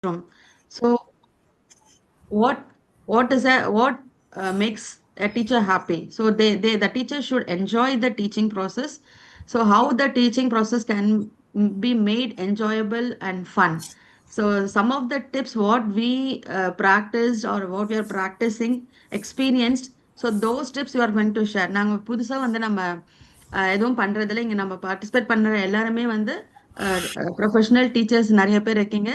from. So what what makes a teacher happy? So the teacher should enjoy the teaching process. So how the teaching process can be made enjoyable and fun. So some of the tips what we practiced or what we are practicing experienced. So those tips you are going to share. நாங்க புதுசா வந்து நம்ம எதுவும் பண்றதில்ல. இங்க நம்ம participate பண்ற எல்லாருமே வந்து ப்ரொஃபஷனல் டீச்சர்ஸ் நிறைய பேர் இருக்கீங்க.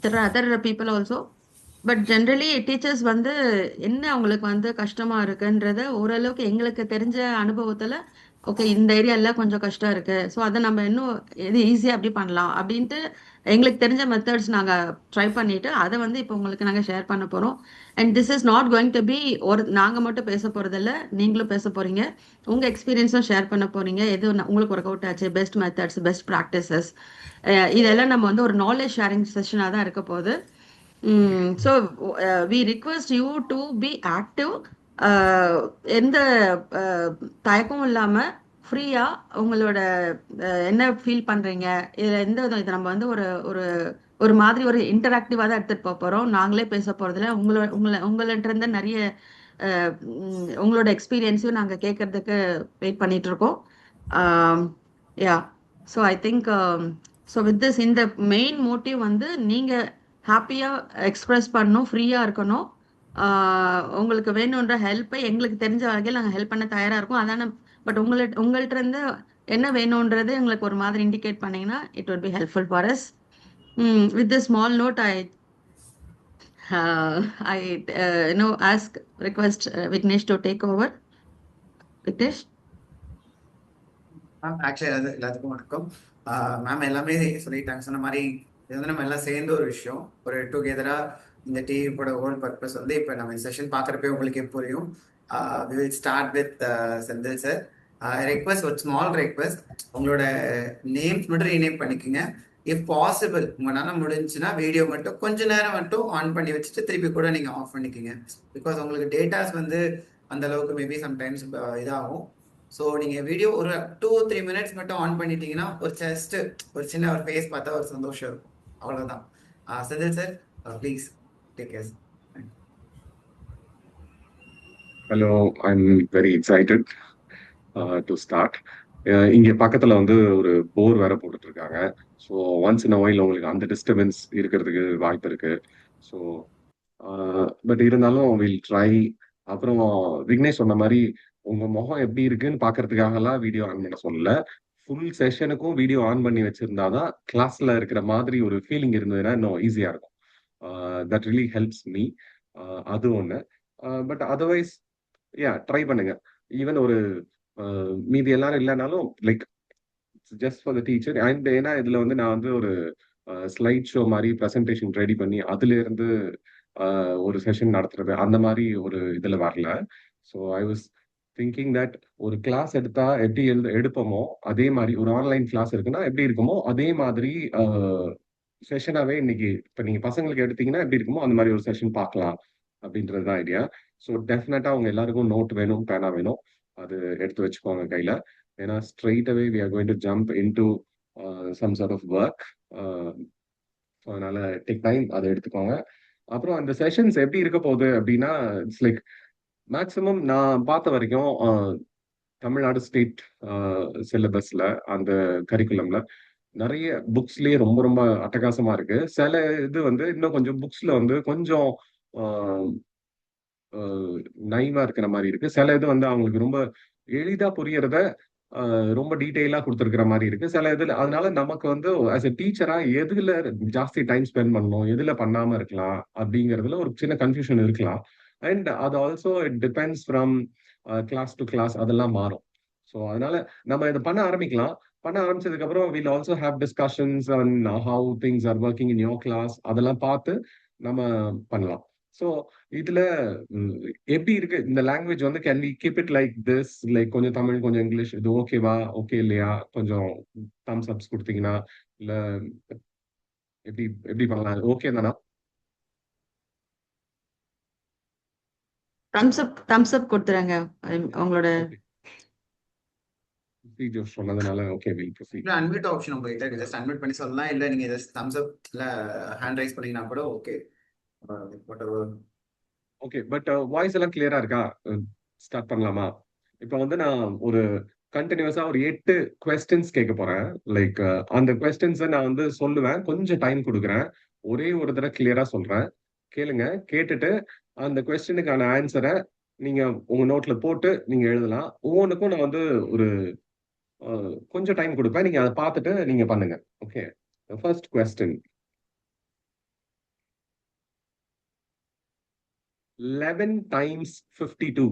There are other people also. But generally teachers வந்து என்ன அவங்களுக்கு வந்து கஷ்டமா இருக்குன்றத ஓரளவுக்கு எங்களுக்கு தெரிஞ்ச அனுபவத்துல ஓகே இந்த ஏரியால கொஞ்சம் கஷ்டம் இருக்கு. ஸோ அதை நம்ம இன்னும் எது ஈஸியா அப்படி பண்ணலாம் அப்படின்ட்டு எங்களுக்கு தெரிஞ்ச மெத்தட்ஸ் நாங்க ட்ரை பண்ணிட்டு அதை வந்து இப்போ உங்களுக்கு நாங்க ஷேர் பண்ண போறோம். And this is not going to be ஒரு நாங்க மட்டும் பேச போறதில்ல, நீங்களும் பேச போறீங்க, உங்க எக்ஸ்பீரியன்ஸும் ஷேர் பண்ண போறீங்க. எது உங்களுக்கு ஒர்க் அவுட் ஆச்சு, பெஸ்ட் மெத்தட்ஸ், பெஸ்ட் ப்ராக்டிசஸ், இதெல்லாம் நம்ம வந்து ஒரு நாலேஜ் ஷேரிங் செஷனாக தான் இருக்க போகுது. We request you to be active. எந்த தயக்கமும் இல்லாம ஃப்ரீயா உங்களோட என்ன ஃபீல் பண்றீங்க, இதுல எந்த விதம் இது நம்ம வந்து ஒரு ஒரு ஒரு மாதிரி ஒரு இன்டராக்டிவா தான் எடுத்துட்டு போக போறோம். நாங்களே பேச போறதுல உங்கள்ட்ட இருந்து நிறைய உங்களோட எக்ஸ்பீரியன்ஸையும் நாங்க கேட்கறதுக்கு வெயிட் பண்ணிட்டு இருக்கோம். Yeah so I think so with this இந்த மெயின் மோட்டிவ் வந்து நீங்க ஹாப்பியா எக்ஸ்பிரஸ் பண்ணணும், ஃப்ரீயா இருக்கணும். உங்களுக்கு வேணுன்ற ஹெல்ப்பை எங்களுக்கு தெரிஞ்ச வகையில் நாங்கள் ஹெல்ப் பண்ண தயாரா இருக்கோம். அதான. பட் உங்கள்ட்ட இருந்து என்ன வேணும்ன்றது எங்களுக்கு ஒரு மாதிரி இண்டிகேட் பண்ணீங்கன்னா it would be helpful for us. With this small note, ask request Vignesh to take over. Vignesh. Ma'am actually எல்லாத்துக்கும் வணக்கம். மேம் எல்லாமே சொல்லிட்டாங்க. சொன்ன மாதிரி இது வந்து நம்ம எல்லாம் சேர்ந்து ஒரு விஷயம், ஒரு டுகெதராக இந்த டிவியோட ஹோல் பர்பஸ் வந்து இப்போ நம்ம செஷன் பார்க்குறப்பே உங்களுக்கே புரியும். We will start with Senthil sir. Request, ஒரு ஸ்மால் ரெக்வஸ்ட், உங்களோட நேம்ஸ் மட்டும் ரீநேம் பண்ணிக்கோங்க. இஃப் பாசிபிள் உங்களால் முடிஞ்சுன்னா வீடியோ மட்டும் கொஞ்ச நேரம் மட்டும் ஆன் பண்ணி வச்சுட்டு திருப்பி கூட நீங்கள் ஆஃப் பண்ணிக்கோங்க. பிகாஸ் உங்களுக்கு டேட்டாஸ் வந்து அந்த அளவுக்கு மேபி சம்டைம்ஸ் இதாகும். ஸோ நீங்கள் வீடியோ ஒரு 2-3 மினிட்ஸ் மட்டும் ஆன் பண்ணிட்டீங்கன்னா ஒரு ஜஸ்ட் ஒரு சின்ன ஒரு ஃபேஸ் பார்த்தா ஒரு சந்தோஷம் இருக்கும். அவ்வளோதான். Senthil sir please take care. Hello, I'm very excited to start. இங்கே பக்கத்தில் வந்து ஒரு போர் வேற போட்டுட்டு இருக்காங்க. So once in a while உங்களுக்கு அந்த டிஸ்டர்பன்ஸ் இருக்கிறதுக்கு வாய்ப்பு இருக்கு. ஸோ பட் இருந்தாலும் வில் ட்ரை. அப்புறம் விக்னேஷ் சொன்ன மாதிரி உங்க முகம் எப்படி இருக்குன்னு பாக்குறதுக்காகலாம் வீடியோ ஆன் பண்ண சொல்லல. ஃபுல் செஷனுக்கும் வீடியோ ஆன் பண்ணி வச்சிருந்தாதான் கிளாஸ்ல இருக்கிற மாதிரி ஒரு ஃபீலிங் இருந்ததுன்னா இன்னும் ஈஸியா இருக்கும். That really helps me. அது ஒன்று. பட் அதர்வைஸ் ட்ரை பண்ணுங்க. ஈவன் ஒரு மீதி எல்லாரும் இல்லைனாலும் like just for the teacher. And ஏன்னா இதுல வந்து நான் வந்து ஒரு ஸ்லைட் ஷோ மாதிரி ப்ரெசன்டேஷன் ரெடி பண்ணி அதுல இருந்து ஒரு செஷன் நடத்துறது அந்த மாதிரி ஒரு இதுல வரல. So I was thinking that ஒரு கிளாஸ் எடுத்தா எப்படி எடுப்போமோ அதே மாதிரி ஒரு ஆன்லைன் கிளாஸ் இருக்குன்னா எப்படி இருக்குமோ அதே மாதிரி செஷனாவே இன்னைக்கு இப்போ நீங்க பசங்களுக்கு எடுத்தீங்கன்னா எப்படி இருக்குமோ அந்த மாதிரி ஒரு செஷன் பார்க்கலாம் அப்படின்றது தான் ஐடியா. ஸோ டெஃபினட்டா அவங்க எல்லாருக்கும் நோட் வேணும், பேனா வேணும், அது எடுத்து வச்சுக்கோங்க கையில. ஏன்னா straight away we are going to jump into some sort of work. அதனால டேக் டைம், அதை எடுத்துக்கோங்க. அப்புறம் அந்த செஷன்ஸ் எப்படி இருக்க போகுது அப்படின்னா இட்ஸ் லைக் மேக்சிமம் நான் பார்த்த வரைக்கும் தமிழ்நாடு ஸ்டேட் சிலபஸ்ல அந்த கரிக்குலம்ல நிறைய புக்ஸ்லயே ரொம்ப ரொம்ப அட்டகாசமா இருக்கு. சில இது வந்து இன்னும் கொஞ்சம் புக்ஸ்ல வந்து கொஞ்சம் நைவா இருக்கிற மாதிரி இருக்கு. சில இது வந்து அவங்களுக்கு ரொம்ப எளிதா புரியறத ரொம்ப டீட்டெயிலா கொடுத்துருக்கிற மாதிரி இருக்கு சில இதுல. அதனால நமக்கு வந்து ஆஸ் எ டீச்சரா எதுல ஜாஸ்தி டைம் ஸ்பெண்ட் பண்ணணும், எதுல பண்ணாம இருக்கலாம் அப்படிங்கறதுல ஒரு சின்ன கன்ஃபியூஷன் இருக்கலாம். அண்ட் அது also it depends from class to class, அதெல்லாம் மாறும். ஸோ அதனால நம்ம இதை பண்ண ஆரம்பிக்கலாம். பண்ண ஆரம்பிச்சதுக்கு அப்புறம் will also have discussions and how things are working in your class, அதெல்லாம் பார்த்து நம்ம பண்ணலாம். ஸோ இதுல எப்படி இருக்கு இந்த லாங்குவேஜ் வந்து can we keep it like this, like கொஞ்சம் தமிழ் கொஞ்சம் இங்கிலீஷ், இது ஓகேவா ஓகே இல்லையா, கொஞ்சம் தம்ஸ் அப்ஸ் கொடுத்தீங்கன்னா இல்ல எப்படி எப்படி பண்ணலாம், ஓகே தானா? தம்ஸ் அப் கொடுத்துறாங்க உங்களோட. ஜோஷ் சொன்னதுனால ஓகே வில் ப்ரொசீட். இல்ல அன்மியூட் ஆப்ஷன் உங்ககிட்ட இருக்கு. ஜஸ்ட் அன்மியூட் பண்ணி சொல்லலாம். இல்ல நீங்க ஜஸ்ட் தம்ஸ் அப் இல்ல ஹேண்ட் ரைஸ் பண்ணீங்கன்னா கூட ஓகே. ஓகே பட் வாய்ஸ் எல்லாம் கிளியரா இருக்கா? ஸ்டார்ட் பண்ணலாமா? இப்போ வந்து நான் ஒரு கண்டினியூஸா ஒரு 8 கொஸ்டின்ஸ் கேட்க போறேன். லைக் அந்த கொஸ்டின்ஸை நான் வந்து சொல்லுவேன், கொஞ்சம் டைம் கொடுக்குறேன். ஒரே ஒரு தடவை கிளியரா சொல்றேன், கேளுங்க. கேட்டுட்டு அந்த கொஸ்டினுக்கான ஆன்சரை நீங்க உங்க நோட்ல போட்டு நீங்க எழுதலாம். ஒவ்வொன்றுக்கும் நான் வந்து ஒரு கொஞ்சம் டைம் கொடுப்பேன். நீங்க அதை பார்த்துட்டு நீங்க பண்ணுங்க. Okay, first question. 11 times 52.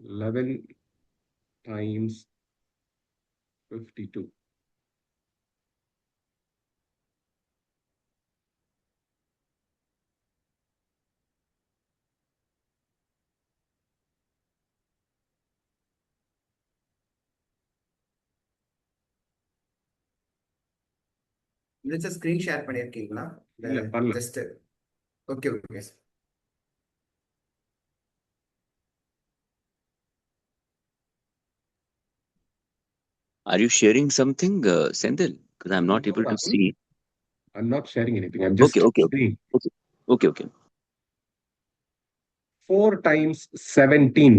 11 times 52. இதுல ஸ்கிரீன் ஷேர் பண்ணிருக்கீங்களா? இல்ல பண்ணல. Just okay okay. Are you sharing something, Senthil? Because I'm not able to see. I'm not sharing anything. I'm just Okay. seeing. Okay. 4 times 17.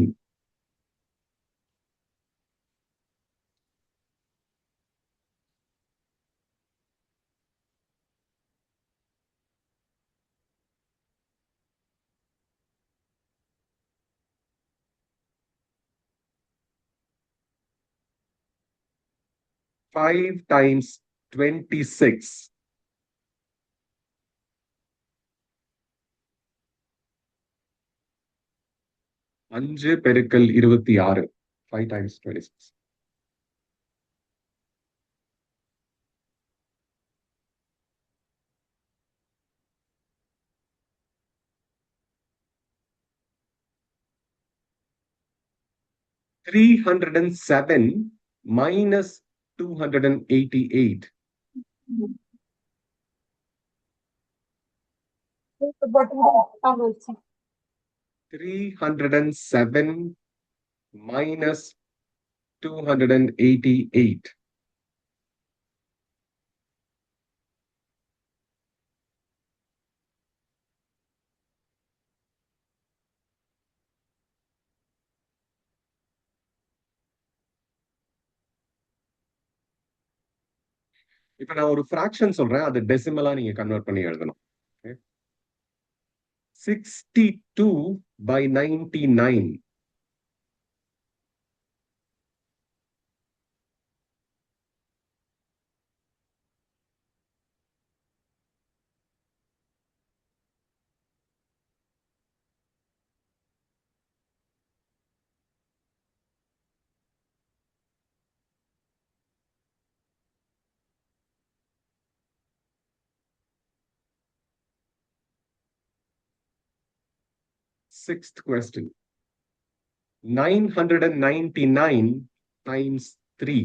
Five times 26. 5 பெருக்கல் 26. 5 times 26. $307 minus 288. 307 minus 288. இப்ப நான் ஒரு fraction சொல்றேன், அது டெசிமலா நீங்க கன்வெர்ட் பண்ணி எழுதணும். 62 by 99. Sixth question. 999 times 3.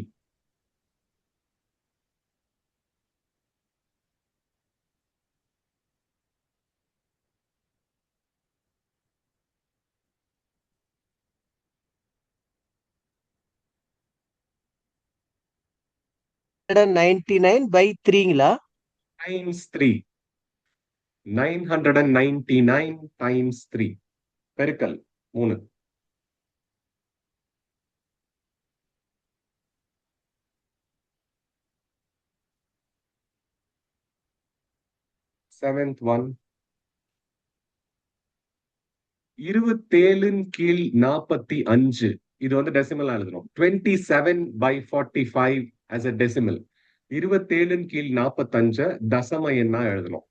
$99/3ங்களா? Times 3. 999 times 3. பெருக்கல் 3. Seventh one. 27 கீழ் 45. இது வந்து டெசிமலா எழுதுறோம். 27/45 as a decimal. 27 கீழ் 45 தசம எண்ணா எழுதணும்.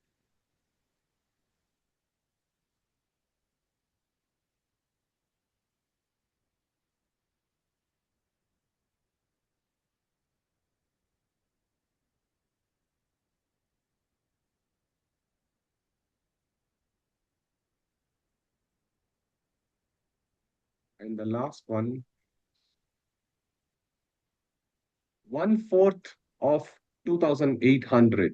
And the last one, 1/4 of 2800.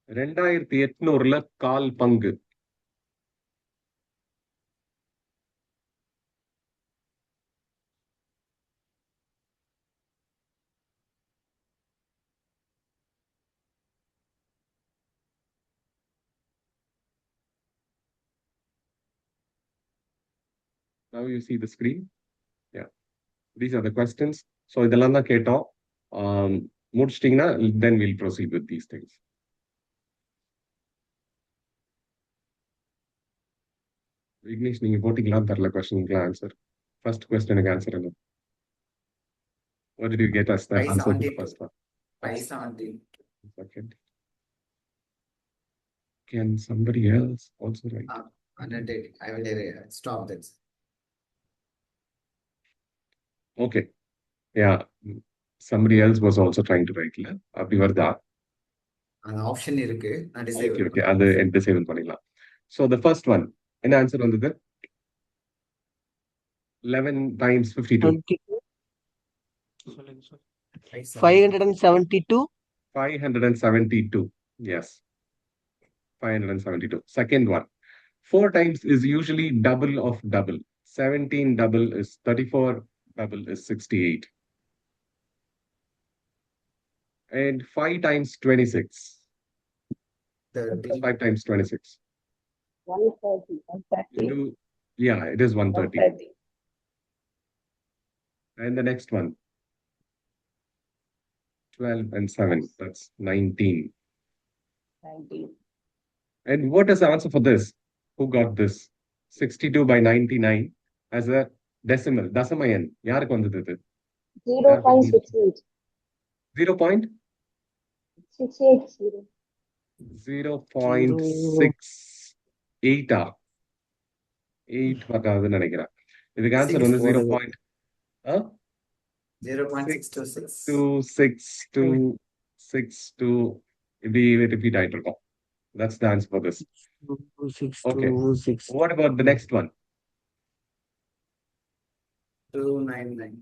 2800ல கால் பங்கு. Now you see the screen. Yeah, these are the questions. So இதெல்லாம் தான் கேட்டோம். முடிச்சிட்டிங்கன்னா then we'll proceed with these things. Vignesh நீங்க போட்டிங்களான்னு தெரியல கொஸ்டினுக்குலாம் ஆன்சர். ஃபர்ஸ்ட் கொஸ்டினுக்கு ஆன்சர் என்ன? What did you get as the answer to the 572. first one? 570. Second. Can somebody else also write? 180. I will stop this. Okay. Yeah. Somebody else was also trying to write. அப்படி வருதா? அந்த option இருக்கு. நான் Okay, disable okay. அது disable பண்ணிடலாம். So the first one. என்ன answer வந்தது? 11 times 52. 572. 572. Yes. 572. Second one. 4 times is usually double of double. 17 double is 34. Double is 68. And 5 times 26. 30. 5 times 26. 130. 130. Yeah, it is 130. 130. And the next one. 12 and 7. That's 19. 19. And what is the answer for this? Who got this? 62 by 99 as a decimal. Dasamayan. யாருக்கு வந்தது இது? 0.68. 0.68. 68. 0.68 8 வராதுன்னு நினைக்கிறேன். இதுக்கு answer வந்து 0.626. 0.6262 இப்படி repeat ஆயிட்டு இருக்கும். That's the answer for this. 262. What about the next one? 299.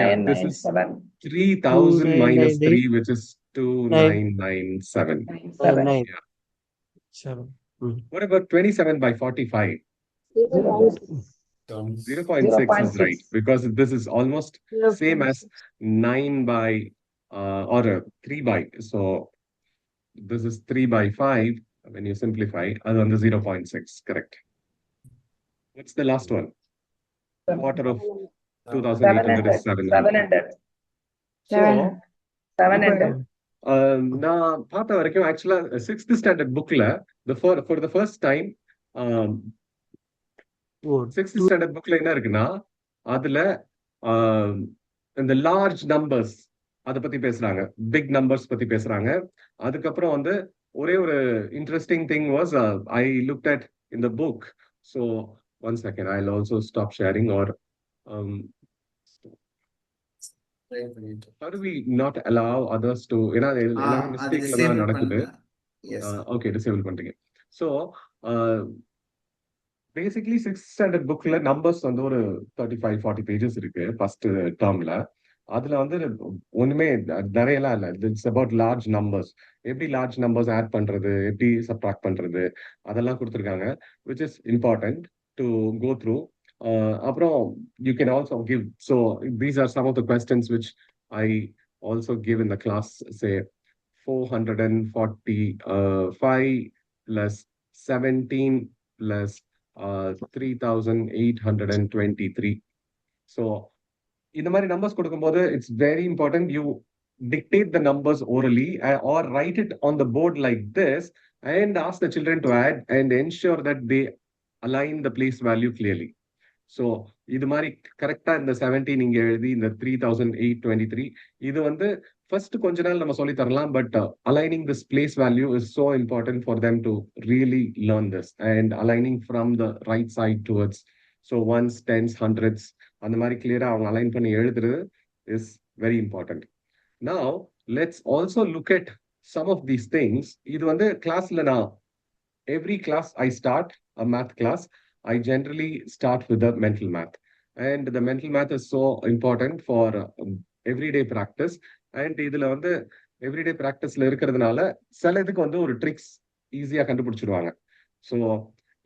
Yeah, this is 2997. 3000 minus 3, which is 2997. 9. Yeah. 7. What about 27 by 45? 0.6 is right, because this is almost same as 9 by or 3 by. So this is 3 by 5. When you simplify, other than the 0.6, correct. What's the last one? Quarter of 2800 is 700. 700. So 700. நான் பார்த்த வரைக்கும் ஆக்சுவலா 6th standard புக்ல for the first time 6th standard புக்ல என்ன இருக்குன்னா அதுல இந்த லார்ஜ் நம்பர்ஸ் அத பத்தி பேசுறாங்க, பிக் நம்பர்ஸ் பத்தி பேசுறாங்க. அதுக்கப்புறம் வந்து ஒரே ஒரு interesting thing was I looked at in the book. So one second, I will also stop sharing or how do we not allow others to ஏன்னா எல்லாமே மிஸ்டேக்ல தான் நடக்குது. ஓகே, டிசேபிள் பண்றீங்க. ஸோ பேசிக்லி 6th ஸ்டாண்டர்ட் புக்ல numbers வந்து ஒரு 35-40 pages இருக்கு first டேர்ம்ல. அதுல வந்து ஒண்ணுமே நிறையலாம் இல்ல. It's about large numbers. எப்படி லார்ஜ் நம்பர்ஸ் ஆட் பண்றது, எப்படி சப்ட்ராக்ட் பண்றது, அதெல்லாம் கொடுத்துருக்காங்க, which is important to go through. அப்புறம் you can also give. So these are some of the questions which I also give in the class. Say 445 plus 17 plus 3823. So இந்த மாதிரி numbers கொடுக்கும்போது it's very important you dictate the numbers orally or write it on the board like this and ask the children to add and ensure that they align the place value clearly. So இது மாதிரி கரெக்டா இந்த 17 இங்க எழுதி இந்த 3823 இது வந்து first கொஞ்ச நாள் நம்ம சொல்லி தரலாம். But aligning this place value is so important for them to really learn this and aligning from the right side towards. So ones, tens, hundreds அந்த மாதிரி கிளியரா அவங்க அலைன் பண்ணி எழுதுறது is very important. Now let's also look at some of these things. இது வந்து கிளாஸ்ல நான் every class I start a math class, I generally start with the mental math. And the mental math is so important for everyday practice. And இதுல வந்து everyday practiceல இருக்கிறதுனால சில இதுக்கு வந்து ஒரு ட்ரிக்ஸ் ஈஸியா கண்டுபிடிச்சிடுவாங்க. ஸோ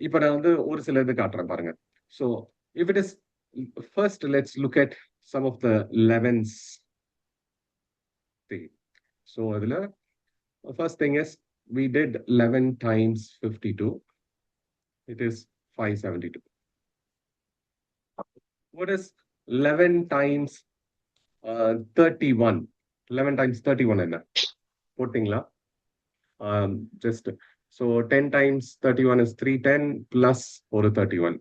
இப்போ நான் வந்து ஒரு சில இது காட்டுறேன் பாருங்க. So if it is first, let's look at some of the 11s. So அதுல first thing is we did 11 times 52. It is 572. What is 11 times 31? 11 times 31 என்ன போட்டிங்களா? Just so 10 times 31 is 310 plus ஒரு 31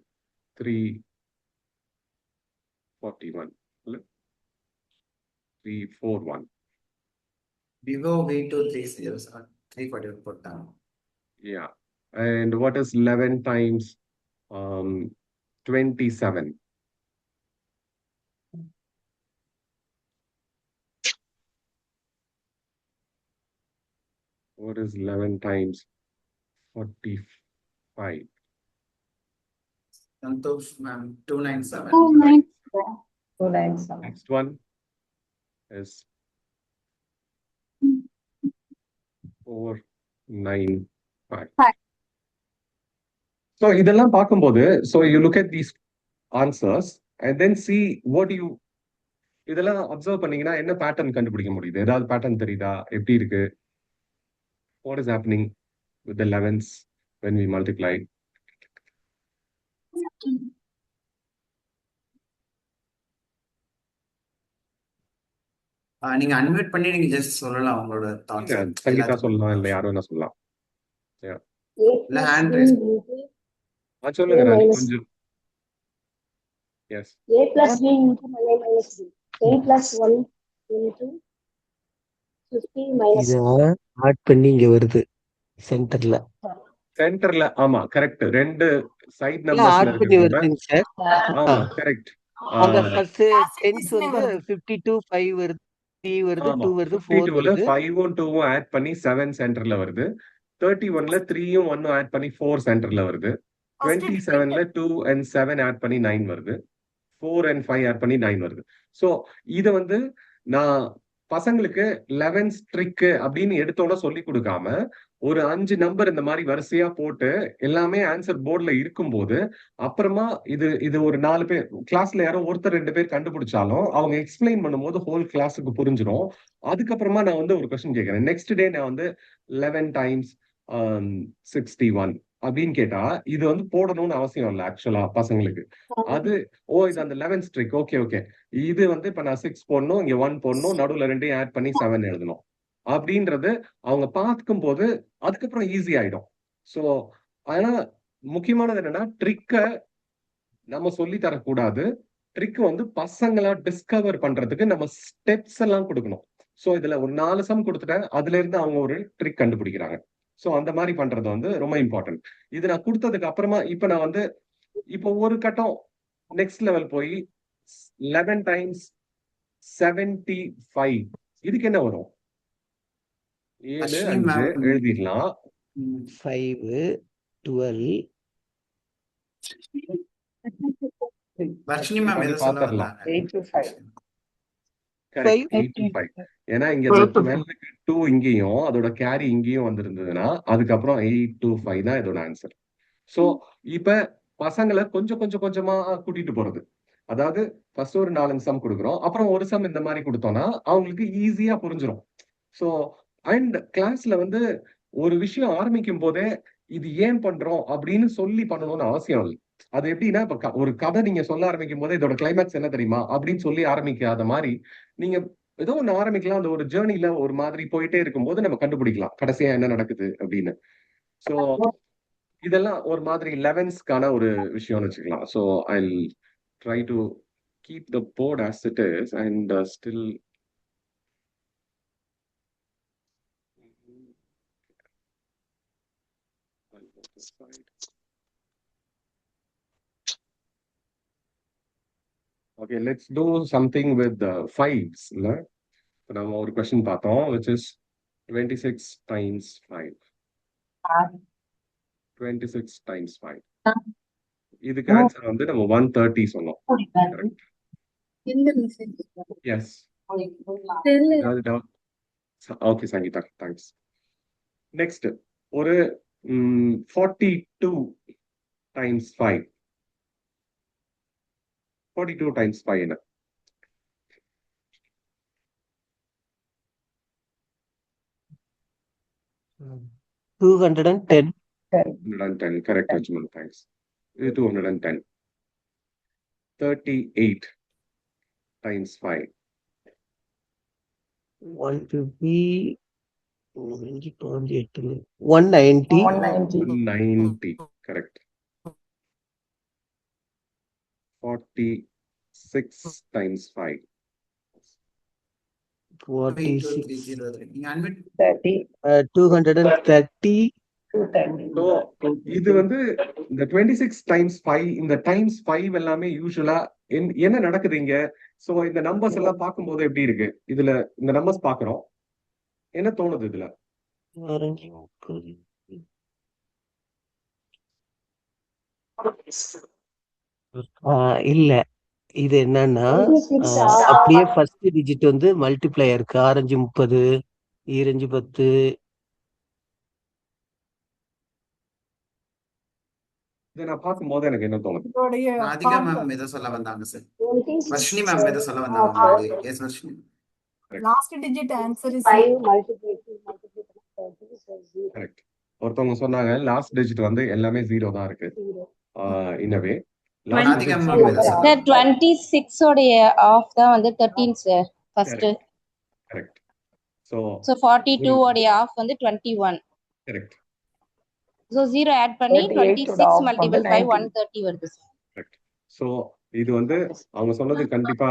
341 இல்ல 341. Vivo V230 341 போட்டாங்க. Yeah. And what is 11 times 27? What is 11 times 45? Santosh ma'am 297. 297. Next one is 495. So இதெல்லாம் பார்க்கும்போது so you look at these answers and then see what you இதெல்லாம் observe பண்ணீங்கன்னா என்ன pattern கண்டுபிடிக்க முடியுது? ஏதாவது பேட்டர்ன் தெரியுதா? எப்படி இருக்கு? What is happening with the 11s when we multiply? நீங்க அன்மியூட் பண்ணி நீங்க ஜஸ்ட் சொல்லலாம் உங்களோட தாட்ஸ். சங்கீதா சொல்லலாம், இல்ல யாரும் என்ன சொல்லலாம். இல்ல ஹேண்ட் ரைஸ் சொல்லுங்க ராணி கொஞ்சம். Yes. A plus B into minus B. 8 plus 1 into 50 minus இத ஆட் பண்ணி இங்க வருது சென்டர்ல. சென்டர்ல ஆமா கரெக்ட். ரெண்டு சைடு இல்ல நம்பர்ஸ்ல ஆட் பண்ணி இருக்கிறது வருதுங்க சார். ஆமா கரெக்ட். அங்க ஃபர்ஸ்ட் 10s வந்து 52 5 வருது, 3 வருது, ஆமா 2 வருது, 4 52ல வருது. 5ம் 2ம் ஆட் பண்ணி 7 சென்டர்ல வருது. 31ல 3ம் 1ம் ஆட் பண்ணி 4 சென்டர்ல வருது. 27ல 2 and 7 ஆட் பண்ணி 9 வருது. 4 and 5 ஆட் பண்ணி 9 வருது. சோ இத வந்து நான் பசங்களுக்கு 11th ட்ரிக் அப்படின்னு எடுத்தோட சொல்லி கொடுக்காம ஒரு 5 நம்பர் இந்த மாதிரி வரிசையா போட்டு எல்லாமே ஆன்சர் போர்ட்ல இருக்கும்போது அப்புறமா இது ஒரு 4 பேர் கிளாஸ்ல யாரோ ஒருத்தர் 2 பேர் கண்டுபிடிச்சாலும் அவங்க எக்ஸ்பிளைன் பண்ணும்போது ஹோல் கிளாஸுக்கு புரிஞ்சிடும். அதுக்கப்புறமா நான் வந்து ஒரு கொஸ்டின் கேட்கிறேன். நெக்ஸ்ட் டே நான் வந்து 11 times 61 அப்படின்னு கேட்டா இது வந்து போடணும்னு அவசியம் இல்லை ஆக்சுவலா பசங்களுக்கு. அது இது அந்த 11th ட்ரிக். ஓகே இது வந்து இப்ப நான் 6 போடணும், இங்க 1 போடணும், நடுவுல 2 ஆட் பண்ணி 7 எழுதணும் அப்படின்றது அவங்க பார்க்கும் போது அதுக்கப்புறம் ஈஸி ஆயிடும். சோ அதனால முக்கியமானது என்னன்னா ட்ரிக்க நம்ம சொல்லி தரக்கூடாது. ட்ரிக் வந்து பசங்களா டிஸ்கவர் பண்றதுக்கு நம்ம ஸ்டெப்ஸ் எல்லாம் கொடுக்கணும். சோ இதுல ஒரு 4 சம் கொடுத்துட்டேன், அதுல இருந்து அவங்க ஒரு ட்ரிக் கண்டுபிடிக்கிறாங்க. சோ அந்த மாதிரி பண்றது வந்து ரொம்ப இம்பார்ட்டன்ட். இது நான் கொடுத்ததுக்கு அப்புறமா இப்ப நான் வந்து இப்போ ஒரு கட்டம் நெக்ஸ்ட் லெவல் போய் 11 times 75 இதுக்கு என்ன வரும்? 7 5 எழுதிடலாம். 5 12 வர்ஷினி மேம் எதை பாத்தறலாம். 8 to 5. Correct 8 to 5. ஏன்னா இங்க 2 இங்கேயும் அதோட கேரி இங்கேயும் வந்திருந்ததுன்னா அதுக்கப்புறம் 8 to 5 தான் இதோட ஆன்சர். சோ இப்ப பசங்களை கொஞ்சமா கூட்டிட்டு போறது. அதாவது ஃபர்ஸ்ட் ஒரு 4 சம் கொடுக்குறோம், அப்புறம் ஒரு சம் இந்த மாதிரி கொடுத்தோம்னா அவங்களுக்கு ஈஸியா புரிஞ்சிடும். சோ அண்ட் கிளாஸ்ல வந்து ஒரு விஷயம் ஆரம்பிக்கும் போதே இது ஏன் பண்றோம் அப்படின்னு சொல்லி பண்ணணும்னு அவசியம் இல்லை. அது எப்படின்னா இப்ப ஒரு கதை நீங்க சொல்ல ஆரம்பிக்கும் போது இதோட கிளைமேக்ஸ் என்ன தெரியுமா அப்படின்னு சொல்லி ஆரம்பிக்காத மாதிரி நீங்க ஏதோ ஒண்ணு ஆரம்பிக்கலாம். அந்த ஒரு ஜேர்னில ஒரு மாதிரி போயிட்டே இருக்கும்போது நம்ம கண்டுபிடிக்கலாம் கடைசியா என்ன நடக்குது அப்படின்னு. சோ இதெல்லாம் ஒரு மாதிரி 11ஸ்க்கான ஒரு விஷயம்னு வச்சுக்கலாம். So I'll try to keep the board as it is and still okay, let's do something with the 5s. நம்ம ஒரு கொஸ்டின் பார்த்தோம் which is 26 times 5. 26 times 5. இதுக்கு ஆன்சர் வந்து நம்ம 130 சொன்னோம். S okay Sangeetha thanks. Next ஒரு 42 times 5. 42 times 5 என்ன? 210. 210 correct Ajmal, thanks. 210. 38 times 5. 150 190 190. Correct. 46 times 5. 46 நீங்க அன்மிட் 230 So இது வந்து இந்த 26 times 5 இந்த times 5 எல்லாமே யூசுவலா என்ன நடக்குது இங்க? சோ இந்த நம்பர்ஸ் எல்லாம் பார்க்கும்போது எப்படி இருக்கு? இதுல இந்த நம்பர்ஸ் பாக்குறோம், என்ன தோணுது இதுல? ஆரஞ்சு 30 இல்ல இது என்னன்னா 26 அப்படியே ஃபர்ஸ்ட் டிஜிட் வந்து மல்டிப்ளையர் இருக்கு. ஆரஞ்சு 30 ஈரஞ்சு 10 இதை நான் பார்க்கும்போது எனக்கு என்ன தோணுது? ராதிகா மேம் எதை சொல்ல வந்தாங்க சார்? 26 வர்ஷினி மேம் எதை சொல்ல வந்தாங்க முன்னாடி? Yes Varshini. Last digit answer is 5 zero. multiplied 30 so 0. Correct. ஒருத்தவங்க சொன்னாங்க லாஸ்ட் டிஜிட் வந்து எல்லாமே 0 தான் இருக்கு. இன்னவே ராதிகா மேம் எதை சொல்ல சார் 26 உடைய ஆஃப் தான் வந்து 13 சார் ஃபர்ஸ்ட். கரெக்ட். சோ 42 உடைய ஆஃப் வந்து 21. கரெக்ட். சோ 0 ஆட் பண்ணி 26 மல்டிபிள் 5 130 வருது சார். கரெக்ட். சோ இது வந்து அவங்க சொன்னது கண்டிப்பா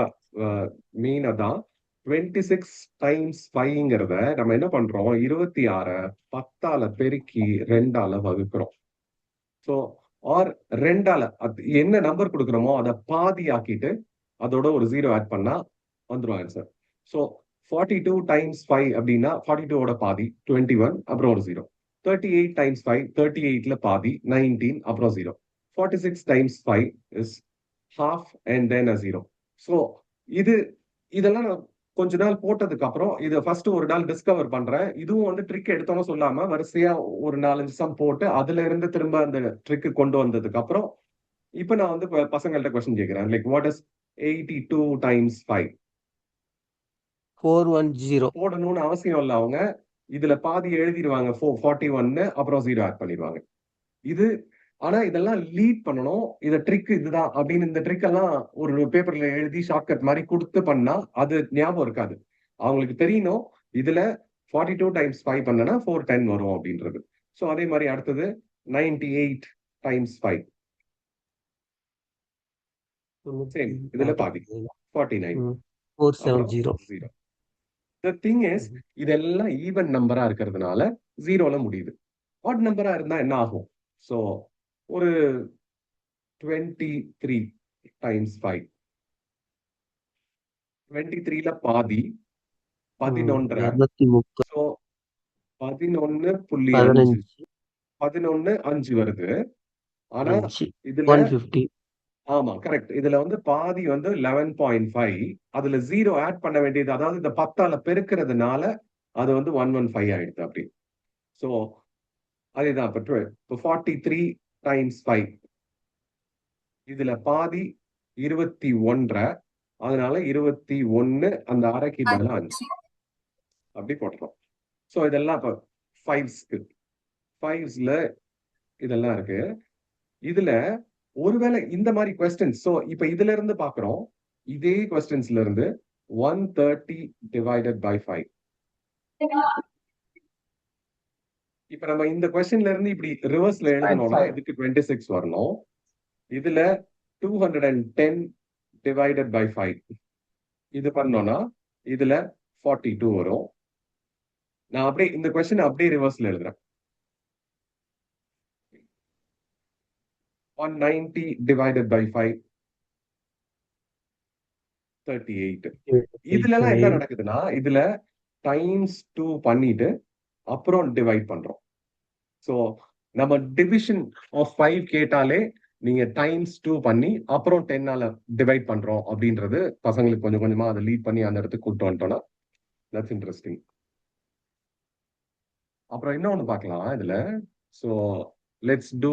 மீன் அதான். 26 times 5ங்கிறத நம்ம என்ன பண்றோம்? 26 10ஆல பெருக்கி 2ஆல வகுக்கிறோம். சோ ஆர் 2ஆல என்ன நம்பர் கொடுக்குறோமோ அதை பாதி ஆக்கிட்டு அதோட ஒரு 0 ஆட் பண்ணா வந்துடும் ஆன்சர். சோ 42 times 5 அப்படின்னா 42ஓட பாதி 21 அப்புறம் ஒரு 0. 38 times 5 38ல பாதி 19 அப்புறம் 0. 46 times 5 is half and then a 0. So இதெல்லாம் நான் கொஞ்ச நாள் போட்டதுக்கு அப்புறம் இதை ஃபர்ஸ்ட் ஒரு நாள் டிஸ்கவர் பண்றேன். இதுவும் வந்து ட்ரிக் எடுத்தோம்னு சொல்லாம வரிசையா ஒரு 4-5 சம் போட்டு அதுல இருந்து திரும்ப அந்த ட்ரிக் கொண்டு வந்ததுக்கு அப்புறம் இப்ப நான் வந்து பசங்கள்ட்ட கொஸ்டின் கேட்கிறேன். Like what is 82 times 5? 410 போடணும்னு அவசியம் இல்லை. அவங்க இதுல பாதி எழுதிடுவாங்க 41 அப்புறம் 0 ஆட் பண்ணிடுவாங்க. இது ஆனா இதெல்லாம் லீட் பண்ணணும். இத ட்ரிக் இதுதான் அப்படின்னு இந்த ட்ரிக் எல்லாம் ஒரு பேப்பர்ல எழுதி ஷார்ட்கட் மாதிரி கொடுத்து பண்ணா அது ஞாபகம் இருக்காது. அவங்களுக்கு தெரியணும் இதுல 42 times 5 பண்ணனா 410 வரும் அப்படின்றது. சோ அதே மாதிரி அடுத்தது 98 times 5 சேம், இதுல பாதி 49 470. The thing is இதெல்லாம் ஈவன் நம்பரா இருக்கிறதுனால 0ல முடியுது. ஆட் நம்பரா இருந்தா என்ன ஆகும்? சோ ஒரு 23 times 5 23ல பாதி 11. சோ 11.5 11.5 வருது. ஆனா இதுல 150. ஆமா கரெக்ட். இதுல வந்து பாதி வந்து 11.5 அதுல 0 ஆட் பண்ண வேண்டியது, அதாவது இந்த 10ஆல பெருக்கிறதுனால அது வந்து 115 ஆயிடுது அப்படி. சோ அதேதான் இப்போ 43 times 5 இதுல பாதி 21, அதனால 21 அந்த அரைக்கு பதிலா 5 அப்படி போட்டுறோம். சோ இதெல்லாம் இப்போ 5ஸ்ல இதெல்லாம் இருக்கு. இதுல ஒருவேளை இந்த மாதிரி கொஸ்டின்ஸ், சோ இப்ப இதுல இருந்து பாக்குறோம், இதே கொஸ்டின்ஸ்ல இருந்து 130 divided by 5. இப்ப நம்ம இந்த கொஸ்டின்ல இருந்து இப்படி ரிவர்ஸ்ல எழுதணும்னா இதுக்கு 26 வரணும். இதுல 210 divided by 5 இது பண்ணோம்னா இதுல 42 வரும். நான் அப்படியே இந்த கொஸ்டின் அப்படியே ரிவர்ஸ்ல எழுதுறேன். 190 divided by 5 38. இதுல எல்லாம் என்ன நடக்குதுன்னா இதுல டைம்ஸ் 2 பண்ணிட்டு அப்புறம் டிவைட் பண்றோம். சோ நம்ம டிவிஷன் ஆஃப் 5 கேட்டாலே நீங்க டைம்ஸ் 2 பண்ணி அப்புறம் 10ஆல டிவைட் பண்றோம் அப்படின்றது பசங்களுக்கு கொஞ்சம் கொஞ்சமா அதை லீட் பண்ணி அந்த இடத்துக்கு கூட்டு வந்துட்டோம்னா தட்ஸ் இன்ட்ரெஸ்டிங். அப்புறம் இன்னொன்னு பார்க்கலாம் இதுல. So let's do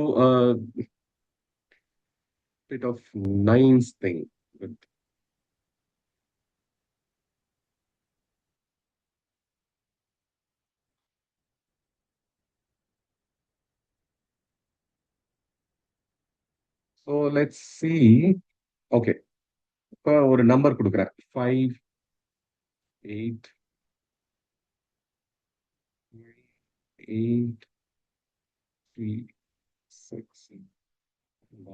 bit of nines thing with so let's see. Okay, இப்போ ஒரு நம்பர் கொடுக்குறேன் 5 8 8 3 6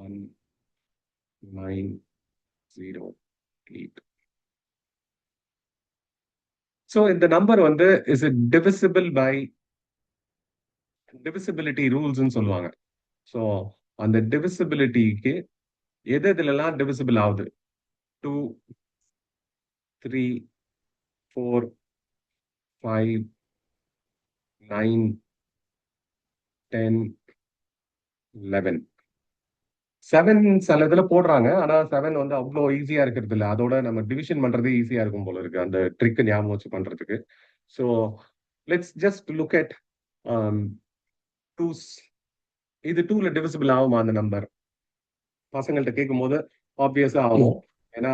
1 9 0 8. ஸோ இந்த நம்பர் வந்து is it divisible by divisibility ரூல்ஸ்ன்னு சொல்லுவாங்க. ஸோ அந்த டிவிசிபிலிட்டிக்கு எது இதுலலாம் டிவிசிபிள் ஆகுது 2 3 4 5 9 10 11 7 சில இதுல போடுறாங்க. ஆனா 7 வந்து அவ்வளோ ஈஸியா இருக்கிறது இல்லை. அதோட நம்ம டிவிஷன் பண்றதே ஈஸியா இருக்கும் போல இருக்கு அந்த ட்ரிக் ஞாபகம் வச்சு பண்றதுக்கு. So let's just look at twos. இது 2ல டிவிசிபிள் ஆகுமா அந்த நம்பர்? பசங்கள்ட்ட கேட்கும் போது ஆப்வியஸா ஆகும். ஏன்னா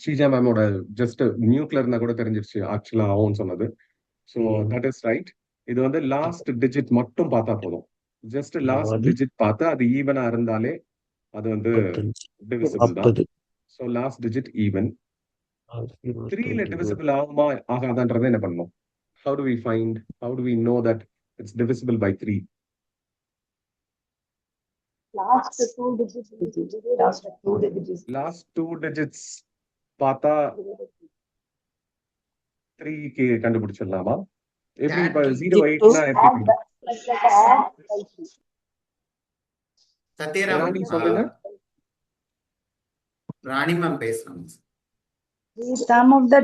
ஸ்ரீஜா மேமோட ஜஸ்ட் நியூக்ல இருந்தா கூட தெரிஞ்சிருச்சு ஆக்சுவலா ஆகும்னு சொன்னது. So that is right. இது வந்து லாஸ்ட் டிஜிட் மட்டும் பார்த்தா போதும். ஜஸ்ட் லாஸ்ட் டிஜிட் பார்த்து அது ஈவனா இருந்தாலே அது வந்து டிவிசிபிள் தான். So last digit even. 3ல டிவிசிபிள் ஆகுமா ஆகாதான்றதை என்ன பண்ணணும்? How do we find? How do we know that it's divisible by 3? Last two digits. Last two digits பார்த்தா 3 க்கு கண்டுபிடிச்சிடலாமா? எப்படி இப்ப 08னா எப்படி? சத்யராம் ராணி சொல்லுங்க. ராணி மேம் பேசுறாங்க. Sum of the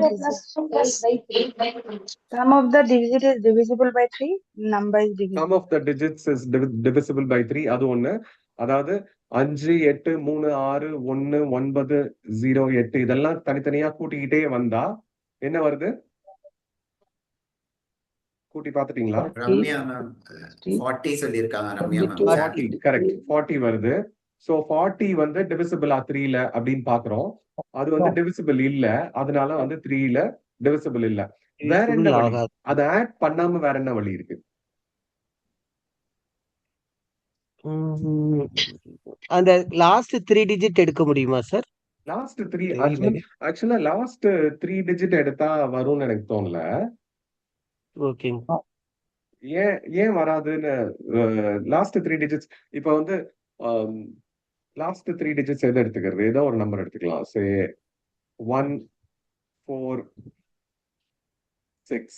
digit is divisible by 3. Number is divisible. Sum of the digits is divisible by 3. அது ஒண்ணு. அதாவது 5 8 3 6 1 9 0 8 இதெல்லாம் தனித்தனியா கூட்டிக்கிட்டே வந்தா என்ன வருது? கூட்டி பாத்துட்டீங்களா? ரம்யா மேம் 40 சொல்லிருக்காங்க. ரம்யா மேம் 40 கரெக்ட் 40 வருது. சோ 40 வந்து டிவிசிபிள் 3ல அப்படின்னு பாக்குறோம். அது வந்து டிவிசிபிள் இல்ல. அதனால வந்து 3ல டிவிசிபிள் இல்ல. வேற என்ன வழி? அதை ஆட் பண்ணாம வேற என்ன வழி இருக்கு? அந்த லாஸ்ட் 3 டிஜிட் எடுக்க முடியுமா சார்? லாஸ்ட் 3 ஆக்சுவலா லாஸ்ட் 3 டிஜிட் எடுத்தா வரும்னு எனக்கு தோணல. ஓகே. ஏன் வராதுன்னு லாஸ்ட் 3 டிஜிட்ஸ் இப்ப வந்து லாஸ்ட் 3 டிஜிட்ஸ் எதை எடுத்துக்கிறது? ஏதோ ஒரு நம்பர் எடுத்துக்கலாம். சே 1 4 6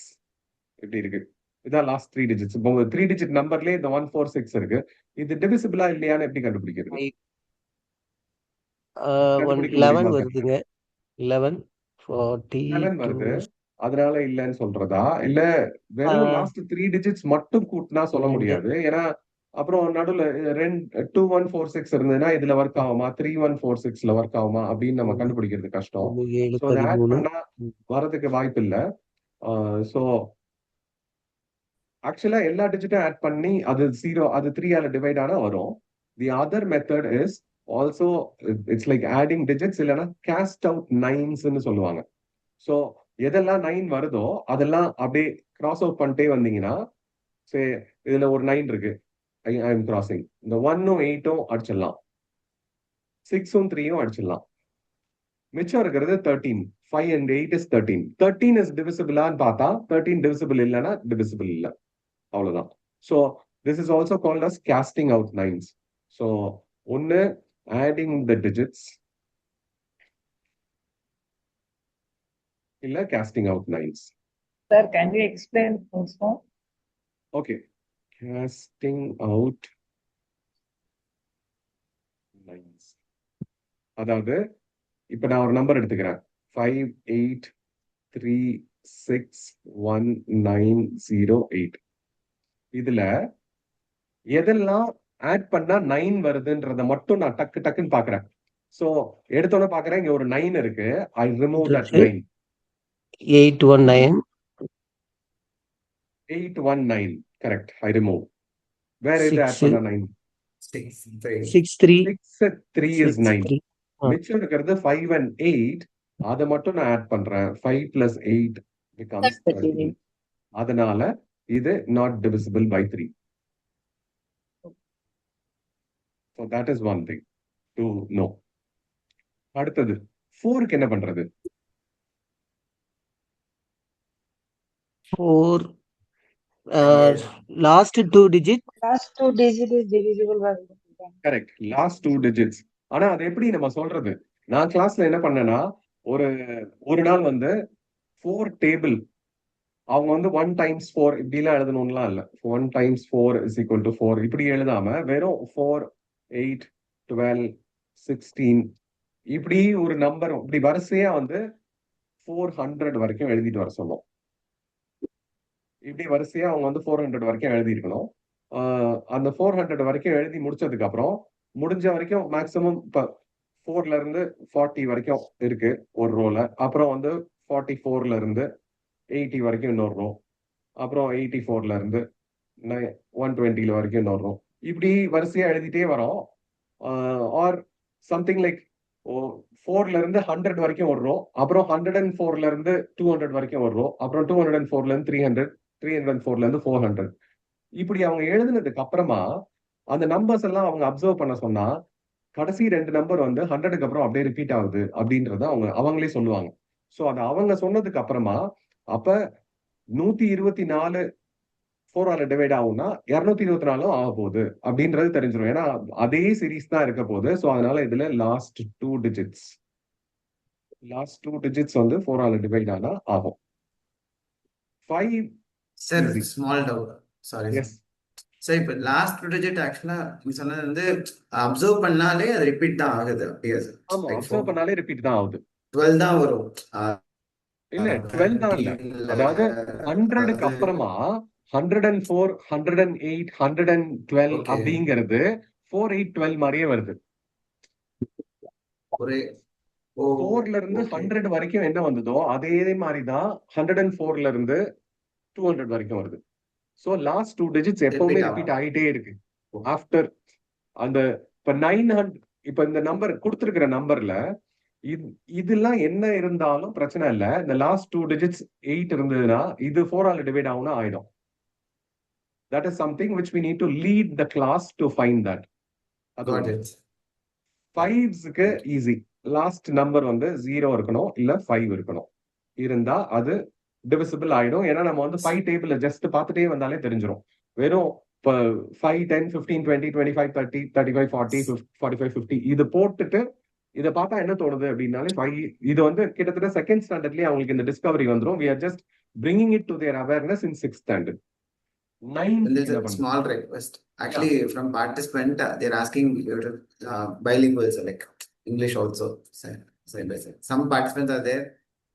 இப்படி இருக்கு. இதான் லாஸ்ட் 3 டிஜிட்ஸ். இப்போ 3 டிஜிட் நம்பர்லயே இந்த 1 4 6 இருக்கு. இது டிவிசிபிளா இல்லையான்னு எப்படி கண்டுபிடிக்கிறது? 11 வருதுங்க. 11 40 11 வருது. அதனால இல்லன்னு சொல்றதா? இல்ல வெறும் லாஸ்ட் 3 டிஜிட்ஸ் மட்டும் கூட்டினா சொல்ல முடியாது. ஏன்னா அப்புறம் நடுவுல 2 1 4 6 இருந்ததுன்னா இதுல ஒர்க் ஆகுமா? 3 1 4 6ல ஒர்க் ஆகுமா அப்படின்னு நம்ம கண்டுபிடிக்கிறது கஷ்டம். சோ அதை ஆட் பண்ணா வரதுக்கு வாய்ப்பு இல்ல. சோ ஆக்சுவலா எல்லா டிஜிட்டும் ஆட் பண்ணி அது 0 அது 3ஆல டிவைட் ஆனா வரும். The other method is also it's like adding digits, இல்லைன்னா கேஸ்ட் அவுட் நைன்ஸ்ன்னு சொல்லுவாங்க. ஸோ எதெல்லாம் 9 வருதோ அதெல்லாம் அப்படியே கிராஸ் அவுட் பண்ணிட்டே வந்தீங்கன்னா சரி இதுல ஒரு 9 இருக்கு, ஐ எம் கிராசிங். இந்த 1ம் 8ம் அடிச்சிடலாம், 6ம் 3ம் அடிச்சிடலாம். மிச்சம் இருக்கிறது 13. 5 and 8 is 13. 13 is divisible-ஆன்னு பார்த்தா 13 divisible இல்லைன்னா divisible இல்லை. அவ்வளவுதான். So this is also called as casting out nines. So ஒன்னு adding the digits இல்ல casting out nines. Sir, can you explain also? Okay, casting out nines. அதாவது இப்ப நான் ஒரு நம்பர் எடுத்துக்கிறேன் 5 8 3 6 1 9 0 8. இதுல எதெல்லாம் ஆட் பண்ணா 9 வருதுன்றத மட்டும் நான் டக்குன்னு பாக்குறேன். சோ எடுத்தோட பாக்குறேன் இங்க ஒரு 9 இருக்கு. I remove that 9. 819 819 correct. I remove. Where is the add பண்ண 9? 63 3 is 9. மிச்சம் இருக்கிறது 5 and 8. அதை மட்டும் நான் ஆட் பண்றேன். 5 plus 8 becomes 13. அதனால இது not divisible by 3. So that is one thing to know. அடுத்தது 4க்கு என்ன பண்றது? 4 last 2 digit. Last 2 digit is divisible by 1. Correct, last 2 digits. ஆனா அதை எப்படி நம்ம சொல்றது? நான் கிளாஸ்ல என்ன பண்ணேன்னா, ஒரு ஒரு நாள் வந்து 4 டேபிள் அவங்க வந்து 1 டைம்ஸ் 4 இப்படிலாம் எழுதணும்லாம் இல்லை. 1 டைம்ஸ் 4 இஸ் ஈக்குவல் டு 4 இப்படி எழுதாம வெறும் 4, 8, 12, 16 இப்படி ஒரு நம்பர் இப்படி வரிசையா வந்து 400 வரைக்கும் எழுதிட்டு வர சொன்னோம். இப்படி வரிசையா அவங்க வந்து 400 வரைக்கும் எழுதியிருக்கணும். அந்த 400 வரைக்கும் எழுதி முடிச்சதுக்கு அப்புறம் முடிஞ்ச வரைக்கும் மேக்சிமம் இப்போ 4ல இருந்து 40 வரைக்கும் இருக்கு ஒரு ரோல. அப்புறம் வந்து 44ல இருந்து 80 வரைக்கும் இன்னொரு ரோ. அப்புறம் 84ல இருந்து 120 வரைக்கும் இன்னொரு ரோ. இப்படி வரிசையா எழுதிட்டே வரோம். ஆர் சம்திங் லைக் 4ல இருந்து 100 வரைக்கும் ஒரு ரோ. அப்புறம் 104ல இருந்து 200 வரைக்கும் ஒரு ரோ. அப்புறம் 204ல இருந்து 300, 304ல இருந்து 400. இப்படி அவங்க எழுதுனதுக்கு அப்புறமா அந்த நம்பர்ஸ் எல்லாம் அவங்க அப்சர்வ் பண்ண சொன்னா கடைசி 2 நம்பர் வந்து 100க்கு அப்புறம் அப்படியே ரிப்பீட் ஆகுது அப்படின்றத அவங்களே சொல்லுவாங்க. ஸோ அதை அவங்க சொன்னதுக்கு அப்புறமா அப்ப 124 4ஆல டிவைட் ஆகும்னா 224 ஆக போகுது அப்படின்றது தெரிஞ்சிடும். ஏன்னா அதே சீரீஸ் தான் இருக்க போகுது. ஸோ அதனால இதுல லாஸ்ட் 2 டிஜிட்ஸ் வந்து 4ஆல டிவைட் ஆனா ஆகும். 5 sir small doubt, sorry sir. இப்போ லாஸ்ட் 2 டிஜிட் ஆக்சுவலா நீங்க சொன்னது வந்து அப்சர்வ் பண்ணாலே அது ரிப்பீட் தான் ஆகுது அப்படியே சார்? ஆமா, அப்சர்வ் பண்ணாலே ரிப்பீட் தான் ஆகுது. 12 தான் வரும். இல்ல 12 தான் இல்ல, அதாவது 100க்கு அப்புறமா 104, 108, 112 அப்படிங்கிறது 4, 8, 12 மாதிரியே வருது. 4ல இருந்து 100 வரைக்கும் என்ன வந்ததோ அதே மாதிரிதான் 104ல இருந்து 200 வரைக்கும் வருது. சோ லாஸ்ட் 2 டிஜிட்ஸ் எப்பவுமே ரிப்பீட் ஆகிட்டே இருக்கு. ஆஃப்டர் அந்த இப்ப 900 இப்ப இந்த நம்பர் கொடுத்திருக்கிற நம்பர்ல இதெல்லாம் என்ன இருந்தாலும் பிரச்சனை இல்ல. இந்த லாஸ்ட் 2 டிஜிட்ஸ் 8 இருந்ததுன்னா இது 4ஆல டிவைட் ஆகும்னா ஆயிடும். That is something which we need to lead the class to find that. அது 5ஸ்க்கு ஈஸி. லாஸ்ட் நம்பர் வந்து 0 இருக்கணும் இல்ல 5 இருக்கணும். இருந்தா அது டிவிசிபிள் ஆயிடும். ஏன்னா நம்ம வந்து 5 டேபிள்ல ஜஸ்ட் பார்த்துட்டே வந்தாலே தெரிஞ்சிடும். வெறும் 5, 10, 15, 20, 25, 30, 35, 40, 45, 50 இது போட்டுட்டு இதை பார்த்தா என்ன தோணுது அப்படின்னாலே 5 இது வந்து கிட்டத்தட்ட செகண்ட் ஸ்டாண்டர்ட்லயே அவங்களுக்கு இந்த டிஸ்கவரி வந்துடும். We are just bringing it to their awareness in 6th standard. 9 There's a small request actually from participant. They're asking bilingual, so like English also side by side. Some participants are there,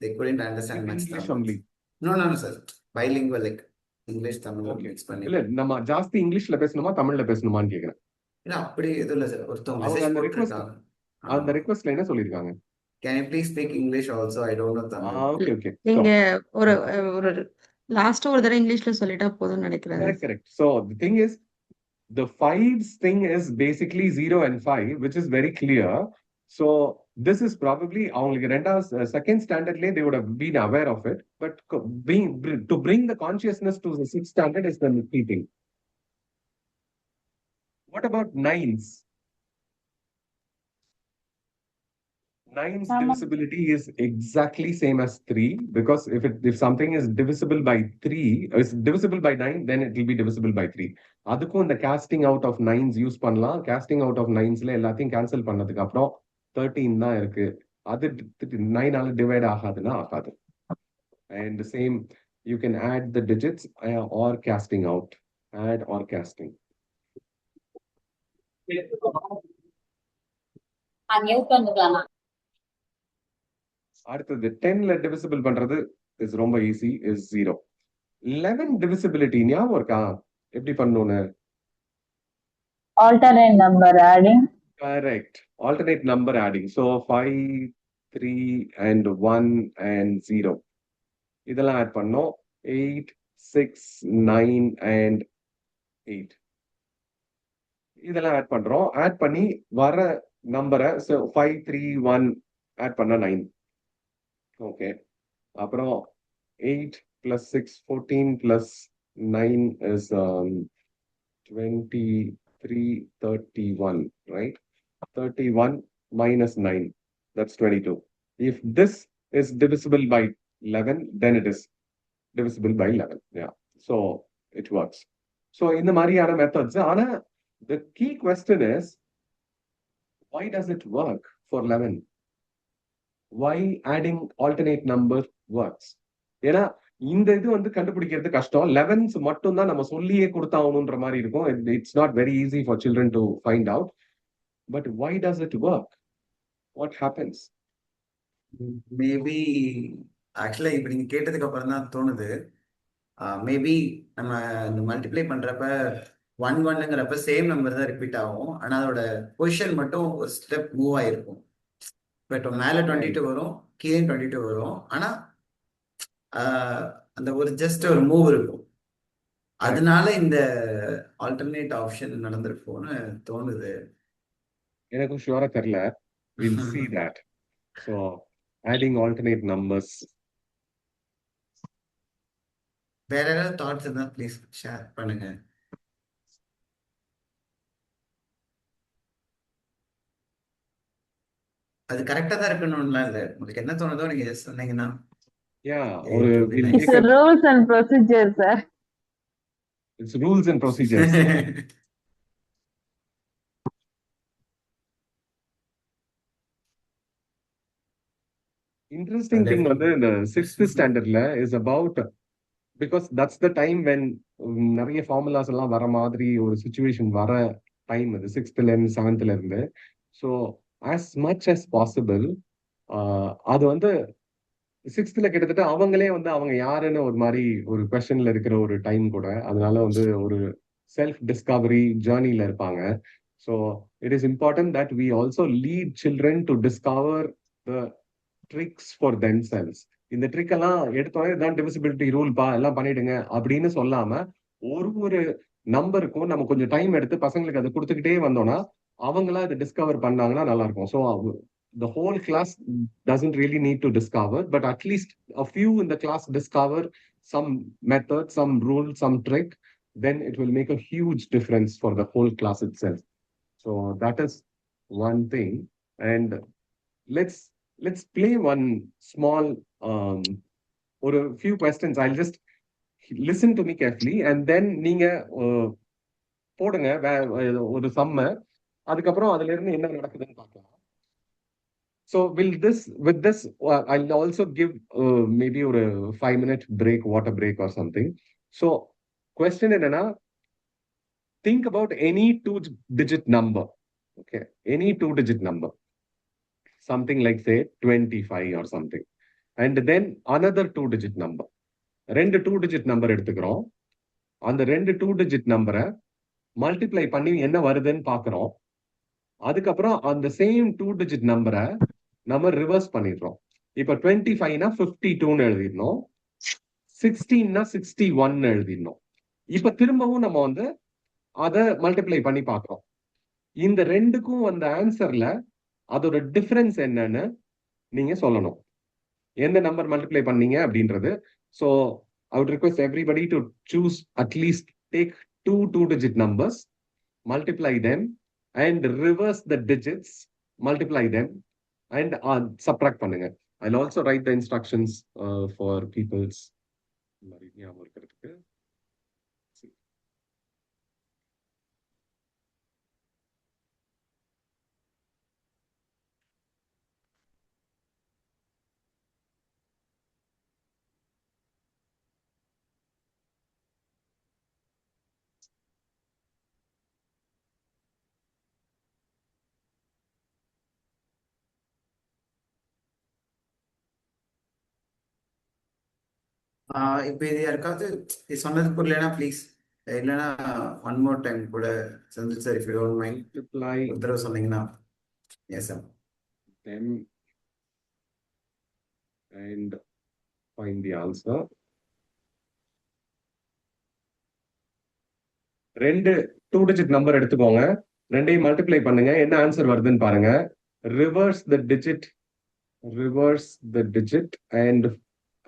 they couldn't understand much English only. No sir, bilingual like English Tamil mix பண்ணி. இல்ல நம்ம ஜாஸ்தி இங்கிலீஷ்ல பேசணுமா தமிழ்ல பேசணுமான்னு கேக்குறேன். இல்ல அப்படி எதுவும் இல்ல சார். ஒருத்தவங்க மெசேஜ் போட்டுருக்காங்க. அந்த ரிக்வெஸ்ட்ல என்ன சொல்லிருக்காங்க? Can you please speak English also? I don't know Tamil. Okay. நீங்க ஒரு லாஸ்ட் ஒரு தடவை இங்கிலீஷ்ல சொல்லிட்டா போதும்னு நினைக்கிறேன். Correct. So the thing is, the 5's thing is basically 0 and 5, which is very clear. So this is probably அவங்களுக்கு ரெண்டாவது second ஸ்டாண்டர்ட்லயே they would have been aware of it, but to bring the consciousness to the 6th standard is the repeating. What about 9's? 9's divisibility is exactly same as 3, because if something is divisible by 3, is divisible by 9, then it will be divisible by 3. அதுக்கும் இந்த casting out of 9's use பண்ணலாம். casting out of 9ஸ்ல எல்லாத்தையும் cancel பண்ணதுக்கு அப்புறம் 13 தான் இருக்கு. அது 9ஆல divide ஆகாதுன்னா ஆகாது. And same, you can add the digits or casting out. Add or casting. அடுத்தது 10ல டிவிசிபிள் பண்றது இஸ் ரொம்ப ஈஸி, இஸ் 0. 11 டிவிசிபிலிட்டி ஞாபகம் இருக்கா? எப்படி பண்ணணும்னு? Alternate number adding. Correct. Alternate number adding. So 5, 3 and 1 and 0. இதெல்லாம் ஆட் பண்ணோம். 8, 6, 9 and 8. இதெல்லாம் ஆட் பண்றோம். ஆட் பண்ணி வர நம்பரை 5, 3, 1 ஆட் பண்ணா 9. ஓகே. அப்புறம் 8 plus 6, 14 plus 9 is 23, 31, right? 31 minus 9. That's 22. If this is divisible by 11, then it is divisible by 11. Yeah. So it works. So in the Mariana methods, Anna, the key question is, why does it work for 11? Why adding alternate number works? ஏன்னா இந்த இது வந்து கண்டுபிடிக்கிறது கஷ்டம். 11s மட்டும் தான் நம்ம சொல்லியே கொடுத்தாகணுன்ற மாதிரி இருக்கும். It's not very easy for children to find out. But why does it work? What happens? Maybe ஆக்சுவலா இப்ப நீங்க கேட்டதுக்கு அப்புறம் தான் தோணுது, மேபி நம்ம இந்த மல்டிப்ளை பண்றப்ப 1 1ங்கிறப்ப சேம் நம்பர் தான் ரிப்பீட் ஆகும். ஆனா அதோட பொசிஷன் மட்டும் ஒரு ஸ்டெப் மூவ் ஆயிருக்கும். பட் மேல 22 வரும், கீழே 22 வரும். ஆனா அந்த ஒரு ஜஸ்ட் ஒரு மூவ் இருக்கும். அதனால இந்த ஆல்டர்னேட் ஆப்ஷன் நடந்திருக்கும்னு தோணுது. எனக்கும் ஷுவரா தெரியல. We'll see that. So adding alternate numbers. வேற ஏதாவது தாட்ஸ் இருந்தா ப்ளீஸ் ஷேர் பண்ணுங்க. அது கரெக்டா தான் இருக்கணும்லாம் இல்ல. உங்களுக்கு என்ன தோணுதோ நீங்க ஜஸ்ட் சொன்னீங்கன்னா. Yeah, It or would be we'll nice. It's rules and procedures, sir. it's rules and procedures. Interesting thing வந்து இந்த 6th standardல is about, because that's the time when நிறைய ஃபார்முலாஸ் எல்லாம் வர மாதிரி ஒரு சுச்சுவேஷன் வர டைம் அது 6thல இருந்து 7thல இருந்து. So as much as possible அது வந்து 6thல கிட்டத்தட்ட அவங்களே வந்து அவங்க யாருன்னு ஒரு மாதிரி ஒரு கொஸ்டின்ல இருக்கிற ஒரு டைம் கூட. அதனால வந்து ஒரு செல்ஃப் டிஸ்கவரி ஜேர்னில இருப்பாங்க. So it is important that we also lead children to discover the tricks for themselves. இந்த ட்ரிக் எல்லாம் எடுத்தோடனே தான் டிவிசிபிலிட்டி ரூல் பா எல்லாம் பண்ணிடுங்க அப்படின்னு சொல்லாம, ஒரு நம்பருக்கும் நம்ம கொஞ்சம் டைம் எடுத்து பசங்களுக்கு அதை கொடுத்துக்கிட்டே வந்தோம்னா அவங்களா இதை டிஸ்கவர் பண்ணாங்கன்னா நல்லா இருக்கும். So the whole class doesn't really need to discover, but at least a few in the class discover some method, some rule, some trick, then it will make a huge difference for the whole class itself. So that is one thing. And let's play one small or a few questions. I'll just listen to me carefully and then நீங்க போடுங்க ஒரு சம்ம, அதுக்கப்புறம் அதுல இருந்து என்ன நடக்குதுன்னு பார்க்கலாம். So with this, I'll also give maybe a 5-minute break, water break or something. So question என்னன்னா, think about any 2-digit number. Okay, any 2-digit number. Something like say 25 or something. And then another 2-digit number. 2 2-digit number எடுத்துக்கிறோம். அந்த 2 2-digit நம்பரை multiply பண்ணி என்ன வருதுன்னு பார்க்குறோம். அதுக்கப்புறம் அந்த சேம் 2-digit நம்பரை நம்ம ரிவர்ஸ் பண்ணிடுறோம். இப்ப 25னா 52ன்னு எழுதிடணும், 16னா 61 எழுதிடணும். இப்ப திரும்பவும் நம்ம வந்து அதை மல்டிப்ளை பண்ணி பார்க்கிறோம். இந்த ரெண்டுக்கும் அந்த ஆன்சர்ல அதோட டிஃபரன்ஸ் என்னன்னு நீங்க சொல்லணும். எந்த நம்பர் மல்டிப்ளை பண்ணீங்க அப்படின்றது. So I would request everybody to choose at least take 2 2-digit numbers, multiply them and reverse the digits, multiply them and subtract பண்ணுங்க. I'll also write the instructions for people's ஞாபகம் இருக்கிறதுக்கு. இப்ப இது யாருக்காவது இது சொன்னது புரியலனா ப்ளீஸ், இல்லைன்னா ஒன் மோர் டைம் கூட Senthil sir, if you don't mind ஒரு தடவை சொன்னீங்கன்னா. Yes sir. Then and find the answer. 2 2-digit number எடுத்துக்கோங்க, ரெண்டையும் மல்டிப்ளை பண்ணுங்க, என்ன ஆன்சர் வருதுன்னு பாருங்க. Reverse the digit and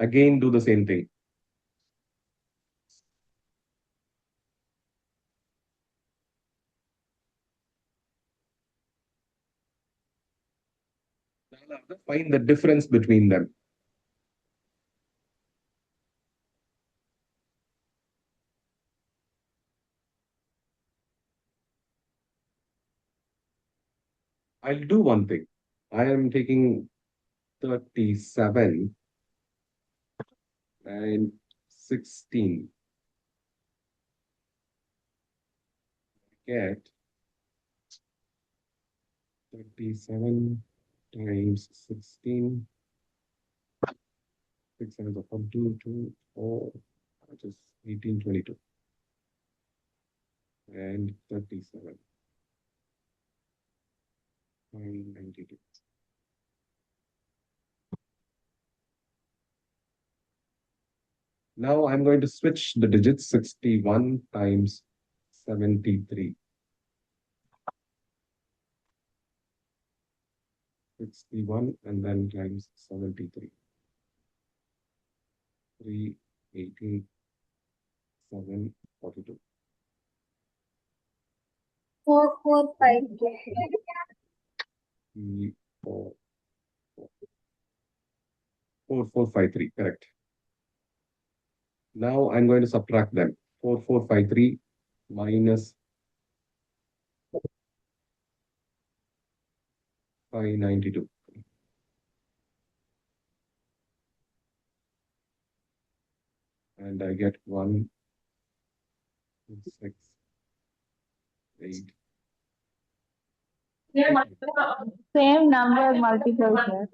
again do the same thing. find the difference between them. I'll do one thing. I am taking 37 and 16. Get 37 times 16. 6 7 of 1, 2, 2, 4, which is 1822. And 37. 992. Now I'm going to switch the digits. 61 times 73. 61 and then times 73. 3, 18, 7, 42. 4, 4, 5. 3, 4, 4, 4, 5, 3. Correct. Now I'm going to subtract them. 4, 4, 5, 3 minus 592. And I get 1, 6, 8. Same number multiple, sir.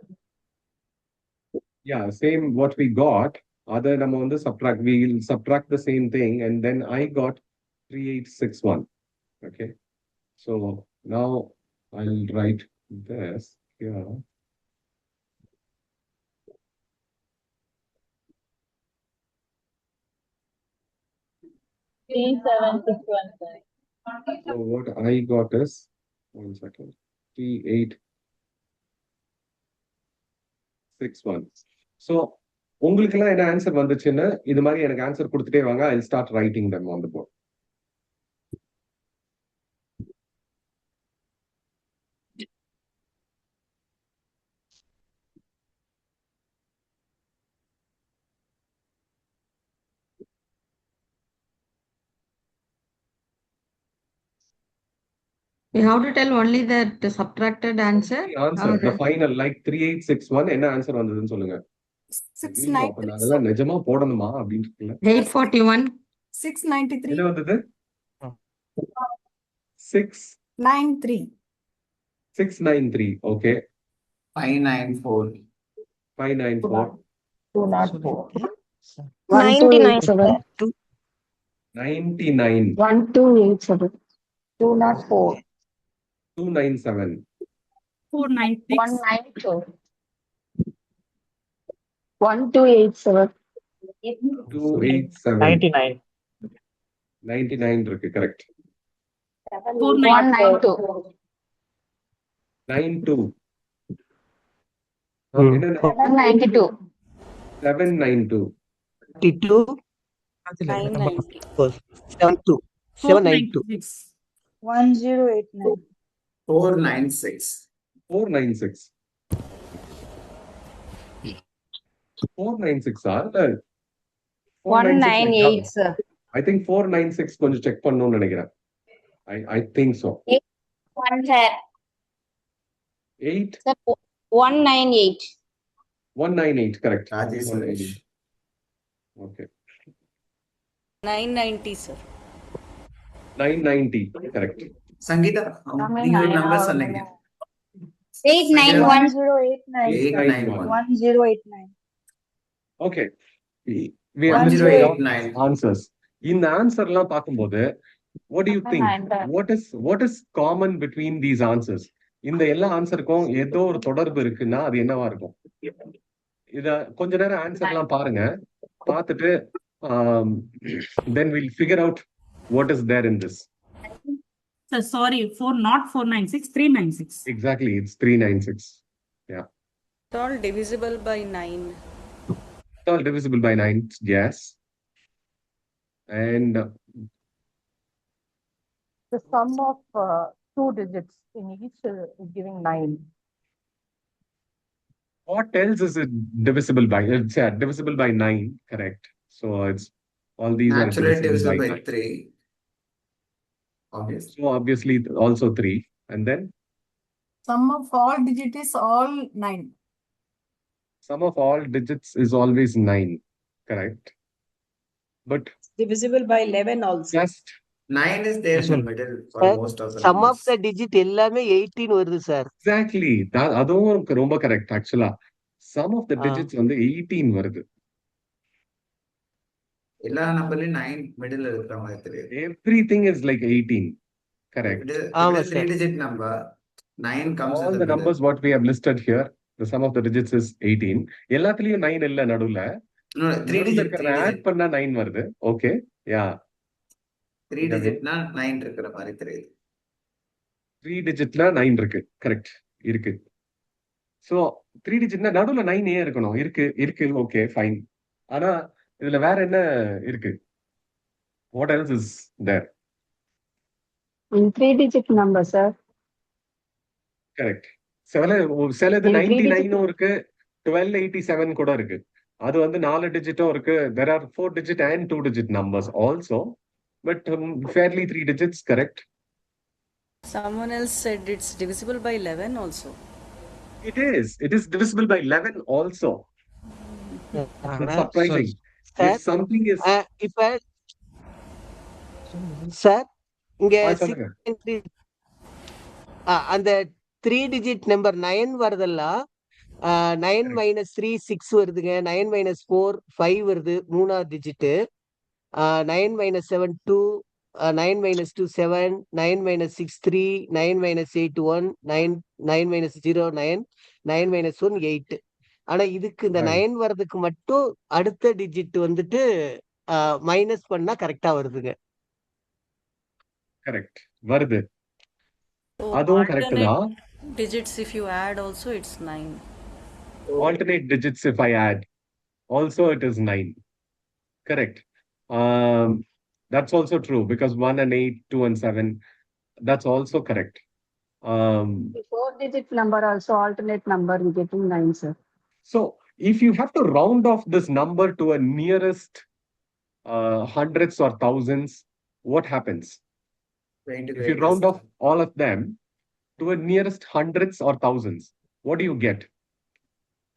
Yeah, same what we got. Other amount the subtract. We'll subtract the same thing, and then I got 3861. Okay. So now I'll write this here. So what I got is 1 second. 3861. So உங்களுக்கெல்லாம் என்ன answer வந்துச்சுன்னு இது மாதிரி எனக்கு answer கொடுத்துட்டே வாங்க. I'll start writing them on the board. We have to tell only the subtracted answer. The answer, the final, like 3861 என்ன answer வந்ததுன்னு சொல்லுங்க. 693. அதெல்லாம் நிஜமா போடணுமா அப்படின்னு இருக்குல்ல. 841. 693. என்ன வந்தது? 693. 693. Okay. 594. 594. 204. 1287. 99. 1287. 204. 297. 496. 192. 1287. 287. 99. 99 இருக்கு கரெக்ட். 192. 92. என்ன 792. 792. 52. 72. 792. 1089. 496. 496. 496 இல்ல 198, sir. I think 496 கொஞ்சம் செக் பண்ணணும்னு நினைக்கிறேன். I think so. 1, sir. 8 Sir, 198. 198 correct. Rajesh Suresh. Okay. 990, sir. 990 correct. Sangeetha நீங்க ஒரு நம்பர் சொன்னீங்க. 891. 891. 1089. Okay. We understood answers. இந்த ஆன்சர்லாம் பார்க்கும்போது what do you think? What is common between these answers? இந்த எல்லா ஆன்சருக்கும் ஏதோ ஒரு தொடர்பு இருக்குன்னா அது என்னவா இருக்கும்? இத கொஞ்ச நேரம் ஆன்சர்லாம் பாருங்க. பார்த்துட்டு then we'll figure out what is there in this. Sir, sorry, not 496, 396. Exactly, it's 396. Yeah. It's all divisible by 9. It's all divisible by 9, yes. And The sum of two digits in each is giving 9. What else is it divisible by? It's divisible by 9, correct. So it's all these are Naturally divisible divisible by by 9. 3. Obviously. So obviously also 3. And then Sum of all digits is all 9. sum of all digits is always 9, correct. But Divisible by 11 also. just 9 is there in the middle for Sir, most of the sum of numbers. the digit எல்லாமே 18 வருது sir. exactly அதுவும் ரொம்ப correct ஆக்சுவலா. Sum of the ah. digits வந்து 18 வருது. எல்லா நம்பர்லயும் 9 middle இருக்கிற மாதிரி தெரியுது. Everything is like 18, correct. If it ஆமா is sir. 3-digit number, 9 comes All in the the middle. numbers what we have listed here, the sum of the digits is 18. எல்லாத்துலயும் 9 இல்ல நடுவுல. No, 3 digit, இருக்கிறத 3 add digit. பண்ணா 9 வருது. Okay, யா. 3 digitனா 9 இருக்கிற மாதிரி தெரியுது. 3 digitல 9 இருக்கு, கரெக்ட், இருக்கு. சோ 3 digitனா நடுவுல 9 ஏன் இருக்கணும்? இருக்கு, ஓகே, ஃபைன். ஆனா இதுல வேற என்ன இருக்கு? What else is there? In 3-digit number, sir. Correct. சிலது In 3-digit. 99 இருக்கு, 1287 கூட இருக்கு. அது வந்து 4 டிஜிட்டும் இருக்கு. There are 4 digit and 2 digit numbers also, but fairly 3 digits, correct. Someone else said it's divisible by 11 also. It is divisible by 11 also. That's surprising. Sir, If something is இப்ப sir இங்க சொல்லுங்க. அந்த 3 digit நம்பர் 9 வருதெல்லாம் 9 minus 3 6 வருதுங்க. 9 minus 4 5 வருது, மூணாவது digit. 9 minus 7 2, 9 minus 2 7, 9 minus 6 3, 9 minus 8 1, 9 minus 0 9, 9 minus 1 8. ஆனா இதுக்கு இந்த 9 வர்றதுக்கு மட்டும் அடுத்த டிஜிட் வந்துட்டு மைனஸ் பண்ணா கரெக்டா வருதுங்க. கரெக்ட் வருது. So அதுவும் கரெக்ட் தான். alternate digits if you add also it's 9. Alternate digits if I add also it is 9, correct. That's also true because 1 and 8, 2 and 7, that's also correct. The 4-digit number also alternate number, we getting 9, sir. So if you have to round off this number to a nearest hundreds or thousands, what happens? If you round off all of them to a nearest hundreds or thousands, what do you get?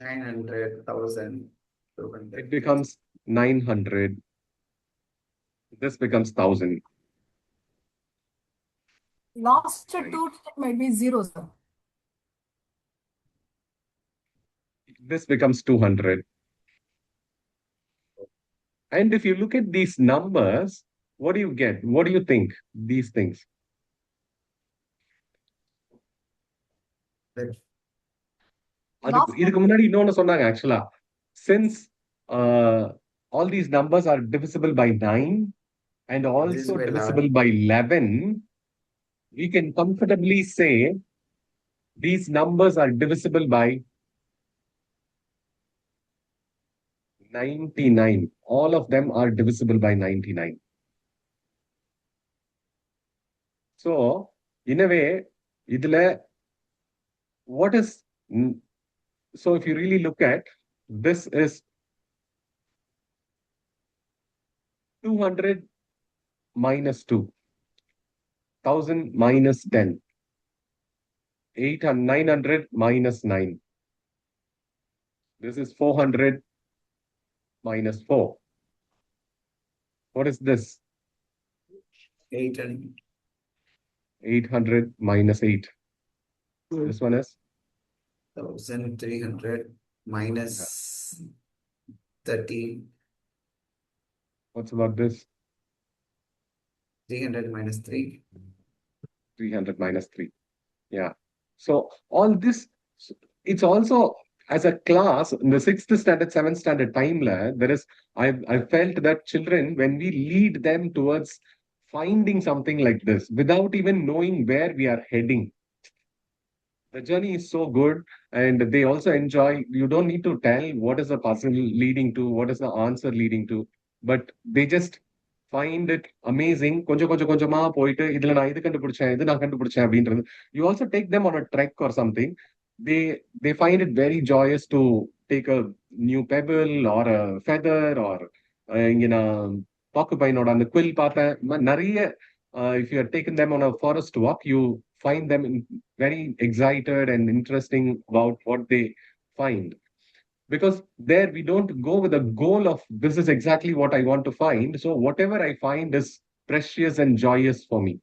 900, 1000, 200. It becomes 900. This becomes 1000. Last two digit might be 0, sir. This becomes 200. And if you look at these numbers, what do you get? What do you think? These things. இதுக்கு முன்னாடி இன்னொன்னு சொன்னாங்க ஆக்சுவலா. Since all these numbers are divisible by 9 and also divisible by 11, we can comfortably say these numbers are divisible by 99. All of them are divisible by 99. So, in a way, idhula, what is, so if you really look at, this is 200 minus 2, 1000 minus 10, 900 minus 9. This is 400 minus 4. What is this? 800 minus 8. This one is 1300 minus 13. What's about this? 300 minus 3. 300 minus 3. Yeah. So all this, it's also as a class in the 6th standard, 7th standard time, there is, I felt that children, when we lead them towards finding something like this without even knowing where we are heading, the journey is so good and they also enjoy. You don't need to tell what is the puzzle leading to, what is the answer leading to, but they just find it amazing. கொஞ்சமா போயிட்டு இதுல நான் இது கண்டுபிடிச்சேன், இது நான் கண்டுபிடிச்சேன் அப்படின்றது. You also take them on a trek or something. they find it very joyous to take a new pebble or a feather or இங்க நான் பாக்குபைனோட அந்த quill பார்த்தேன். நிறைய if you are taking them on a forest walk, you find them very excited and interesting about what they find. Because there we don't go with a goal of this is exactly what I want to find. So whatever I find is precious and joyous for me.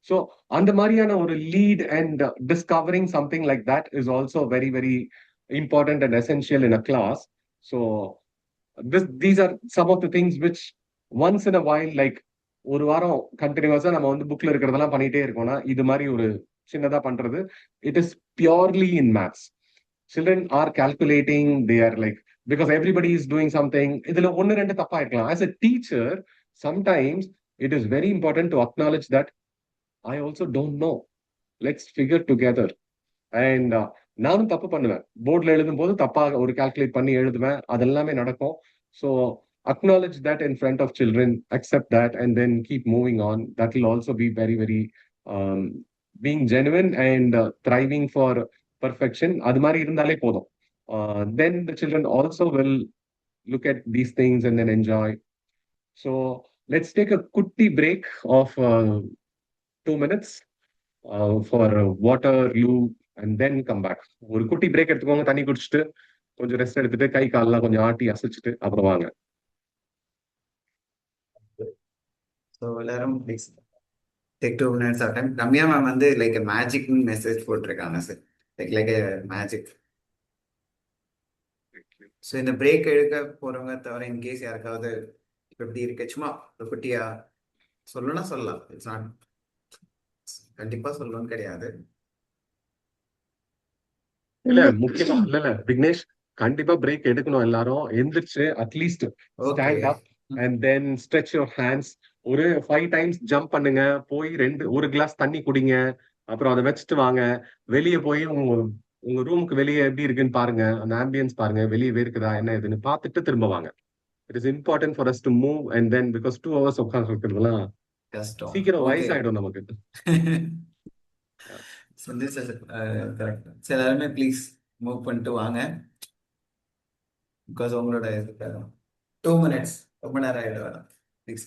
So அந்த மாதிரியான ஒரு lead and discovering something like that is also very, very important and essential in a class. So these are some of the things which once in a while, like ஒரு வாரம் கண்டினியூஸா நம்ம வந்து புக்ல இருக்கிறதெல்லாம் பண்ணிட்டே இருக்கோம்னா இது மாதிரி ஒரு சின்னதா பண்றது, it is purely in maths. Children are calculating, they are like, because everybody is doing something, இதுல ஒன்னு ரெண்டு தப்பா இருக்கலாம். As a teacher, sometimes it is very important to acknowledge that I also don't know. Let's figure together. And நானும் தப்பு பண்ணுவேன். போர்ட்ல எழுதும் போது தப்பா ஒரு கால்குலேட் பண்ணி எழுதுவேன். அதெல்லாமே நடக்கும். So acknowledge that in front of children, accept that, and then keep moving on. That will also be very, very being genuine and thriving for perfection. அது மாதிரி இருந்தாலே போதும். Then the children also will look at these things and then enjoy. So let's take a kutti break of 2 minutes for water, loo, and then come back. ஒரு குட்டி break எடுத்துக்கோங்க, தண்ணி குடிச்சிட்டு கொஞ்சம் ரெஸ்ட் எடுத்துட்டு கை கால்லாம் கொஞ்சம் ஆட்டி அசைச்சிட்டு அப்புறம் வாங்க. ஸோ எல்லாரும் please take 2 minutes of time. Ramya ma'am வந்து லைக் மேஜிக் மெசேஜ் போட்டிருக்காங்க சார், லைக் மேஜிக். ஸோ இந்த பிரேக் எடுக்க போறவங்க தவிர இன்கேஸ் யாருக்காவது இப்படி இருக்கு, சும்மா ஒரு குட்டியா சொல்லணும்னா சொல்லலாம். இட்ஸ் நாட் கண்டிப்பா சொல்லணும்னு கிடையாது. இல்ல முக்கியமா இல்ல விக்னேஷ், கண்டிப்பா பிரேக் எடுக்கணும். எல்லாரும் எந்திரிச்சு at least stand up and then stretch your hands. ஒரு 5 times ஜம்ப் பண்ணுங்க. போய் ஒரு கிளாஸ் தண்ணி குடிங்க. அப்புறம் அதை வச்சுட்டு வாங்க. வெளியே போய் உங்க ரூமுக்கு வெளியே எப்படி இருக்குன்னு பாருங்க, அந்த ஆம்பியன்ஸ் பாருங்க, வெளியே வேர்க்குதா என்ன இதுன்னு பார்த்துட்டு திரும்ப வாங்க. It is important for us to move and then because 2 hours உட்கார்ந்து இருக்கிறதுலாம் கஷ்டம், சீக்கிரம் வயசாயிடும் நமக்கு. கரெக்ட். சரி, எல்லாருமே ப்ளீஸ் மூவ் பண்ணிட்டு வாங்க. பிகாஸ் உங்களோட 2 minutes ரொம்ப நேரம் ஆயிடும் வேணாம் please.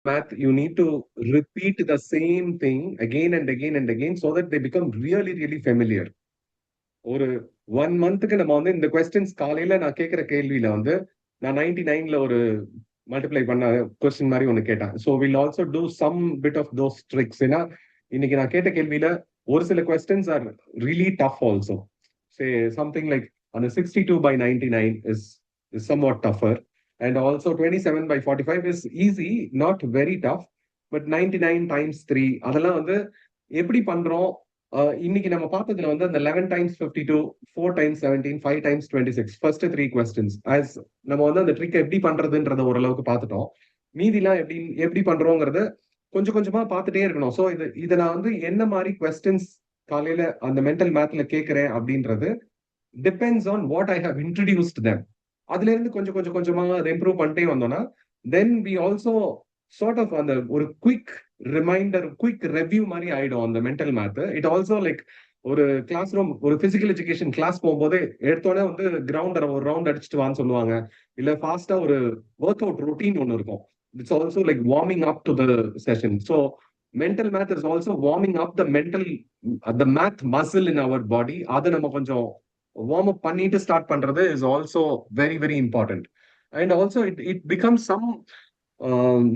math, you need to repeat the same thing again and again and again so that they become really, really familiar. ஒரு 1 மந்த்துக்கு நம்ம வந்து இந்த கொஸ்டின்ஸ் காலையில நான் கேட்கிற கேள்வியில வந்து நான் 99ல ஒரு மல்டிப்ளை பண்ண கொஸ்டின் மாதிரி ஒன்று கேட்டேன். So will also do some bit of those tricks. ஏன்னா இன்னைக்கு நான் கேட்ட கேள்வியில ஒரு சில questions are really tough also. Say something like அந்த 62/99 இஸ் somewhat tougher, and also 27/45 is easy, not very tough, but 99 times 3 அதெல்லாம் வந்து எப்படி பண்றோம். இன்னைக்கு நம்ம பார்த்ததுல வந்து அந்த 11 times 52, 4 times 17, 5 times 26 first 3 questions as நம்ம வந்து அந்த ட்ரிக் எப்படி பண்றதுன்றத ஓரளவுக்கு பார்த்துட்டோம். மீதிலாம் எப்படி பண்றோங்கிறத கொஞ்சம் கொஞ்சமா பார்த்துட்டே இருக்கணும். ஸோ இதை நான் வந்து என்ன மாதிரி கொஸ்டின்ஸ் காலையில அந்த மென்டல் மேத்ல கேட்கிறேன் அப்படின்றது depends on what I have introduced them. அதுல இருந்து கொஞ்சம் கொஞ்சம் கொஞ்சமா அதை இம்ப்ரூவ் பண்ணிட்டே வந்தோம்னா then we also sort of அந்த ஒரு குவிக் ரிமைண்டர், குவிக் ரெவ்யூ மாதிரி ஆயிடும் அந்த mental math. It also like ஒரு கிளாஸ் ரூம், ஒரு பிசிக்கல் எஜுகேஷன் கிளாஸ் போகும்போது எடுத்தோடனே வந்து கிரவுண்டர் ஒரு ரவுண்ட் அடிச்சுட்டு வான்னு சொல்லுவாங்க. இல்ல ஃபாஸ்டா ஒரு ஒர்க் அவுட் ரொட்டீன் ஒன்று இருக்கும். It's also like warming up to the session. So mental math is also warming up the math muscle in our body. அதை நம்ம கொஞ்சம் வார்ம் அப் பண்ணிட்டு ஸ்டார்ட் பண்றது is also very very important. And also it becomes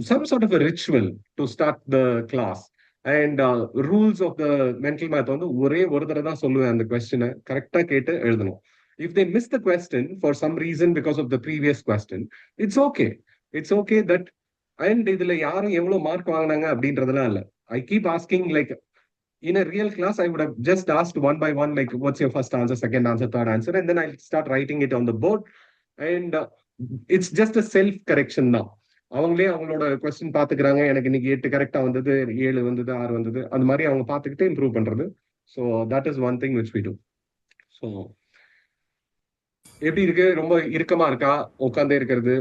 some sort of a ritual to start the class. And rules of the mental math வந்து ஒரே ஒரு தடவை தான் சொல்லுவேன். அந்த கொஸ்டினை கரெக்டா கேட்டு எழுதணும். If they miss the question for some reason because of the previous question, it's okay that. And இதுல யாரும் எவ்வளவு மார்க் வாங்கினாங்க அப்படின்றதெல்லாம் இல்ல. I keep asking, like in a real class I would have just asked one by one, like what's your first answer, second answer, third answer, and then I'll start writing it on the board. And it's just a self correction now. அவங்களே அவங்களோட question பாத்துக்கிறாங்க. எனக்கு இன்னைக்கு 8 கரெக்டா வந்தது, 7 வந்தது, 6 வந்தது, அந்த மாதிரி அவங்க பார்த்துக்கிட்டு இம்ப்ரூவ் பண்றது. So that is one thing which we do. So எப்படி இருக்கு? ரொம்ப இறுக்கமா இருக்கா உட்காந்தே இருக்கிறது?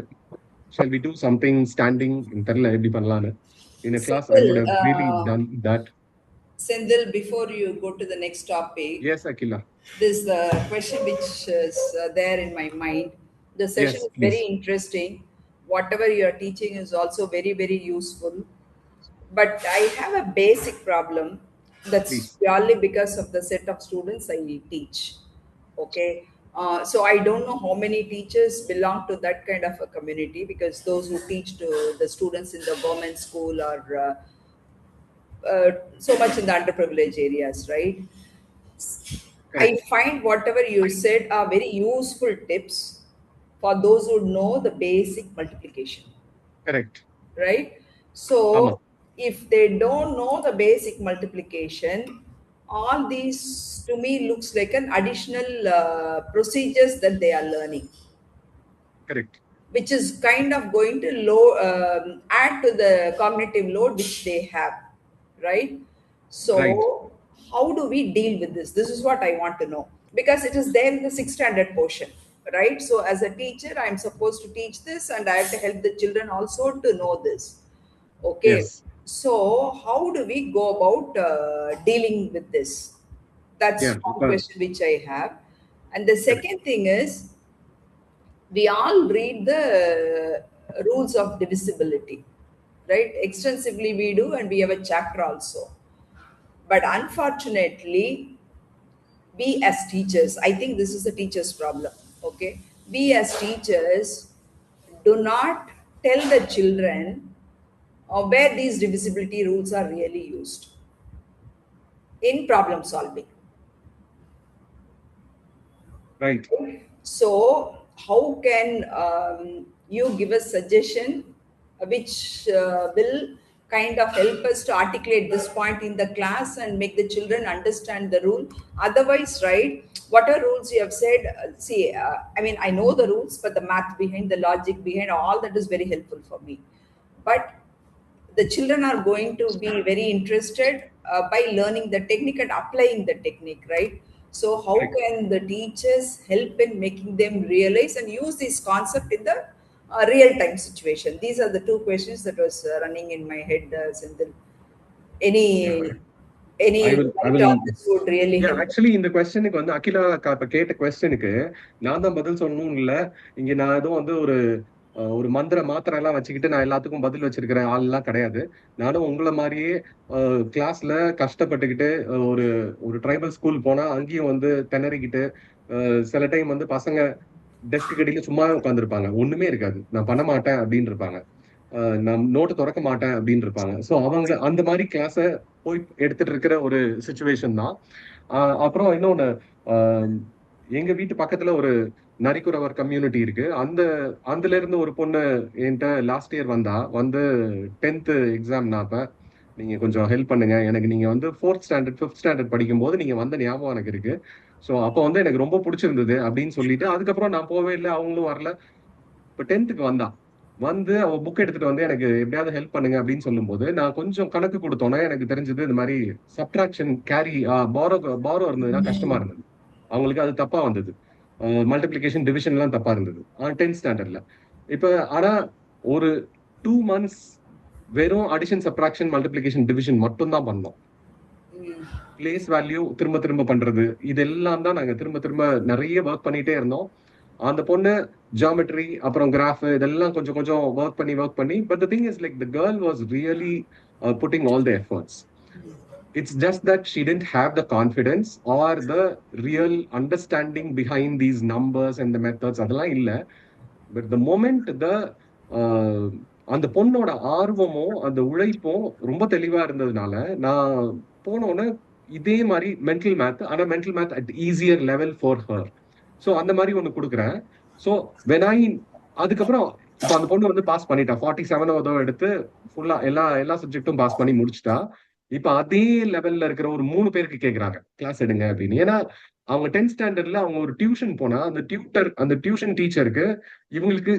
Shall we do something standing? தெரியல எப்படி பண்ணலாம்னு. In a class I would have really done that. Sendil, before you go to the next topic. Yes, Akila. This question which is there in my mind. The session is very interesting. Whatever you are teaching is also very, very useful. But I have a basic problem that's purely because of the set of students I teach. Okay. So I don't know how many teachers belong to that kind of a community, because those who teach to the students in the government school are so much in the underprivileged areas, right? I find whatever you said are very useful tips for those who know the basic multiplication. Correct. Right? So, if they don't know the basic multiplication, all these to me looks like an additional procedures that they are learning. Correct. Which is kind of going to add to the cognitive load which they have. Right? So, how do we deal with this? This is what I want to know. Because it is there in the 6th standard portion. Right? So as a teacher, I'm supposed to teach this, and I have to help the children also to know this. Okay. Yes. So how do we go about dealing with this? That's one question which I have. And the second thing is, we all read the rules of divisibility, right? Extensively we do, and we have a chapter also. But unfortunately, we as teachers, I think this is a teacher's problem. Okay, we as teachers do not tell the children where these divisibility rules are really used in problem solving. Right. So how can you give a suggestion which will kind of help us to articulate this point in the class and make the children understand the rule? Otherwise, right, whatever rules you have said, I mean, I know the rules, but the math behind, the logic behind, all that is very helpful for me. But the children are going to be very interested by learning the technique and applying the technique, right? So how can the teachers help in making them realize and use this concept in the real-time situation? These are the two questions that was running in my head, Sendil. Any would really help. Actually, இந்த கொஸ்டினுக்கு வந்து அகிலா கேட்ட கொஸ்டினுக்கு நான் தான் பதில் சொல்லணும் இல்ல. இங்க நான் எதுவும் வந்து ஒரு ஒரு மாத்திரை எல்லாம் வச்சுக்கிட்டு நான் எல்லாத்துக்கும் பதில் வச்சிருக்கிற ஆள் எல்லாம் கிடையாது. நானும் உங்களை மாதிரியே கிளாஸ்ல கஷ்டப்பட்டுக்கிட்டு ஒரு ஒரு ட்ரைபல் ஸ்கூல் போனா அங்கேயும் வந்து திணறிக்கிட்டு சில டைம் வந்து பசங்க டெஸ்க் கடியில சும்மாவே உட்காந்துருப்பாங்க, ஒண்ணுமே இருக்காது, நான் பண்ண மாட்டேன் அப்படின்னு இருப்பாங்க, நான் நோட்டு திறக்க மாட்டேன் அப்படின்னு இருப்பாங்க. ஸோ அவங்க அந்த மாதிரி கிளாஸை போய் எடுத்துட்டு இருக்கிற ஒரு சுச்சுவேஷன் தான். அப்புறம் இன்னொன்னு, எங்க வீட்டு பக்கத்துல ஒரு நரிக்குறவர் கம்யூனிட்டி இருக்கு. அதுல இருந்து ஒரு பொண்ணு என்கிட்ட லாஸ்ட் இயர் வந்து 10th எக்ஸாம், நான் அப்ப நீங்க கொஞ்சம் ஹெல்ப் பண்ணுங்க எனக்கு, நீங்க வந்து 4th ஸ்டாண்டர்ட் 5th ஸ்டாண்டர்ட் படிக்கும் போது நீங்க வந்த ஞாபகம் எனக்கு இருக்கு. ஸோ அப்போ வந்து எனக்கு ரொம்ப பிடிச்சிருந்தது அப்படின்னு சொல்லிட்டு அதுக்கப்புறம் நான் போவே இல்லை, அவங்களும் வரல. இப்போ 10th வந்து அவ புக் எடுத்துட்டு வந்து எனக்கு எப்படியாவது ஹெல்ப் பண்ணுங்க அப்படின்னு சொல்லும்போது நான் கொஞ்சம் கணக்கு கொடுத்தோன்னே எனக்கு தெரிஞ்சது இந்த மாதிரி சப்ட்ராக்ஷன் கேரி பாரோ இருந்ததுன்னா கஷ்டமா இருந்தது அவங்களுக்கு, அது தப்பா வந்தது. மல்டிபிளிகேஷன் டிவிஷன் எல்லாம் தப்பா இருந்தது 10th ஸ்டாண்டர்ட்ல. இப்ப ஆனா ஒரு 2 months வெறும் அடிஷன் சப்ட்ராக்ஷன் மல்டிபிளிகேஷன் டிவிஷன் மட்டும் தான் பண்ணோம். பிளேஸ் வேல்யூ திரும்ப திரும்ப பண்றது இதெல்லாம் தான் நாங்க திரும்ப திரும்ப நிறைய ஒர்க் பண்ணிட்டே இருந்தோம். அந்த பொண்ணு ஜியோமெட்ரி அப்புறம் கிராஃப் இதெல்லாம் கொஞ்சம் கொஞ்சம் ஒர்க் பண்ணி but the thing is like the girl was really pudding all the efforts. It's just that she didn't have the confidence or the real understanding behind these numbers and the methods. அதெல்லாம் இல்ல. But the moment அந்த பொண்ணோட ஆர்வமும் அந்த உழைப்பும் ரொம்ப தெளிவா இருந்ததுனால நான் போனோன்னு இதே மாதிரி மென்டல் மேத், ஆனா mental math at easier level for her. So அந்த மாதிரி ஒன்று கொடுக்குறேன். ஸோ அதுக்கப்புறம் இப்போ அந்த பொண்ணு வந்து பாஸ் பண்ணிட்டா, 47 எடுத்து ஃபுல்லா எல்லா சப்ஜெக்டும் பாஸ் பண்ணி முடிச்சுட்டா. இப்ப அதே லெவல்ல இருக்கிற ஒரு 3 பேருக்கு கேக்குறாங்க கிளாஸ் எடுங்க அப்படின்னு. ஏன்னா அவங்க 10th ஸ்டாண்டர்ட்ல அவங்க ஒரு டியூஷன் போனா அந்த டியூஷன் டீச்சருக்கு இவங்களுக்கு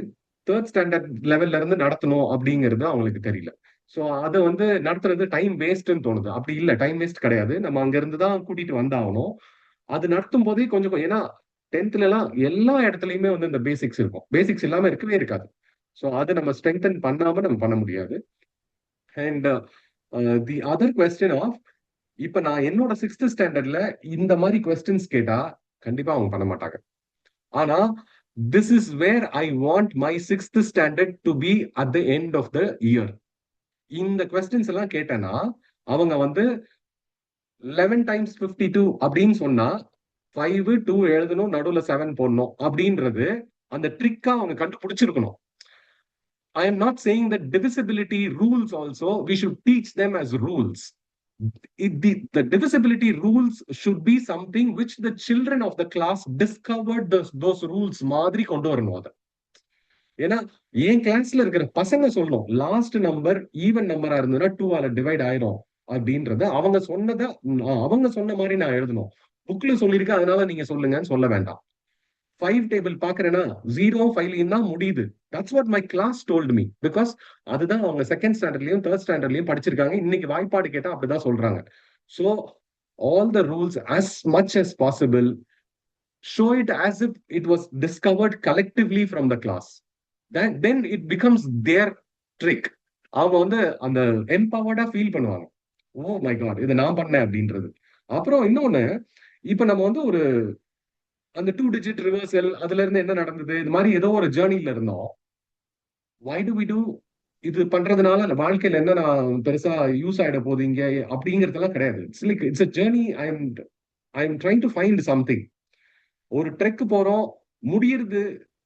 3rd ஸ்டாண்டர்ட் லெவல்ல இருந்து நடத்தணும் அப்படிங்கிறது அவங்களுக்கு தெரியல. ஸோ அதை வந்து நடத்துறது டைம் வேஸ்ட்ன்னு தோணுது. அப்படி இல்லை, டைம் வேஸ்ட் கிடையாது, நம்ம அங்க இருந்து தான் கூட்டிட்டு வந்தாகணும். அது நடத்தும் போதே கொஞ்சம், ஏன்னா 10th எல்லாம் எல்லா இடத்துலயுமே வந்து இந்த பேசிக்ஸ் இருக்கும், பேசிக்ஸ் இல்லாம இருக்கவே இருக்காது. ஸோ அதை நம்ம ஸ்ட்ரெங்தன் பண்ணாம நம்ம பண்ண முடியாது. And the other question of, இப்ப நான் என்னோட 6th ஸ்டாண்டர்ட்ல இந்த மாதிரி கொஸ்டின்ஸ் கேட்டா கண்டிப்பா அவங்க பண்ண மாட்டாங்க. ஆனா this is where I want my 6th standard to be at the end of the year. இந்த கொஸ்டின்ஸ் எல்லாம் கேட்டேன்னா அவங்க வந்து 11 times 52 அப்படின்னு சொன்னா 5 2 எழுதணும், நடுவுல 7 போடணும் அப்படின்றது அந்த ட்ரிக்கா அவங்க கண்டுபிடிச்சிருக்கணும். I am not saying that divisibility rules also we should teach them as rules. The divisibility rules should be something which the children of the class discovered those rules மாதிரி கொண்டு வரணும். அதை ஏன்னா என் கிளாஸ்ல இருக்கிற பசங்க சொல்லணும், லாஸ்ட் நம்பர் ஈவன் நம்பரா இருந்ததுன்னா 2 டிவைட் ஆயிரும் அப்படின்றத அவங்க சொன்ன மாதிரி நான் எழுதணும். புக்ல சொல்லியிருக்கேன் அதனால நீங்க சொல்லுங்கன்னு சொல்ல வேண்டாம். 5 டேபிள் பாக்குறேன்னா 0 5 தான் முடியுது. That's what my class told me, because அதுதான் அவங்க 2nd ஸ்டாண்டர்ட்லயும் 3rd ஸ்டாண்டர்ட்லயும் படிச்சிருக்காங்க. இன்னைக்கு வாய்ப்பாடு கேட்டா அப்படிதான் சொல்றாங்க. So all the rules as much as possible show it as if it was discovered collectively from the class. Then it becomes their trick. அவங்க வந்து அந்த எம்பவர்டா ஃபீல் பண்ணுவாங்க, ஓ மை காட் இதை நான் பண்ணேன் அப்படின்றது. அப்புறம் இன்னொன்னு, இப்ப நம்ம வந்து ஒரு அந்த 2 digit ரிவர்சல் அதுல இருந்து என்ன நடந்தது, இது மாதிரி ஏதோ ஒரு ஜேர்னில இருந்தோம். why do we do இது பண்றதுனால வாழ்க்கையில என்ன நான் பெருசா யூஸ் ஆயிட போகுது இங்க அப்படிங்கறதெல்லாம் கிடையாது. It's a journey. I am trying to find something. ஒரு ட்ரெக் போறோம், முடியறது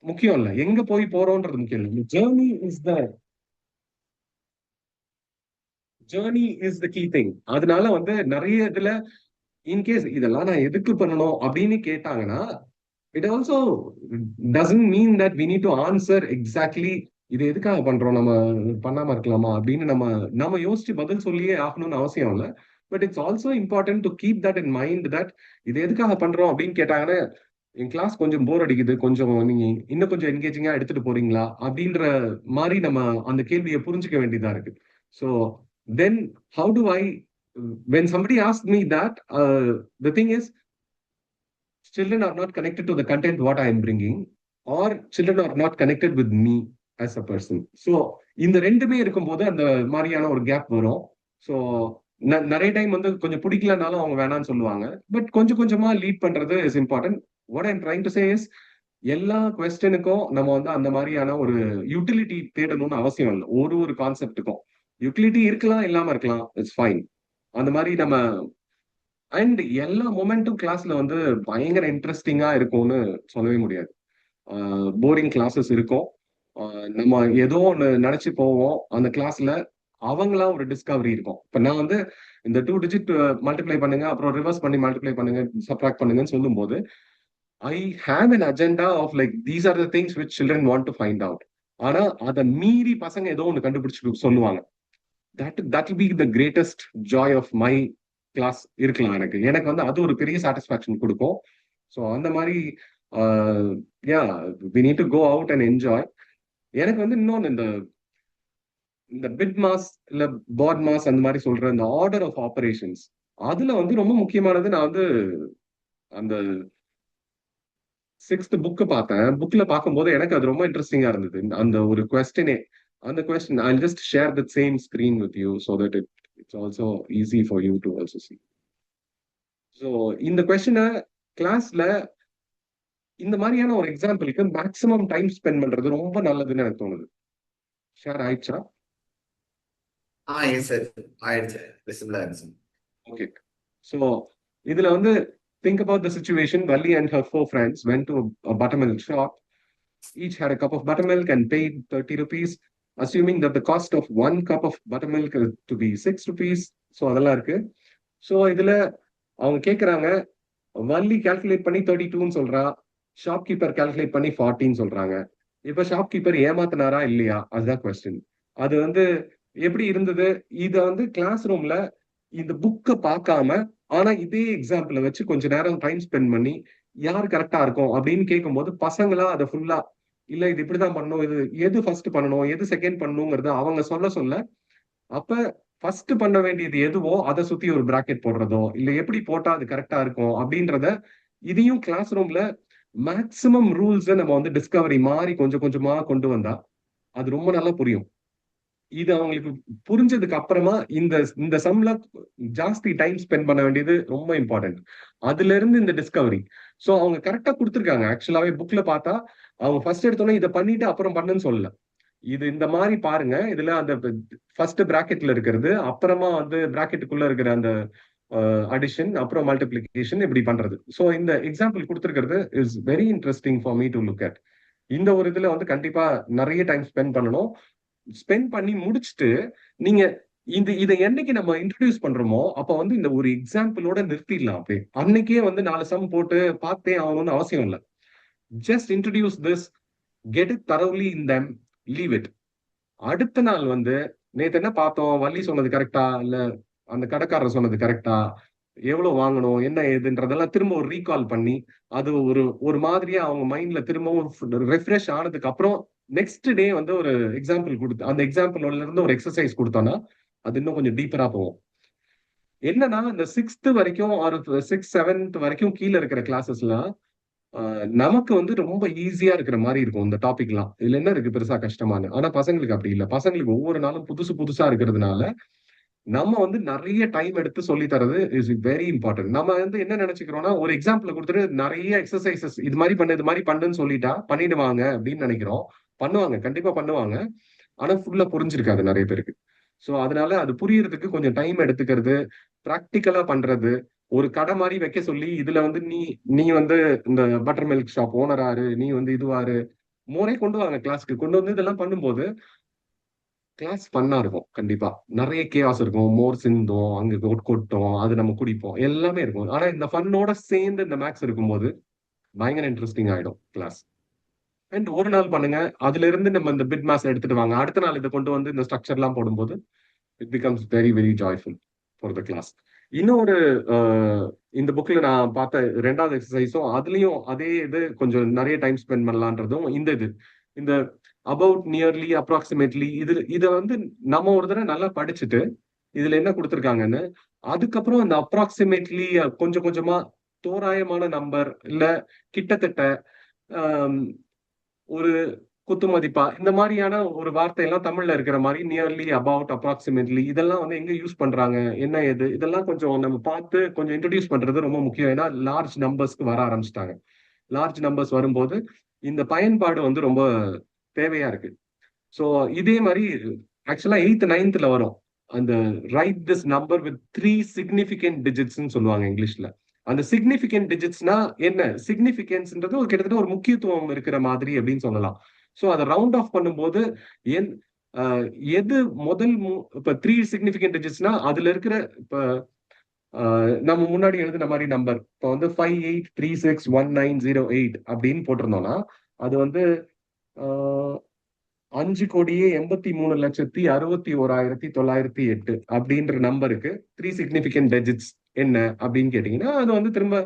முக்கியம் இல்ல, எங்க போய் போறோம்ன்றது முக்கியம் இல்ல. journey is the key thing. அதனால வந்து நிறைய இதுல இன்கேஸ் இதெல்லாம் நான் எதுக்கு பண்ணணும் அப்படின்னு கேட்டாங்கன்னா, it also doesn't mean that we need to answer exactly இது எதுக்காக பண்றோம், நம்ம பண்ணாம இருக்கலாமா அப்படின்னு நம்ம யோசிச்சு பதில் சொல்லியே ஆகணும்னு அவசியம் இல்லை. But it's also important to keep that in mind that இது எதுக்காக பண்றோம் அப்படின்னு கேட்டாங்கன்னா, என் கிளாஸ் கொஞ்சம் போர் அடிக்குது, கொஞ்சம் நீங்க இன்னும் கொஞ்சம் என்கேஜிங்கா எடுத்துட்டு போறீங்களா அப்படின்ற மாதிரி நம்ம அந்த கேள்வியை புரிஞ்சுக்க வேண்டியதா இருக்கு. So then how do I, when somebody asks me that, the thing is children are not connected to the content what I am bringing, or children are not connected with me as a person. So இந்த ரெண்டுமே இருக்கும்போது அந்த மாதிரியான ஒரு gap வரும். So நிறைய time வந்து கொஞ்சம் பிடிக்கலனாலும் அவங்க வேணாம்னு சொல்லுவாங்க. பட் கொஞ்சம் கொஞ்சமா லீட் பண்றது is important. What I'm trying to say is எல்லா கொஸ்டினுக்கும் நம்ம வந்து அந்த மாதிரியான ஒரு யூட்டிலிட்டி தேடணும்னு அவசியம் இல்லை. ஒரு கான்செப்டுக்கும் யூட்டிலிட்டி இருக்கலாம், இல்லாம இருக்கலாம், இட்ஸ் ஃபைன். அந்த மாதிரி நம்ம அண்ட் எல்லா மொமெண்ட்டும் கிளாஸ்ல வந்து பயங்கர இன்ட்ரெஸ்டிங்கா இருக்கும்னு சொல்லவே முடியாது. போரிங் கிளாஸஸ் இருக்கும். நம்ம ஏதோ ஒன்று நினைச்சு போவோம் அந்த கிளாஸ்ல, அவங்களா ஒரு டிஸ்கவரி இருக்கும். இப்ப நான் வந்து இந்த 2 டிஜிட் மல்டிப்ளை பண்ணுங்க, அப்புறம் ரிவர்ஸ் பண்ணி மல்டிப்ளை பண்ணுங்க, சப்ராக்ட் பண்ணுங்கன்னு சொல்லும்போது I have an agenda of like these are the things which children want to find out. ஆனா அதை மீறி பசங்க ஏதோ ஒன்று கண்டுபிடிச்சு சொல்லுவாங்க. that will be the greatest joy of my class இருக்கலாம். எனக்கு வந்து அது ஒரு பெரிய சாட்டிஸ்பாக்சன் கொடுக்கும். ஸோ அந்த மாதிரி we need to go out and enjoy. எனக்கு வந்து இன்னொன்று இந்த பிட் மாஸ் இல்ல பாட் மாஸ் அந்த மாதிரி சொல்ற இந்த ஆர்டர் ஆஃப் ஆபரேஷன்ஸ், அதுல வந்து ரொம்ப முக்கியமானது, நான் வந்து அந்த 6th புக்கு பார்த்தேன். புக்ல பார்க்கும்போது எனக்கு அது ரொம்ப இன்ட்ரெஸ்டிங்கா இருந்தது. அந்த ஒரு கொஸ்டினே, அந்த question I'll just share the same screen with you so that it's also easy for you to also see. So இந்த கொஸ்டினை கிளாஸ்ல இந்த மாதிரியான ஒரு எக்ஸாம்பிளுக்கு மேக்ஸிமம் டைம் ஸ்பெண்ட் பண்றது ரொம்ப நல்லதுன்னு எனக்கு தோணுது. ஷேர் ஆயிடுச்சா? எஸ் சார், ஆயிடுச்சு, விசிபிளா இருந்துச்சு. ஓகே. ஸோ இதுல வந்து think about the situation. Valli and her 4 friends went to a buttermilk shop. Each had a cup of buttermilk and paid 30 rupees, assuming that the cost of 1 cup of buttermilk is to be 6 rupees. So அதெல்லாம் இருக்கு. So இதுல அவங்க கேட்குறாங்க, Valli calculate பண்ணி 32ன்னு சொல்றா, shopkeeper calculate பண்ணி 40ன்னு சொல்றாங்க. இப்ப ஷாப்கீப்பர் ஏமாத்தினாரா இல்லையா, அதுதான் கொஸ்டின். அது வந்து எப்படி இருந்தது? இத வந்து கிளாஸ் ரூம்ல இந்த புக்கை பார்க்காம, ஆனா இதே எக்ஸாம்பிள வச்சு கொஞ்ச நேரம் டைம் ஸ்பெண்ட் பண்ணி யார் கரெக்டா இருக்கும் அப்படின்னு கேட்கும்போது பசங்களா அதை ஃபுல்லா இல்ல இது இப்படிதான் பண்ணணும், இது எது ஃபர்ஸ்ட் பண்ணணும், எது செகண்ட் பண்ணணுங்கிறது அவங்க சொல்ல அப்ப ஃபர்ஸ்ட் பண்ண வேண்டியது எதுவோ அதை சுத்தி ஒரு பிராக்கெட் போடுறதோ இல்ல எப்படி போட்டா அது கரெக்டா இருக்கும் அப்படின்றத, இதையும் கிளாஸ் ரூம்ல மேக்சிமம் ரூல்ஸ் நம்ம வந்து டிஸ்கவரி மாதிரி கொஞ்சம் கொஞ்சமா கொண்டு வந்தா அது ரொம்ப நல்லா புரியும். இது அவங்களுக்கு புரிஞ்சதுக்கு அப்புறமா இந்த சம்ல ஜாஸ்தி டைம் ஸ்பெண்ட் பண்ண வேண்டியது ரொம்ப இம்பார்ட்டன்ட். அதுல இருந்து இந்த டிஸ்கவரி. சோ அவங்க கரெக்டா கொடுத்துருக்காங்க. ஆக்சுவலாவே புக்ல பார்த்தா அவங்க ஃபர்ஸ்ட் எடுத்தோன்னே இதை பண்ணிட்டு அப்புறம் பண்ணுன்னு சொல்லல. இது இந்த மாதிரி பாருங்க, இதுல அந்த ஃபர்ஸ்ட் பிராக்கெட்ல இருக்கிறது, அப்புறமா வந்து பிராக்கெட்டுக்குள்ள இருக்கிற அந்த அடிஷன், அப்புறம் மல்டிப்ளிகேஷன் இப்படி பண்றது. ஸோ இந்த எக்ஸாம்பிள் கொடுத்துருக்கிறது is very interesting for me to look at. இந்த ஒரு இதுல வந்து கண்டிப்பா நிறைய டைம் ஸ்பெண்ட் பண்ணணும். ஸ்பெண்ட் பண்ணி முடிச்சுட்டு நீங்க இதை என்னைக்கு நம்ம இன்ட்ரடியூஸ் பண்றோமோ அப்ப வந்து இந்த ஒரு எக்ஸாம்பிளோட நிறுத்திடலாம். அப்படியே அன்னைக்கே வந்து 4 சம் போட்டு பார்த்தே ஆகணும்னு அவசியம் இல்லை. Just introduce this, get it தரோலி in them, leave it. அடுத்த நாள் வந்து நேத்து என்ன பார்த்தோம், வள்ளி சொன்னது கரெக்டா இல்ல அந்த கடைக்காரர் சொன்னது கரெக்டா, எவ்வளவு வாங்கணும் என்ன ஏதுன்றதெல்லாம் திரும்ப ஒரு ரீகால் பண்ணி அது ஒரு மாதிரியா அவங்க மைண்ட்ல திரும்பவும் ரெஃப்ரெஷ் ஆனதுக்கு அப்புறம் நெக்ஸ்ட் டே வந்து ஒரு எக்ஸாம்பிள் கொடுத்து அந்த எக்ஸாம்பிள்ல இருந்து ஒரு எக்ஸசைஸ் கொடுத்தோம்னா அது இன்னும் கொஞ்சம் டீப்பரா போகும். என்னன்னா இந்த 6th வரைக்கும் ஒரு 6th 7th வரைக்கும் கீழே இருக்கிற கிளாஸஸ்லாம் நமக்கு வந்து ரொம்ப ஈஸியா இருக்கிற மாதிரி இருக்கும் இந்த டாபிக்லாம். இதுல என்ன இருக்கு பெருசா கஷ்டமானு? ஆனா பசங்களுக்கு அப்படி இல்லை. பசங்களுக்கு ஒவ்வொரு நாளும் புதுசா இருக்கிறதுனால நம்ம வந்து நிறைய டைம் எடுத்து சொல்லி தரது இஸ் வெரி இம்பார்ட்டன்ட். நம்ம வந்து என்ன நினைச்சுக்கிறோம்னா ஒரு எக்ஸாம்பிள் கொடுத்துட்டு நிறைய எக்ஸசைசஸ் இது மாதிரி பண்ணுன்னு சொல்லிட்டா பண்ணிடுவாங்க அப்படின்னு நினைக்கிறோம். பண்ணுவாங்க, கண்டிப்பா பண்ணுவாங்க. ஆனா ஃபுல்லா புரிஞ்சிருக்காது நிறைய பேருக்கு. ஸோ அதனால அது புரியறதுக்கு கொஞ்சம் டைம் எடுத்துக்கிறது, ப்ராக்டிக்கலா பண்றது, ஒரு கடை மாதிரி வைக்க சொல்லி இதுல வந்து நீ வந்து இந்த பட்டர் மில்க் ஷாப் ஓனராரு, நீ வந்து இதுவாரு மோரே கொண்டு வாங்க கிளாஸ்க்கு. கொண்டு வந்து இதெல்லாம் பண்ணும்போது கிளாஸ் ஃபன்னா இருக்கும். கண்டிப்பா நிறைய கேஆஸ் இருக்கும், மோர் சிந்தும், அங்க கொட்டும், அது நம்ம குடிப்போம், எல்லாமே இருக்கும். ஆனா இந்த ஃபன்னோட சேர்ந்து இந்த மேக்ஸ் இருக்கும்போது பயங்கர இன்ட்ரெஸ்டிங் ஆயிடும் கிளாஸ். அண்ட் ஒரு நாள் பண்ணுங்க, அதுல இருந்து நம்ம இந்த பிட் மாஸ் எடுத்துட்டு வாங்க, அடுத்த நாள் இதை கொண்டு வந்து இந்த ஸ்ட்ரக்சர் எல்லாம் போடும்போது it becomes very very joyful for the class. இன்னொரு இந்த புக்ல நான் பார்த்த 2வது எக்ஸசைஸும் அதுலயும் அதே இது கொஞ்சம் நிறைய டைம் ஸ்பெண்ட் பண்ணலான்றதும் இந்த அபவுட், நியர்லி, அப்ராக்சிமேட்லி இதை வந்து நம்ம ஒரு தடவை நல்லா படிச்சுட்டு இதுல என்ன கொடுத்துருக்காங்கன்னு அதுக்கப்புறம் இந்த அப்ராக்சிமேட்லி கொஞ்சம் கொஞ்சமா தோராயமான நம்பர் இல்ல கிட்டத்தட்ட ஒரு குத்து மதிப்பா இந்த மாதிரியான ஒரு வார்த்தையெல்லாம் தமிழ்ல இருக்கிற மாதிரி நியர்லி, அபவுட், அப்ராக்சிமேட்லி இதெல்லாம் வந்து எங்க யூஸ் பண்றாங்க, என்ன ஏது, இதெல்லாம் கொஞ்சம் நம்ம பார்த்து கொஞ்சம் இன்ட்ரடியூஸ் பண்றது ரொம்ப முக்கியம். ஏன்னா லார்ஜ் நம்பர்ஸ்க்கு வர ஆரம்பிச்சிட்டாங்க. லார்ஜ் நம்பர்ஸ் வரும்போது இந்த பயன்பாடு வந்து ரொம்ப தேவையா இருக்கு. ஸோ இதே மாதிரி ஆக்சுவலா 8th 9th வரும் அந்த right this number with 3 significant டிஜிட்ஸ்ன்னு சொல்லுவாங்க இங்கிலீஷ்ல. அந்த சிக்னிஃபிகன்ட் டிஜிட்ஸ்னா என்ன? சிக்னிஃபிகன்ஸ்ன்றது ஒரு கிட்டத்தட்ட ஒரு முக்கியத்துவம் இருக்கிற மாதிரி அப்படின்னு சொல்லலாம். ஸோ அதை ரவுண்ட் ஆஃப் பண்ணும்போது எது முதல் இப்ப 3 சிக்னிஃபிகன்ட் டிஜிட்ஸ்னா அதுல இருக்கிற இப்ப நம்ம முன்னாடி எழுதுன மாதிரி நம்பர் இப்போ வந்து 58361908 அப்படின்னு போட்டிருந்தோம்னா அது வந்து 5,83,61,908 அப்படின்ற நம்பருக்கு 3 சிக்னிஃபிகன்ட் டிஜிட்ஸ் என்ன அப்படின்னு கேட்டீங்கன்னா அது வந்து திரும்ப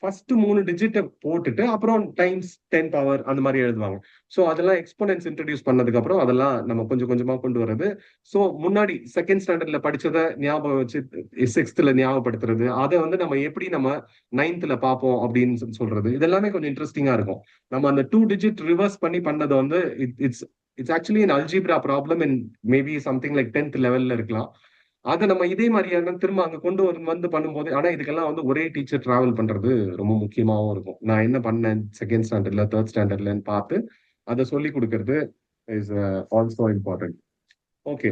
ஃபர்ஸ்ட் 3 டிஜிட்டை போட்டுட்டு அப்புறம் டைம்ஸ் 10 பவர் அந்த மாதிரி எழுதுவாங்க. ஸோ அதெல்லாம் எக்ஸ்போனன்ஸ் இன்ட்ரடியூஸ் பண்ணதுக்கு அப்புறம் அதெல்லாம் நம்ம கொஞ்சம் கொஞ்சமா கொண்டு வர்றது. ஸோ முன்னாடி செகண்ட் ஸ்டாண்டர்ட்ல படிச்சதை ஞாபகம் வச்சு 6th ஞாபகப்படுத்துறது, அதை வந்து நம்ம எப்படி நம்ம 9th பார்ப்போம் அப்படின்னு சொல்றது, இதெல்லாமே கொஞ்சம் இன்ட்ரெஸ்டிங்கா இருக்கும். நம்ம அந்த 2 டிஜிட் ரிவர்ஸ் பண்ணி பண்ணது வந்து it's actually an algebra problem in maybe something like 10th லெவல்ல இருக்கலாம். அதை நம்ம இதே மாதிரியான திரும்ப அங்க கொண்டு வந்து பண்ணும்போது, ஆனா இதுக்கெல்லாம் வந்து ஒரே டீச்சர் டிராவல் பண்றது ரொம்ப முக்கியமாவும் இருக்கும். நான் என்ன பண்ணேன் செகண்ட் ஸ்டாண்டர்ட்ல 3rd ஸ்டாண்டர்ட்லன்னு பார்த்து அதை சொல்லி கொடுக்கறது இஸ் ஆல்சோ இம்பார்ட்டன்ட். ஓகே,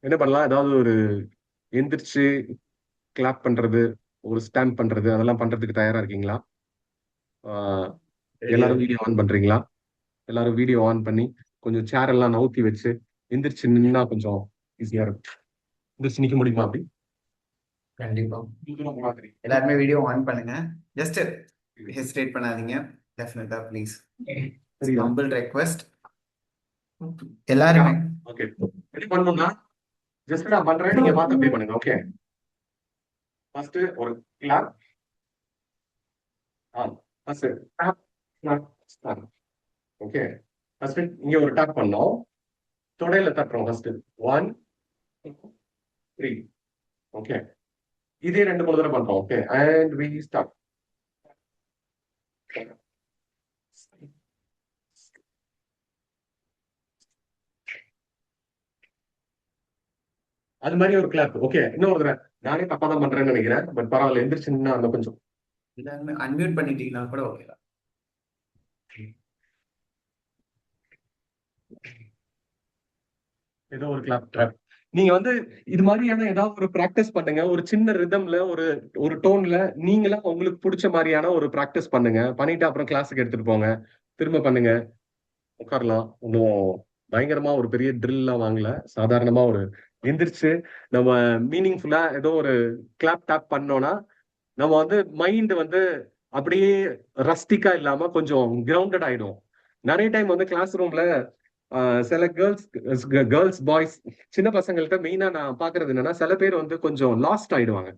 என்ன பண்ணலாம்? ஏதாவது ஒரு எந்திரிச்சு கிளாப் பண்றது, ஒரு ஸ்டாம்ப் பண்றது, அதெல்லாம் பண்றதுக்கு தயாரா இருக்கீங்களா? எல்லாரும் வீடியோ ஆன் பண்றீங்களா? எல்லாரும் வீடியோ ஆன் பண்ணி கொஞ்சம் சேர் எல்லாம் நவுத்தி வச்சு எந்திரிச்சு நின்னா கொஞ்சம் ஈஸியா இருக்கும். எந்திரிச்சு நிக்க முடியுமா? அப்படி கண்டிப்பா எல்லாருமே வீடியோ ஆன் பண்ணுங்க. ஜஸ்ட் ஹெசிடேட் பண்ணாதீங்க. டெஃபினட்டா ப்ளீஸ், ஹம்பிள் ரெக்வெஸ்ட் எல்லாருமே. ஓகே, ரெடி பண்ணனும்னா ஜஸ்ட் நான் பண்றேன், நீங்க பார்த்து அப்படியே பண்ணுங்க. ஓகே, ஃபர்ஸ்ட் ஒரு clap. First clap. Okay, first இங்க ஒரு டாப் பண்ணோம், தொடையில தட்டுறோம். ஃபர்ஸ்ட் 1 2 3. ஓகே, இதே 2-3 தடவை பண்றோம். Okay, and we start. அது மாதிரி ஒரு கிளாப். ஓகே, இன்னொரு தடவை. நானே தப்பா தான் பண்றேன்னு நினைக்கிறேன், பட் பரவாயில்ல, எந்திரிச்சுன்னா அந்த கொஞ்சம் எல்லாருமே அன்மியூட் பண்ணிட்டீங்கன்னா கூட ஓகே. ஏதோ ஒரு கிளாப். நீங்க வந்து இது மாதிரியான ஏதாவது ஒரு பிராக்டிஸ் பண்ணுங்க. ஒரு சின்ன ரிதம்ல, ஒரு டோன்ல நீங்களா உங்களுக்கு பிடிச்ச மாதிரியான ஒரு பிராக்டிஸ் பண்ணுங்க. பண்ணிட்டு அப்புறம் கிளாஸுக்கு எடுத்துட்டு போங்க, திரும்ப பண்ணுங்க, உட்காரலாம். ஒன்றும் பயங்கரமா ஒரு பெரிய ட்ரில்லாம் வாங்கல, சாதாரணமா ஒரு எந்திரிச்சு நம்ம மீனிங்ஃபுல்லா ஏதோ ஒரு கிளாப் டாப் பண்ணோம்னா நம்ம வந்து மைண்ட் வந்து அப்படியே ரஸ்டிக்கா இல்லாம கொஞ்சம் கிரவுண்டட் ஆயிடும். நிறைய டைம் வந்து கிளாஸ் ரூம்ல சில கேர்ள்ஸ் பாய்ஸ் சின்ன பசங்கள்கிட்ட மெயினா நான் பாக்குறது என்னன்னா, சில பேர் வந்து கொஞ்சம் லாஸ்ட் ஆயிடுவாங்க.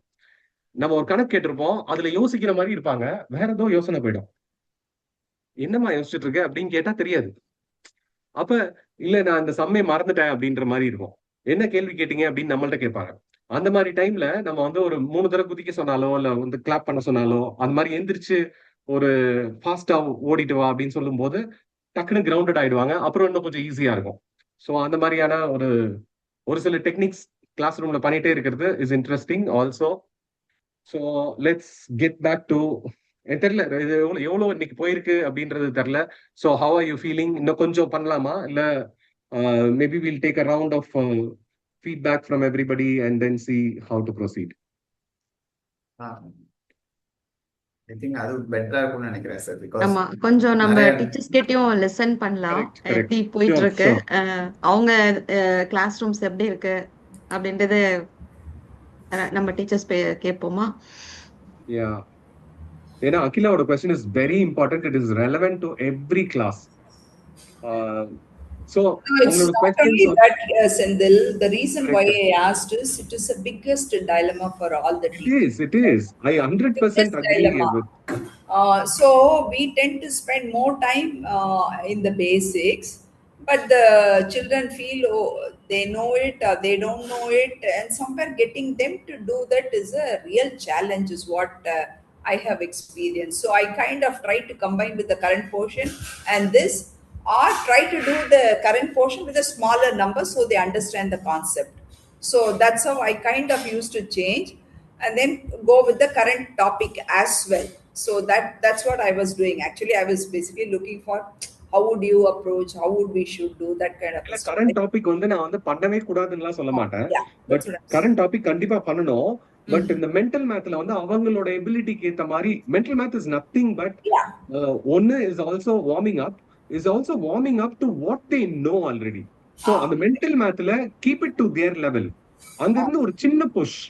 நம்ம ஒரு கணக்கு கேட்டிருப்போம், அதுல யோசிக்கிற மாதிரி இருப்பாங்க, வேற ஏதோ யோசனை போயிடும். என்னம்மா யோசிச்சுட்டு இருக்க அப்படின்னு கேட்டா தெரியாது. அப்ப இல்ல நான் இந்த சம்மையை மறந்துட்டேன் அப்படின்ற மாதிரி இருக்கும். என்ன கேள்வி கேட்டீங்க அப்படின்னு நம்மள்ட்ட கேட்பாங்க. அந்த மாதிரி டைம்ல நம்ம வந்து ஒரு 3 தடவை குதிக்க சொன்னாலோ இல்ல வந்து கிளாப் பண்ண சொன்னாலோ அந்த மாதிரி எந்திரிச்சு ஒரு ஃபாஸ்டா ஓடிட்டு வா அப்படின்னு சொல்லும் போது டக்குன்னு கிரவுண்டட் ஆயிடுவாங்க. அப்புறம் இன்னும் கொஞ்சம் ஈஸியா இருக்கும். ஸோ அந்த மாதிரியான ஒரு சில டெக்னிக்ஸ் கிளாஸ் ரூம்ல பண்ணிட்டே இருக்கிறது is interesting also. So let's get back to, தெரியல இது எவ்வளவு இன்னைக்கு போயிருக்கு அப்படின்றது தெரியல. So how are you feeling? இன்னும் கொஞ்சம் பண்ணலாமா? இல்ல maybe will take a round of feedback from everybody and then see how to proceed. I think அது பெட்டரா இருக்கும்னு நினைக்கிறேன் சார். பிகாஸ் ஆமா, கொஞ்சம் நம்ம டீச்சர்ஸ் கிட்டயும் லெசன் பண்ணலாம். எப்படி போயிட்டு இருக்கு, அவங்க கிளாஸ் ரூம்ஸ் எப்படி இருக்கு அப்படின்றது நம்ம டீச்சர்ஸ் கேட்போமா? ஏன்னா அகிலாவோட question is very important. It is relevant to every class. So it's not only that, Sendil. The reason why I asked is it is the biggest dilemma for all the teachers. It is. I 100% agree with. So we tend to spend more time in the basics, but the children feel they know it or they don't know it, and somewhere getting them to do that is a real challenge, is what I have experienced. So I kind of try to combine with the current portion and this, or try to do the current portion with a smaller number so they understand the concept. So that's how I kind of used to change and then go with the current topic as well. So that's what I was doing. Actually, I was basically looking for how would you approach, how would we should do that kind of stuff. Current topic வந்து நான் வந்து பண்ணவே கூடாதுன்னு சொல்ல மாட்டேன். Yeah, but that's what I'm saying. Current topic கண்டிப்பா பண்ணணும். But இந்த மென்டல் மேத்ல வந்து அவங்களோட எபிலிட்டிக்கு ஏத்த மாதிரி mental math is nothing but ஒன்னு is also warming up to what they know already. So அந்த மென்டல் மேத்ல keep it to their level. அங்க இருந்து ஒரு சின்ன புஷ்,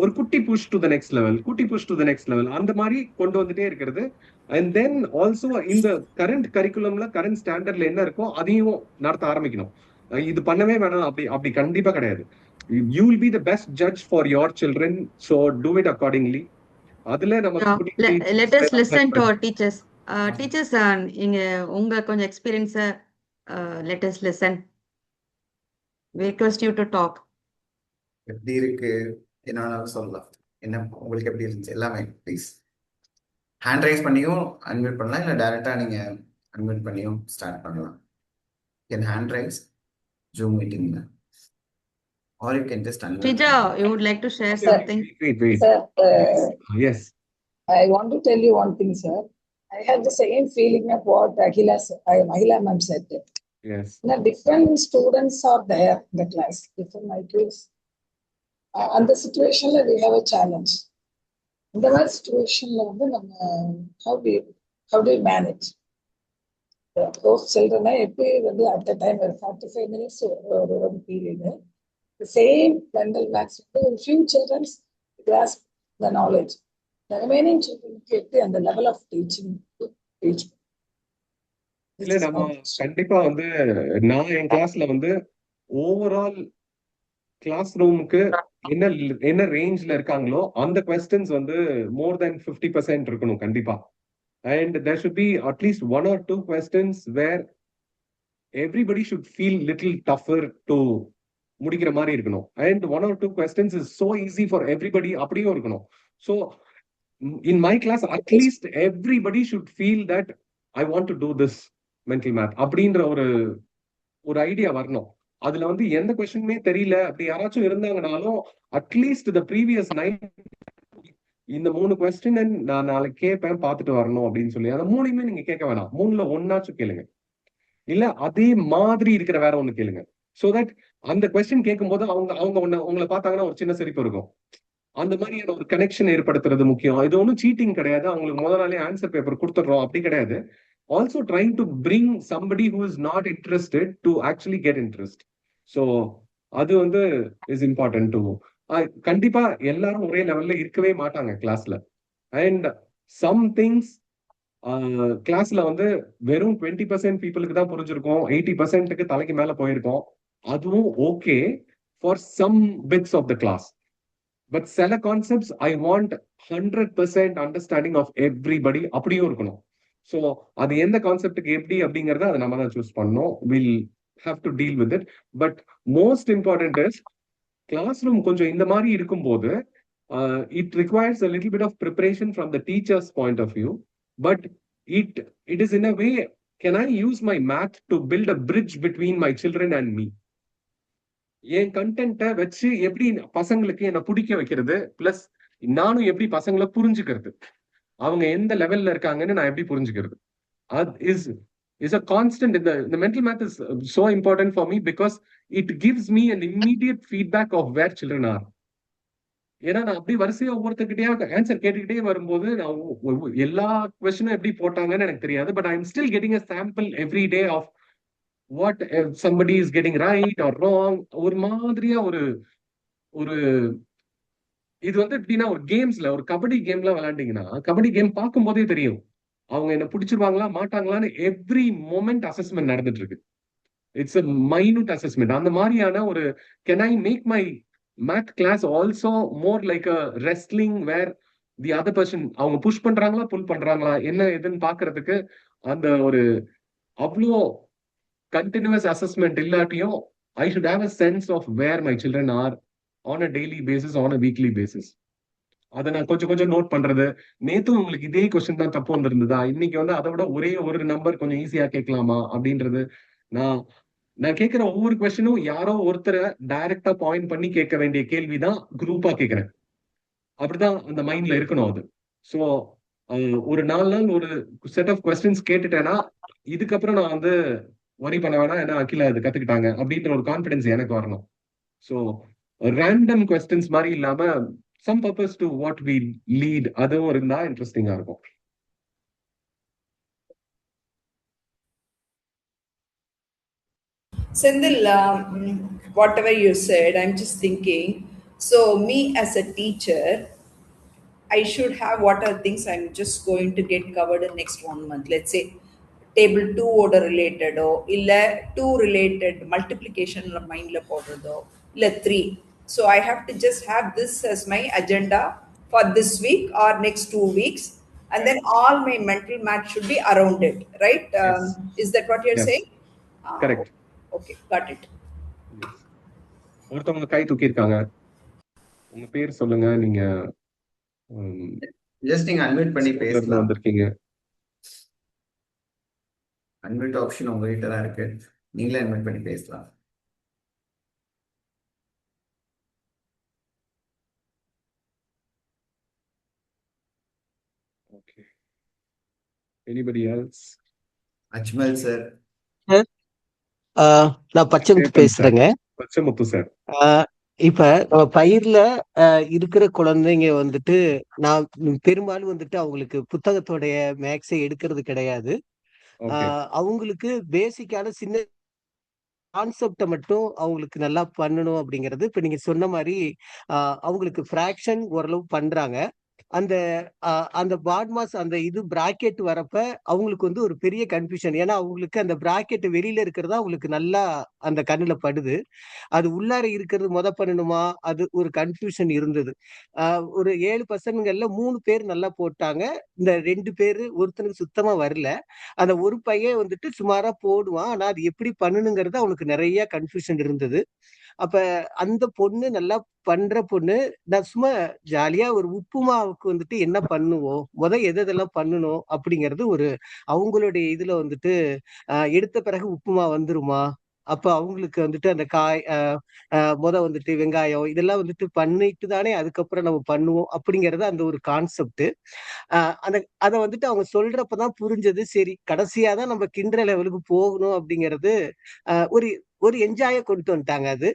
ஒரு குட்டி push to the next level அந்த மாதிரி கொண்டு வந்துட்டே இருக்கிறது. அண்ட் தென் ஆல்சோ இந்த கரண்ட் கரிக்குலம்ல கரண்ட் ஸ்டாண்டர்ட்ல என்ன இருக்கோ அதையும் நடத்த ஆரம்பிக்கணும். இது பண்ணவே வேணாம் அப்படி கண்டிப்பா கிடையாது. You will be the best judge for your children, so do it accordingly. அதுல நமக்கு let us listen to our teachers. Teachers, இங்க உங்க கொஞ்சம் experience let us listen. We request you to talk. எப்படி இருக்கு என்னன்னா சொல்லலாம், என்ன உங்களுக்கு எப்படி இருந்துச்சு எல்லாமே ப்ளீஸ். ஹேண்ட் ரைஸ் பண்ணியும் அன்மியூட் பண்ணலாம், இல்லை டைரக்டா நீங்க அன்மியூட் பண்ணியும் ஸ்டார்ட் பண்ணலாம். கேன் ஹேண்ட் ரைஸ் ஜூம் மீட்டிங்ல, or you can just unmute. Shrija, you would like to share something? Wait. Sir, Yes. I want to tell you one thing, sir. I have the same feeling of what Mahila ma'am said. Yes. Now, different students are there in the class, different IQs. And the situation, we have a challenge. In the right situation, how do you manage? Those children, at the time, 45 minutes or period. The same mental maths, few children grasp the knowledge. The remaining children get the level of teaching. இல்ல நம்ம கண்டிப்பா வந்து நான் என் கிளாஸ்ல வந்து overall class ரூமுக்கு என்ன ரேஞ்ச்ல இருக்காங்களோ அந்த கொஸ்டின்ஸ் வந்து மோர் தென் 50% இருக்கணும் கண்டிப்பா. And there should be at least 1 or 2 questions where everybody should feel little tougher to முடிக்கிற மாதிரி இருக்கணும். And 1 or 2 questions is so easy for everybody அப்படியும் இருக்கணும். So in my class at least everybody should feel that I want to do this mental math அப்படின்ற ஒரு idea வரணும். அதுல வந்து எந்த கொஸ்டினுமே தெரியல அப்படி யாராச்சும் இருந்தாங்கனாலும் அட்லீஸ்ட் த ப்ரீவியஸ் நைட் இந்த 3 கொஸ்டின் நான் நாளைக்கு கேட்பேன் பார்த்துட்டு வரணும் அப்படின்னு சொல்லி அந்த 3மே நீங்க கேட்க வேணாம், 3ல ஒன்னாச்சும் கேளுங்க, இல்ல அதே மாதிரி இருக்கிற வேற ஒண்ணு கேளுங்க. சோ தட் அந்த கொஸ்டின் கேட்கும் போது அவங்க உங்களை பார்த்தாங்கன்னா ஒரு சின்ன சிரிப்பு இருக்கும். அந்த மாதிரியான ஒரு கனெக்ஷன் ஏற்படுத்துறது முக்கியம். இது ஒன்றும் சீட்டிங் கிடையாது, அவங்களுக்கு முதல் நாளே ஆன்சர் பேப்பர் கொடுத்துடுறோம் அப்படி கிடையாது. Also trying to bring somebody who is not interested to actually get interest. So அது வந்து இஸ் இம்பார்ட்டன்ட் டு. கண்டிப்பா எல்லாரும் ஒரே லெவல்ல இருக்கவே மாட்டாங்க கிளாஸ்ல. அண்ட் சம் திங்ஸ் கிளாஸ்ல வந்து வெறும் 20% பீப்புளுக்கு தான் புரிஞ்சிருக்கும், 80%க்கு தலைக்கு மேல போயிருக்கோம். அதுவும் okay for some bits of the class. But சில concepts I want 100% understanding of everybody அப்படியும் இருக்கணும். ஸோ அது எந்த கான்செப்டுக்கு எப்படி அப்படிங்கறத அதை நம்ம தான் சூஸ் பண்ணணும். Will have to deal with it. But most important is class room கொஞ்சம் இந்த மாதிரி இருக்கும்போது it requires a little bit of preparation from the teacher's point of view, but it is in a way, can I use my math to build a bridge between my children and me? என் கண்டென்ட்டை வச்சு எப்படி பசங்களுக்கு என்ன பிடிக்க வைக்கிறது, plus நானும் எப்படி பசங்களை புரிஞ்சுக்கிறது, அவங்க எந்த லெவல்ல இருக்காங்கன்னு நான் எப்படி புரிஞ்சுக்கிறது. is a constant in the mental math is so important for me because it gives me an immediate feedback of where children are. ஏன்னா நான் அப்படி வரிசையா ஒவ்வொருத்தர்கிட்டயே ஆன்சர் கேட்டுக்கிட்டே வரும்போது நான் எல்லா கொஸ்டினும் எப்படி போட்டாங்கன்னு எனக்கு தெரியாது. But I am still getting a sample every day of what somebody is getting right or wrong. ஒரு மாதிரியா ஒரு இது வந்து எப்படின்னா ஒரு கேம்ஸ்ல, ஒரு கபடி கேம்ல விளையாண்டீங்கன்னா கபடி கேம் பார்க்கும் போதே தெரியும் அவங்க என்ன பிடிச்சிருவாங்களா மாட்டாங்களான்னு. எவ்ரி மொமெண்ட் அசஸ்மெண்ட் நடந்துட்டு இருக்கு. It's a minute assessment. அந்த மாதிரியான ஒரு can I make my math class also more like a wrestling where the other person அவங்க புஷ் பண்றாங்களா புல் பண்றாங்களா என்ன எதுன்னு பாக்குறதுக்கு அந்த ஒரு அவ்வளோ கண்டினியூஸ் அசஸ்மெண்ட் இல்லாட்டியும் I should have a sense of where my children are on a daily basis, on a weekly basis. அதை நான் கொஞ்சம் நோட் பண்றது. நேத்தும் உங்களுக்கு இதே கொஸ்டின் தான் தப்பு வந்திருந்ததா, இன்னைக்கு வந்து அதை விட ஒரே ஒரு நம்பர் கொஞ்சம் ஈஸியா கேட்கலாமா அப்படின்றது. நான் கேட்கிற ஒவ்வொரு கொஸ்டினும் யாரோ ஒருத்தரை டைரக்டா பாயிண்ட் பண்ணி கேட்க வேண்டிய கேள்விதான் குரூப்பா கேட்கிறேன். அப்படிதான் அந்த மைண்ட்ல இருக்கணும் அது. ஸோ ஒரு 4 நாள் ஒரு செட் ஆஃப் கொஸ்டின்ஸ் கேட்டுட்டேன்னா இதுக்கப்புறம் நான் வந்து ஒரி பண்ண வேணாம், ஏன்னா அகிலா இது கத்துக்கிட்டாங்க அப்படின்ற ஒரு கான்பிடன்ஸ் எனக்கு வரணும். ஸோ ரேண்டம் கொஸ்டின்ஸ் மாதிரி இல்லாம some purpose to what we lead அதுவும் இருந்தா இன்ட்ரெஸ்டிங்கா இருக்கும். Sendil, whatever you said, I'm just thinking. So, me as a teacher, I should have what are things I'm just going to get covered in next 1 month. Let's say table 2 order related or 2 related multiplication mind la podradho illa 3. So I have to just have this as my agenda for this week or next 2 weeks, and then all my mental math should be around it, right? Yes. Is that what you're Yes. saying? Correct. Okay, got it. ஒருத்தவங்க கை தூக்கி இருக்காங்க, உங்க பேர் சொல்லுங்க. நீங்க just நீங்க unmute பண்ணி பேசலாம். வந்திருக்கீங்க. அன்மியூட் ஆப்ஷன் உங்ககிட்ட தான் இருக்கு, நீங்களே அன்மியூட் பண்ணி பேசலாம். Okay. Anybody else? Ajmal sir. நான் பச்சைமுத்து பேசுறேங்க. பச்சைமுத்து சார். இப்ப நம்ம பயிர்ல இருக்கிற குழந்தைங்க வந்துட்டு நான் பெரும்பாலும் வந்துட்டு அவங்களுக்கு புத்தகத்தோடைய மேக்ஸை எடுக்கிறது கிடையாது. அவங்களுக்கு பேசிக்கான சின்ன கான்செப்டை மட்டும் அவங்களுக்கு நல்லா பண்ணணும் அப்படிங்கிறது. இப்ப நீங்க சொன்ன மாதிரி அவங்களுக்கு ஃபிராக்ஷன் ஓரளவு பண்றாங்க. அந்த பாட்மாஸ் அந்த இது பிராக்கெட் வரப்ப அவங்களுக்கு வந்து ஒரு பெரிய கன்ஃபியூஷன். ஏன்னா அவங்களுக்கு அந்த பிராக்கெட் வெளியில இருக்கிறதா அவங்களுக்கு நல்லா அந்த கண்ணுல படுது. அது உள்ளார இருக்கிறது பண்ணணுமா, அது ஒரு கன்ஃபியூஷன் இருந்தது. ஒரு 7 பசங்கள்ல 3 பேர் நல்லா போட்டாங்க. இந்த 2 பேரு ஒருத்தனுக்கு சுத்தமா வரல. அந்த ஒரு பையன் வந்துட்டு சுமாரா போடுவான். ஆனா அது எப்படி பண்ணணுங்கிறது அவனுக்கு நிறைய கன்ஃபியூஷன் இருந்தது. அப்ப அந்த பொண்ணு நல்லா பண்ற பொண்ணு, நான் சும்மா ஜாலியா ஒரு உப்புமாவுக்கு வந்துட்டு என்ன பண்ணுவோம், எதெல்லாம் பண்ணணும் அப்படிங்கிறது ஒரு அவங்களுடைய இதுல வந்துட்டு எடுத்த பிறகு உப்புமா வந்துருமா, அப்ப அவங்களுக்கு வந்துட்டு அந்த காய் வந்துட்டு வெங்காயம் இதெல்லாம் வந்துட்டு பண்ணிட்டு தானே அதுக்கப்புறம் நம்ம பண்ணுவோம் அப்படிங்கறது அந்த ஒரு கான்செப்ட். அத வந்துட்டு அவங்க சொல்றப்பதான் புரிஞ்சது. சரி, கடைசியா தான் நம்ம கிண்டற லெவலுக்கு போகணும் அப்படிங்கிறது ஒரு ஒரு என்ஜாய கொண்டு வந்துட்டாங்க. அது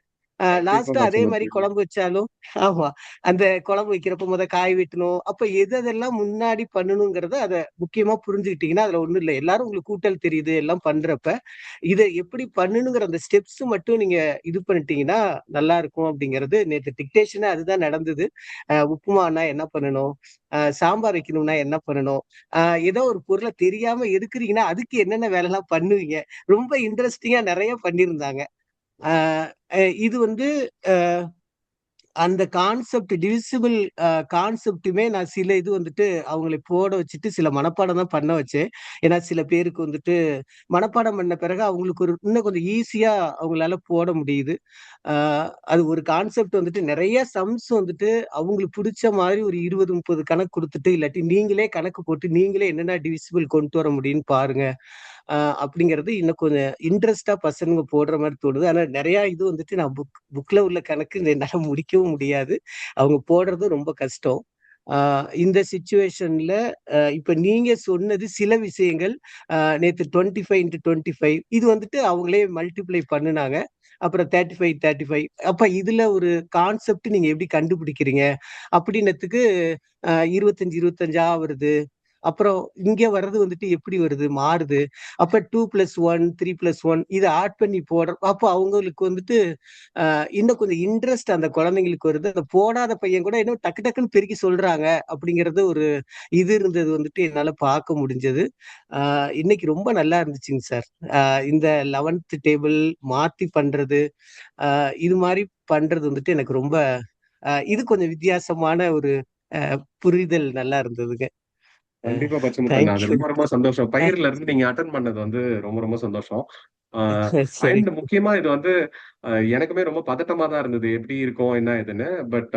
லாஸ்டா அதே மாதிரி குழம்பு வச்சாலும் ஆமா, அந்த குழம்பு வைக்கிறப்ப காய் வெட்டணும். அப்ப எதெல்லாம் முன்னாடி பண்ணணுங்கிறத அத முக்கியமா புரிஞ்சுக்கிட்டீங்கன்னா அதுல ஒண்ணும் இல்லை. எல்லாரும் உங்களுக்கு கூட்டல் தெரியுது எல்லாம் பண்றப்ப இதை எப்படி பண்ணணுங்கிற அந்த ஸ்டெப்ஸ் மட்டும் நீங்க இது பண்ணிட்டீங்கன்னா நல்லா இருக்கும் அப்படிங்கிறது. நேற்று டிக்டேஷனா அதுதான் நடந்தது. உப்புமானா என்ன பண்ணணும், சாம்பார் வைக்கணும்னா என்ன பண்ணணும், ஏதோ ஒரு பொருளை தெரியாம எடுக்கிறீங்கன்னா அதுக்கு என்னென்ன வேலை எல்லாம் பண்ணுவீங்க, ரொம்ப இன்ட்ரெஸ்டிங்கா நிறைய பண்ணியிருந்தாங்க. இது வந்து அந்த கான்செப்ட் டிவிசிபிள் கான்செப்டுமே நான் சில இது வந்துட்டு அவங்களை போட வச்சுட்டு சில மனப்பாடம் தான் பண்ண வச்சேன். ஏன்னா சில பேருக்கு வந்துட்டு மனப்பாடம் பண்ண பிறகு அவங்களுக்கு ஒரு இன்னும் கொஞ்சம் ஈஸியா அவங்களால போட முடியுது. அது ஒரு கான்செப்ட் வந்துட்டு நிறைய சம்ஸ் வந்துட்டு அவங்களுக்கு பிடிச்ச மாதிரி ஒரு 20-30 கணக்கு கொடுத்துட்டு, இல்லாட்டி நீங்களே கணக்கு போட்டு நீங்களே என்னென்ன டிவிசிபிள் கொண்டு வர முடியும்னு பாருங்க அப்படிங்கிறது இன்னும் கொஞ்சம் இன்ட்ரெஸ்டா பசங்க போடுற மாதிரி தோணுது. ஆனா நிறைய இது வந்துட்டு நான் புக்ல உள்ள கணக்கு என்னால முடிக்கவும் முடியாது. அவங்க போடுறதும் ரொம்ப கஷ்டம். இந்த சிச்சுவேஷன்ல இப்ப நீங்க சொன்னது சில விஷயங்கள் நேத்து 25x25 இது வந்துட்டு அவங்களே மல்டிப்ளை பண்ணுனாங்க. அப்புறம் 35 அப்ப இதுல ஒரு கான்செப்ட் நீங்க எப்படி கண்டுபிடிக்கிறீங்க அப்படின்னதுக்கு 25 வருது. அப்புறம் இங்க வர்றது வந்துட்டு எப்படி வருது, மாறுது. அப்ப 2+1 3+1 இதை ஆட் பண்ணி போடுற அப்ப அவங்களுக்கு வந்துட்டு இன்னும் கொஞ்சம் இன்ட்ரெஸ்ட் அந்த குழந்தைங்களுக்கு வருது. அந்த போடாத பையன் கூட இன்னும் டக்கு டக்குன்னு பெருக்கி சொல்றாங்க அப்படிங்கறது ஒரு இது இருந்தது வந்துட்டு என்னால பார்க்க முடிஞ்சது. இன்னைக்கு ரொம்ப நல்லா இருந்துச்சுங்க சார். இந்த 11th டேபிள் மாத்தி பண்றது, இது மாதிரி பண்றது வந்துட்டு எனக்கு ரொம்ப இது கொஞ்சம் வித்தியாசமான ஒரு புரிதல் நல்லா இருந்ததுங்க. கண்டிப்பா பச்சைமுத்து, அது ரொம்ப ரொம்ப சந்தோஷம். பயிர்ல இருந்து நீங்க அட்டெண்ட் பண்ணது வந்து ரொம்ப ரொம்ப சந்தோஷம். அண்ட் முக்கியமா இது வந்து எனக்குமே ரொம்ப பதட்டமா தான் இருந்தது, எப்படி இருக்கும் என்ன இதுன்னு. பட்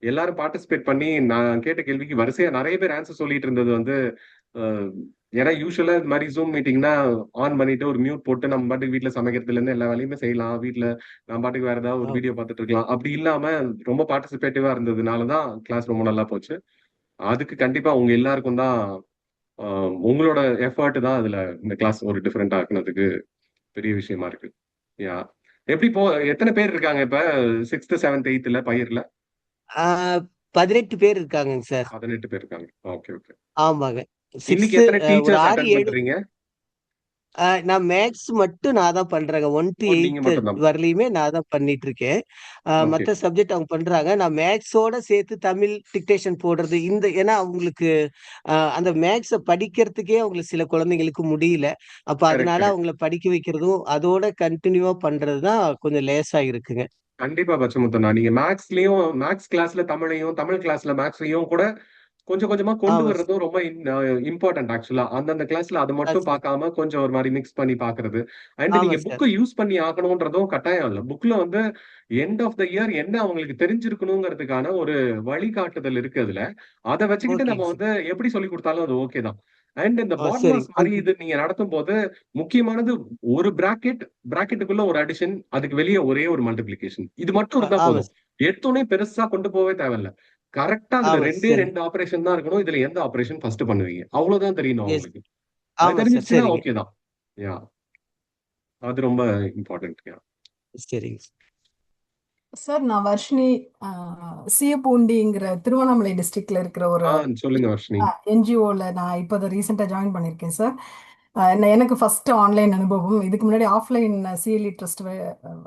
எல்லாரும் பார்ட்டிசிபேட் பண்ணி நான் கேட்ட கேள்விக்கு வரிசையா நிறைய பேர் ஆன்சர் சொல்லிட்டு இருந்தது வந்து ஏன்னா யூஸ்வலா இது மாதிரி ஜூம் மீட்டிங்னா ஆன் பண்ணிட்டு ஒரு மியூட் போட்டு நம்ம பாட்டுக்கு வீட்டுல சமைக்கிறதுல இருந்து எல்லா வேலையுமே செய்யலாம், வீட்டுல நம்ம பாட்டுக்கு வேற ஏதாவது ஒரு வீடியோ பார்த்துட்டு இருக்கலாம். அப்படி இல்லாம ரொம்ப பார்ட்டிசிபேட்டிவா இருந்ததுனாலதான் கிளாஸ் ரொம்ப நல்லா போச்சு. அதுக்கு கண்டிப்பா உங்க எல்லாருக்கும் தான் உங்களோட எஃபர்ட் தான் அதுல இந்த கிளாஸ் ஒரு டிஃபரெண்டா ஆக்குனதுக்கு பெரிய விஷயமா இருக்கு. யா எப்படி எத்தனை பேர் இருக்காங்க இப்ப 6th 7th 8th பயிர்ல? 18 பேர் இருக்காங்க சார். 18 பேர் இருக்காங்க. Okay okay. ஆமாங்க. இன்னைக்கு 6 எத்தனை ஒரு டீச்சர்ஸ் 6 அட்டெண்ட் 7 பண்றீங்க? நான் மேக்ஸ் மட்டும் நான் தான் பண்றேங்க. 1 to நீங்க 8th மட்டும் தான். வரலையுமே நான் தான் பண்ணிட்டு இருக்கேன். ஓகே. மத்த சப்ஜெக்ட் அவங்க பண்றாங்க. நான் மேக்ஸோட சேர்த்து தமிழ் டிக்டேஷன் போடுறது ஏன்னா அவங்களுக்கு அந்த மேக்ஸ படிக்கிறதுக்கே அவங்களுக்கு சில குழந்தைங்களுக்கு முடியல. அப்ப கரெக்ட் அதனால கரெக்ட். அவங்கள படிக்க வைக்கிறதும் அதோட கண்டினியூவா பண்றது தான் கொஞ்சம் லேசா இருக்குங்க. கண்டிப்பா பச்சமுத்தண்ணா. நீங்க மேக்ஸ் கிளாஸ்ல தமிழையும், தமிழ் கிளாஸ்ல மேக்ஸையும் கூட கொஞ்சம் கொஞ்சமா கொண்டு ஆமா வர்றதும் ரொம்ப இம்பார்ட்டன்ட் ஆக்சுவலா. அந்தந்த கிளாஸ்ல அது மட்டும் சார். பார்க்காம கொஞ்சம் ஒரு மாதிரி மிக்ஸ் பண்ணி பாக்குறது. அண்ட் ஆமா நீங்க சார். புக்கை யூஸ் பண்ணி ஆகணும்ன்றதும் கட்டாயம் இல்ல. புக்ல வந்து எண்ட் ஆஃப் த இயர் என்ன அவங்களுக்கு தெரிஞ்சிருக்கணுங்கிறதுக்கான ஒரு வழிகாட்டுதல் இருக்கு அதுல. அதை வச்சுக்கிட்டு நம்ம ஓகேங்க சார். வந்து எப்படி சொல்லி கொடுத்தாலும் அது ஓகே தான். அண்ட் இந்த பாட்மாஸ் சரிங்க. மாதிரி இது நீங்க நடத்தும் போது முக்கியமானது ஒரு பிராக்கெட்டுக்குள்ள ஒரு அடிஷன், அதுக்கு வெளியே ஒரே ஒரு மல்டிபிளிகேஷன். இது மட்டும் இருந்தா ஆமா போதும். எடுத்தோடனே பெருசா கொண்டு போவே தேவையில்ல. கரெக்டா அதுல ஆமா ரெண்டே சரிங்க. 2 ஆபரேஷன் தான் இருக்கணும். இதுல எந்த ஆபரேஷன் ஃபர்ஸ்ட் பண்ணுவீங்க அவ்வளவுதான் தெரியணும் எஸ். அவங்களுக்கு. அது ஆமா சார். தெரிஞ்சிச்சுன்னா சரிங்க. ஓகே தான். யா அது ரொம்ப இம்பார்ட்டன்ட். யா சரிங்க. சார் நான் வர்ஷினி சீயப்பூண்டிங்கிற திருவண்ணாமலை டிஸ்ட்ரிக்ட்ல இருக்கிற ஒரு சொல்லுங்க வர்ஷினி. என்ஜிஓல நான் இப்போ ரீசெண்டாக ஜாயின் பண்ணியிருக்கேன் சார். எனக்கு ஃபர்ஸ்ட் ஆன்லைன் அனுபவம். இதுக்கு முன்னாடி ஆஃப்லைன் சிஎல்இ ட்ரஸ்ட்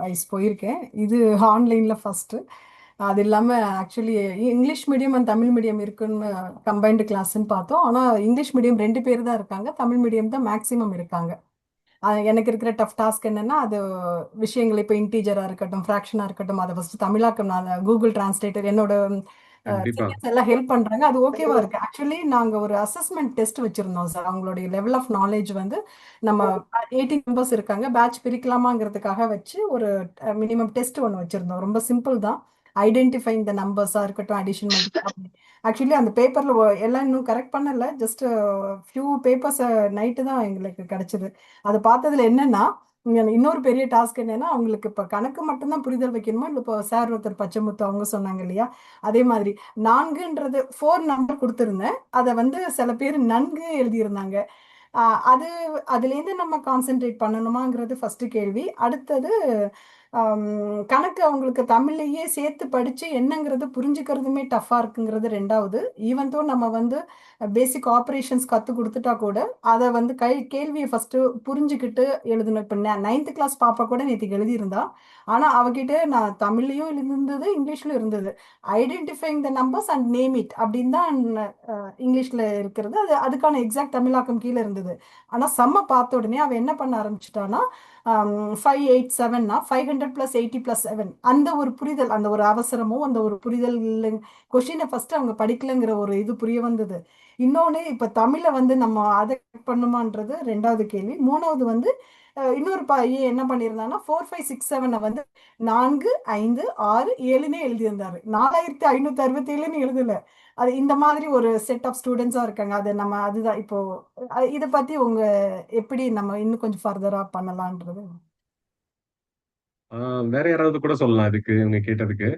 வைஸ் போயிருக்கேன். இது ஆன்லைன்ல ஃபர்ஸ்ட். அது இல்லாமல் actually English medium and Tamil medium இருக்குன்னு கம்பைன்டு கிளாஸ்ன்னு பார்த்தோம். ஆனால் இங்கிலீஷ் மீடியம் 2 பேர் தான் இருக்காங்க, தமிழ் மீடியம் தான் மேக்ஸிமம் இருக்காங்க. எனக்கு இருக்கிற டஃப் டாஸ்க் என்னன்னா, அது விஷயங்கள் இப்போ இன்டீஜரா இருக்கட்டும், ஃப்ராக்ஷனா இருக்கட்டும், அதை ஃபர்ஸ்ட் தமிழாக்கம் நான் கூகுள் டிரான்ஸ்லேட்டர் என்னோட கண்டிப்பா. சீனியர்ஸ் எல்லாம் ஹெல்ப் பண்றாங்க. அது ஓகேவா இருக்கு. ஆக்சுவலி நாங்க ஒரு அசஸ்மெண்ட் டெஸ்ட் வச்சிருந்தோம் சார். அவங்களுடைய லெவல் ஆஃப் நாலேஜ் வந்து நம்ம 18 மெம்பர்ஸ் இருக்காங்க, பேட்ச் பிரிக்கலாமாங்கிறதுக்காக வச்சு ஒரு மினிமம் டெஸ்ட் ஒன்று வச்சிருந்தோம். ரொம்ப சிம்பிள் தான். ஐடென்டிஃபைங் த நம்பர்ஸா இருக்கட்டும், அடிஷன் மல்டிபிள். ஆக்சுவலி அந்த பேப்பர்ல எல்லாம் இன்னும் கரெக்ட் பண்ணல. ஜஸ்ட் ஃபியூ பேப்பர்ஸ் நைட்டு தான் எங்களுக்கு கிடைச்சது. அதை பார்த்ததுல என்னன்னா, இன்னொரு பெரிய டாஸ்க் என்னன்னா, அவங்களுக்கு இப்போ கணக்கு மட்டும்தான் புரிதல் வைக்கணுமா, இல்லை இப்போ சார் ஒருத்தர் பச்சைமுத்து அவங்க சொன்னாங்க இல்லையா, அதே மாதிரி 4ன்றது 4 நம்பர் கொடுத்துருந்தேன். அதை வந்து சில பேர் நன்கு எழுதியிருந்தாங்க. அது அதுலேருந்து நம்ம கான்சென்ட்ரேட் பண்ணணுமாங்கிறது ஃபர்ஸ்ட் கேள்வி. அடுத்தது கணக்கு அவங்களுக்கு தமிழ்லையே சேர்த்து படித்து என்னங்கிறது புரிஞ்சுக்கிறதுமே டஃப்பாக இருக்குங்கிறது ரெண்டாவது. ஈவன் தோ நம்ம வந்து பேசிக் ஆப்ரேஷன்ஸ் கற்றுக் கொடுத்துட்டா கூட அதை வந்து கேள்வியை ஃபஸ்ட்டு புரிஞ்சுக்கிட்டு எழுதணும். இப்போ 9th கிளாஸ் பாப்பா கூட நேற்றுக்கு எழுதியிருந்தா. ஆனால் அவகிட்ட நான் தமிழ்லையும் இருந்தது, இங்கிலீஷ்லையும் இருந்தது. Identifying the numbers and name it அப்படின்னு தான் இங்கிலீஷில் இருக்கிறது. அதுக்கான எக்ஸாக்ட் தமிழாக்கம் கீழே இருந்தது. ஆனால் செம்ம பார்த்த உடனே அவள் என்ன பண்ண ஆரம்பிச்சிட்டான்னா, 587னா 500 + 80 + 7 அந்த ஒரு புரிதல், அந்த ஒரு அவசரமோ அந்த ஒரு புரிதல் கொஷினை ஃபர்ஸ்ட் அவங்க படிக்கலைங்கிற ஒரு இது புரிய வந்தது. இன்னொன்று, இப்போ தமிழை வந்து நம்ம அதை பண்ணுமான்றது ரெண்டாவது கேள்வி. மூணாவது வந்து இன்னொரு பையன் என்ன பண்ணியிருந்தான்னா 4 5 6 7 வந்து 4 5 6 7னே எழுதியிருந்தாரு. 4567ன்னு எழுதல. அது இந்த மாதிரி ஒரு செட் ஆஃப் ஸ்டூடெண்ட்ஸா இருக்காங்க. அது நம்ம அதுதான் இப்போ இதை பத்தி எப்படி நம்ம இன்னும் கொஞ்சம் ஃபர்தரா பண்ணலான்றது. வேற யாராவது கூட சொல்லலாம் இதுக்கு இவங்க கேட்டதுக்கு.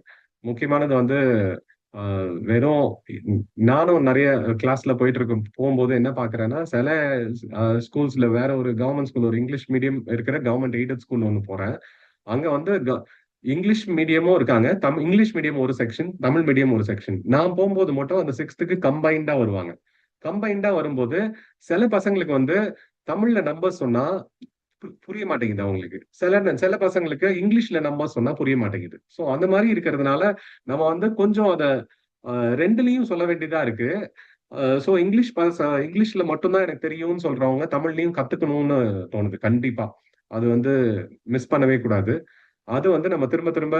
முக்கியமானது வந்து வெறும் நானும் நிறைய கிளாஸ்ல போகும்போது என்ன பாக்குறேன்னா, சில ஸ்கூல்ஸ்ல வேற ஒரு கவர்மெண்ட் ஸ்கூல், ஒரு இங்கிலீஷ் மீடியம் இருக்கிற கவர்மெண்ட் எய்டட் ஸ்கூல் ஒன்று போறேன். அங்க வந்து இங்கிலீஷ் மீடியமும் இருக்காங்க, இங்கிலீஷ் மீடியம் ஒரு செக்ஷன், தமிழ் மீடியம் ஒரு செக்ஷன். நான் போகும்போது மட்டும் அந்த 6th கம்பைண்டா வருவாங்க. கம்பைண்டா வரும்போது சில பசங்களுக்கு வந்து தமிழ்ல நம்பர் சொன்னா புரிய மாட்டேங்குது அவங்களுக்கு. சில பசங்களுக்கு இங்கிலீஷ்ல நம்பர் சொன்னா புரிய மாட்டேங்குது. ஸோ அந்த மாதிரி இருக்கிறதுனால நம்ம வந்து கொஞ்சம் அதை 2லயும் சொல்ல வேண்டியதா இருக்கு. ஸோ இங்கிலீஷ்ல மட்டும்தான் எனக்கு தெரியும்னு சொல்றவங்க தமிழ்லையும் கத்துக்கணும்னு தோணுது. கண்டிப்பா அது வந்து மிஸ் பண்ணவே கூடாது. அது வந்து நம்ம திரும்ப திரும்ப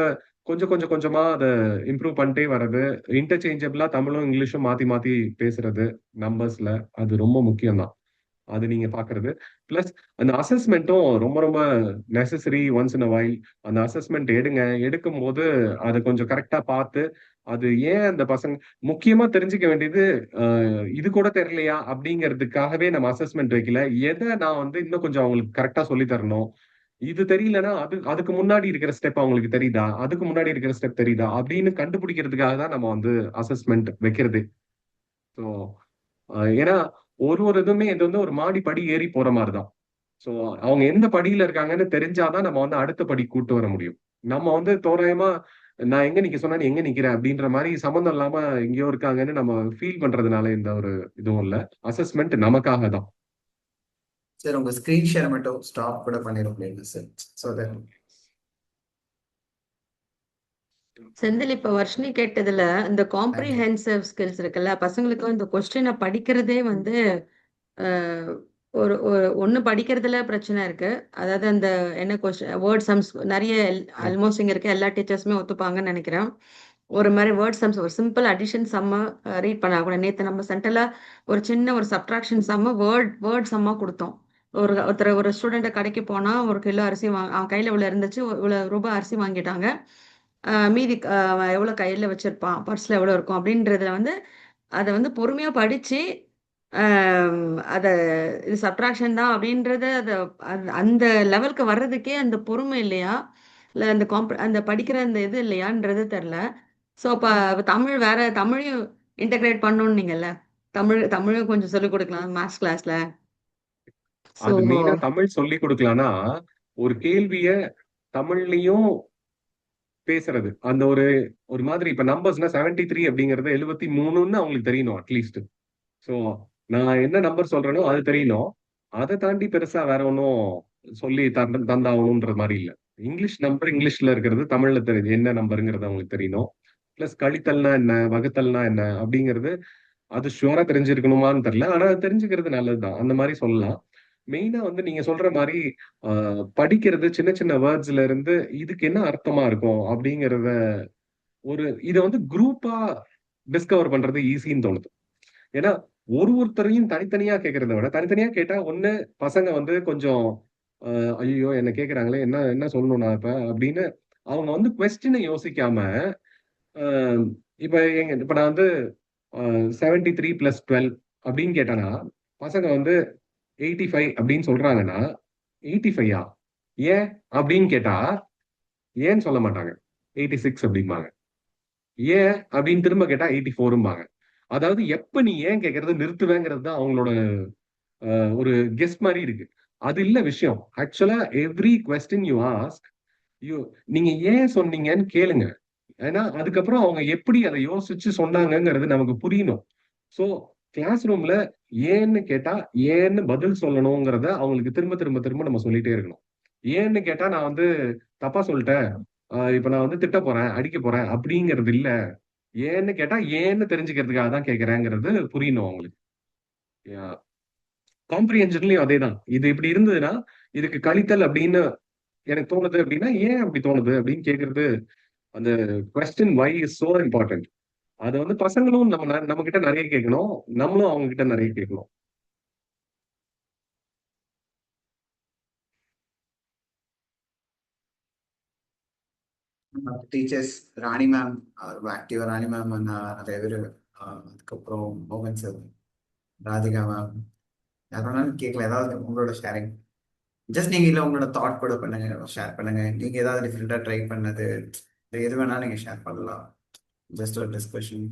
கொஞ்சமா அதை இம்ப்ரூவ் பண்ணிட்டே வர்றது, இன்டர்சேஞ்சபிளா தமிழும் இங்கிலீஷும் மாத்தி மாத்தி பேசுறது நம்பர்ஸ்ல, அது ரொம்ப முக்கியம் தான். அது நீங்க பாக்குறது. பிளஸ் அந்த அசஸ்மெண்ட்டும் ரொம்ப ரொம்ப necessary. Once in a while அந்த அசஸ்மெண்ட் எடுக்கும் போது அதை கொஞ்சம் கரெக்டா பார்த்து, அது ஏன் அந்த பசங்க முக்கியமா தெரிஞ்சுக்க வேண்டியது, இது கூட தெரியலையா அப்படிங்கிறதுக்காகவே நம்ம அசஸ்மெண்ட் வைக்கல. எதை நான் வந்து இன்னும் கொஞ்சம் அவங்களுக்கு கரெக்டா சொல்லி தரணும், இது தெரியலன்னா அதுக்கு முன்னாடி இருக்கிற ஸ்டெப் அவங்களுக்கு தெரியுதா, அதுக்கு முன்னாடி இருக்கிற ஸ்டெப் தெரியுதா அப்படின்னு கண்டுபிடிக்கிறதுக்காக தான் நம்ம வந்து அசஸ்மெண்ட் வைக்கிறது. ஸோ ஏன்னா ஒரு இதுவுமே இது வந்து ஒரு மாடி படி ஏறி போற மாதிரிதான். ஸோ அவங்க எந்த படியில இருக்காங்கன்னு தெரிஞ்சாதான் நம்ம வந்து அடுத்த படி கூட்டு வர முடியும். நம்ம வந்து தோராயமா நான் எங்க நிக்க சொன்னா நீ எங்க நிக்கிறேன் அப்படின்ற மாதிரி சம்மந்தம் இல்லாம எங்கேயோ இருக்காங்கன்னு நம்ம ஃபீல் பண்றதுனால இந்த ஒரு இதுவும் இல்ல. அசஸ்மெண்ட் நமக்காக தான். சார் உங்க ஸ்கிரீன் ஷேர் மட்டும் ஸ்டாப் கூட பண்ணிருக்கீங்க சார். ஸோ தட் செந்தில், இப்ப வர்ஷினி கேட்டதுல இந்த காம்ப்ரிஹென்சிவ் ஸ்கில்ஸ் இருக்குல்ல, பசங்களுக்கு இந்த கொஸ்டினை படிக்கிறதே வந்து ஒரு ஒண்ணு படிக்கிறதுல பிரச்சனை இருக்கு. அதாவது அந்த என்ன கொஸ்டின் வேர்ட் சம்ஸ் நிறைய ஆல்மோஸ்ட் இங்க இருக்க எல்லா டீச்சர்ஸுமே ஒத்துப்பாங்கன்னு நினைக்கிறேன். ஒரு மாதிரி வேர்ட் சம்ஸ், ஒரு சிம்பிள் அடிஷன் சம்ம ரீட் பண்ண கூட. நேற்று நம்ம சென்டர்ல ஒரு சின்ன ஒரு சப்ட்ராக்ஷன் சம்ம வேர்ட் சம்மா கொடுத்தோம். ஒரு ஸ்டூடெண்ட் கடைக்கு போனா 1 கிலோ அரிசி அவன் கையில இவ்வளவு இருந்துச்சு, இவ்வளவு ரூபாய் அரிசி வாங்கிட்டாங்க. மீதி எவ்வளவு கையில வச்சிருப்பான், பர்ஸ்ல எவ்வளவு இருக்கும் அப்படின்றதுல வந்து அதை வந்து பொறுமையா படிச்சு அத இது சப்ட்ராக்ஷன் தான் அப்படின்றத அந்த லெவலுக்கு வர்றதுக்கே அந்த பொறுமை இல்லையா, இல்ல அந்த அந்த படிக்கிற அந்த இது இல்லையான்றது தெரியல. ஸோ அப்ப தமிழையும் இன்டகிரேட் பண்ணணும்னீங்கல்ல, தமிழும் கொஞ்சம் சொல்லிக் கொடுக்கலாம் மேத்ஸ் கிளாஸ்ல. அது மெயினா தமிழ் சொல்லி கொடுக்கலாம்னா ஒரு கேள்விய தமிழ்லயும் பேசுறது. அந்த ஒரு மாதிரி இப்ப நம்பர்ஸ்னா 73 அப்படிங்கறது 73ன்னு அவங்களுக்கு தெரியணும் அட்லீஸ்ட். ஸோ நான் என்ன நம்பர் சொல்றேனோ அது தெரியணும். அதை தாண்டி பெருசா வேற ஒன்றும் சொல்லி தந்தாகணும்ன்ற மாதிரி இல்லை. இங்கிலீஷ் நம்பர் இங்கிலீஷ்ல இருக்கிறது தமிழ்ல தெரியுது என்ன நம்பருங்கிறது அவங்களுக்கு தெரியணும். பிளஸ் கழித்தல்னா என்ன, வகுத்தல்னா என்ன அப்படிங்கிறது அது ஷுவரா தெரிஞ்சிருக்கணுமான்னு தெரியல. ஆனா அது தெரிஞ்சுக்கிறது நல்லதுதான். அந்த மாதிரி சொல்லலாம். மெயினா வந்து நீங்க சொல்ற மாதிரி படிக்கிறது சின்ன சின்ன வேர்ட்ஸ்ல இருந்து இதுக்கு என்ன அர்த்தமா இருக்கும் அப்படிங்கிறத இதை வந்து குரூப்பா டிஸ்கவர் பண்றது ஈஸின்னு தோணுது. ஏன்னா ஒருத்தரையும் தனித்தனியா கேட்கறத விட தனித்தனியா கேட்டா ஒண்ணு பசங்க வந்து கொஞ்சம் ஐயோ என்ன கேக்குறாங்களே, என்ன என்ன சொல்லணும் நான் இப்ப அப்படின்னு அவங்க வந்து கொஸ்டினை யோசிக்காம இப்ப நான் வந்து 73 + 12 அப்படின்னு கேட்டேன்னா பசங்க வந்து 85 அப்படின்னு சொல்றாங்கன்னா 85யா ஏன் அப்படின்னு கேட்டா ஏன்னு சொல்ல மாட்டாங்க, 86 அப்படிம்பாங்க. ஏன் அப்படின்னு திரும்ப கேட்டா 84ம்பாங்க. அதாவது எப்ப நீ ஏன் கேட்கறது நிறுத்துவேங்கிறது தான் அவங்களோட ஒரு கெஸ் மாதிரி இருக்கு. அது இல்ல விஷயம். ஆக்சுவலா எவ்ரி கொஸ்டின் யூ ஆஸ்க் நீங்க ஏன் சொன்னீங்கன்னு கேளுங்க. ஏன்னா அதுக்கப்புறம் அவங்க எப்படி அதை யோசிச்சு சொன்னாங்கிறது நமக்கு புரியணும். சோ கிளாஸ் ரூம்ல ஏன்னு கேட்டா ஏன்னு பதில் சொல்லணுங்கிறத அவங்களுக்கு திரும்ப திரும்ப திரும்ப நம்ம சொல்லிட்டே இருக்கணும். ஏன்னு கேட்டா நான் வந்து தப்பா சொல்லிட்டேன், இப்ப நான் வந்து திட்ட போறேன், அடிக்க போறேன் அப்படிங்கிறது இல்ல. ஏன்னு கேட்டா ஏன்னு தெரிஞ்சுக்கிறதுக்காக தான் கேட்கறேங்கிறது புரியணும் அவங்களுக்கு. காம்ப்ரிஹென்ஷன்லயும் அதேதான். இது இப்படி இருந்ததுன்னா இதுக்கு கழித்தல் அப்படின்னு எனக்கு தோணுது அப்படின்னா ஏன் அப்படி தோணுது அப்படின்னு கேட்கறது. அந்த question why is so important. அதை வந்து பசங்களும் நம்ம கிட்ட நிறைய கேட்கணும், நம்மளும் அவங்க கிட்ட நிறைய கேட்கணும். டீச்சர்ஸ் ராணி மேம், ஆக்டிவா ராணி மேம் நிறைய பேர், அதுக்கப்புறம் மோகன் சார், ராதிகா மேம், யாரும் கேட்கல. ஏதாவது உங்களோட ஷேரிங் ஜஸ்ட் நீங்க இல்ல உங்களோட தாட் கூட பண்ணுங்க, ஷேர் பண்ணுங்க. நீங்க ஏதாவது டிஃப்ரெண்டா ட்ரை பண்ணது எது வேணாலும் நீங்க ஷேர் பண்ணலாம். ஜஸ்ட் ஒரு டிஸ்கஷன்.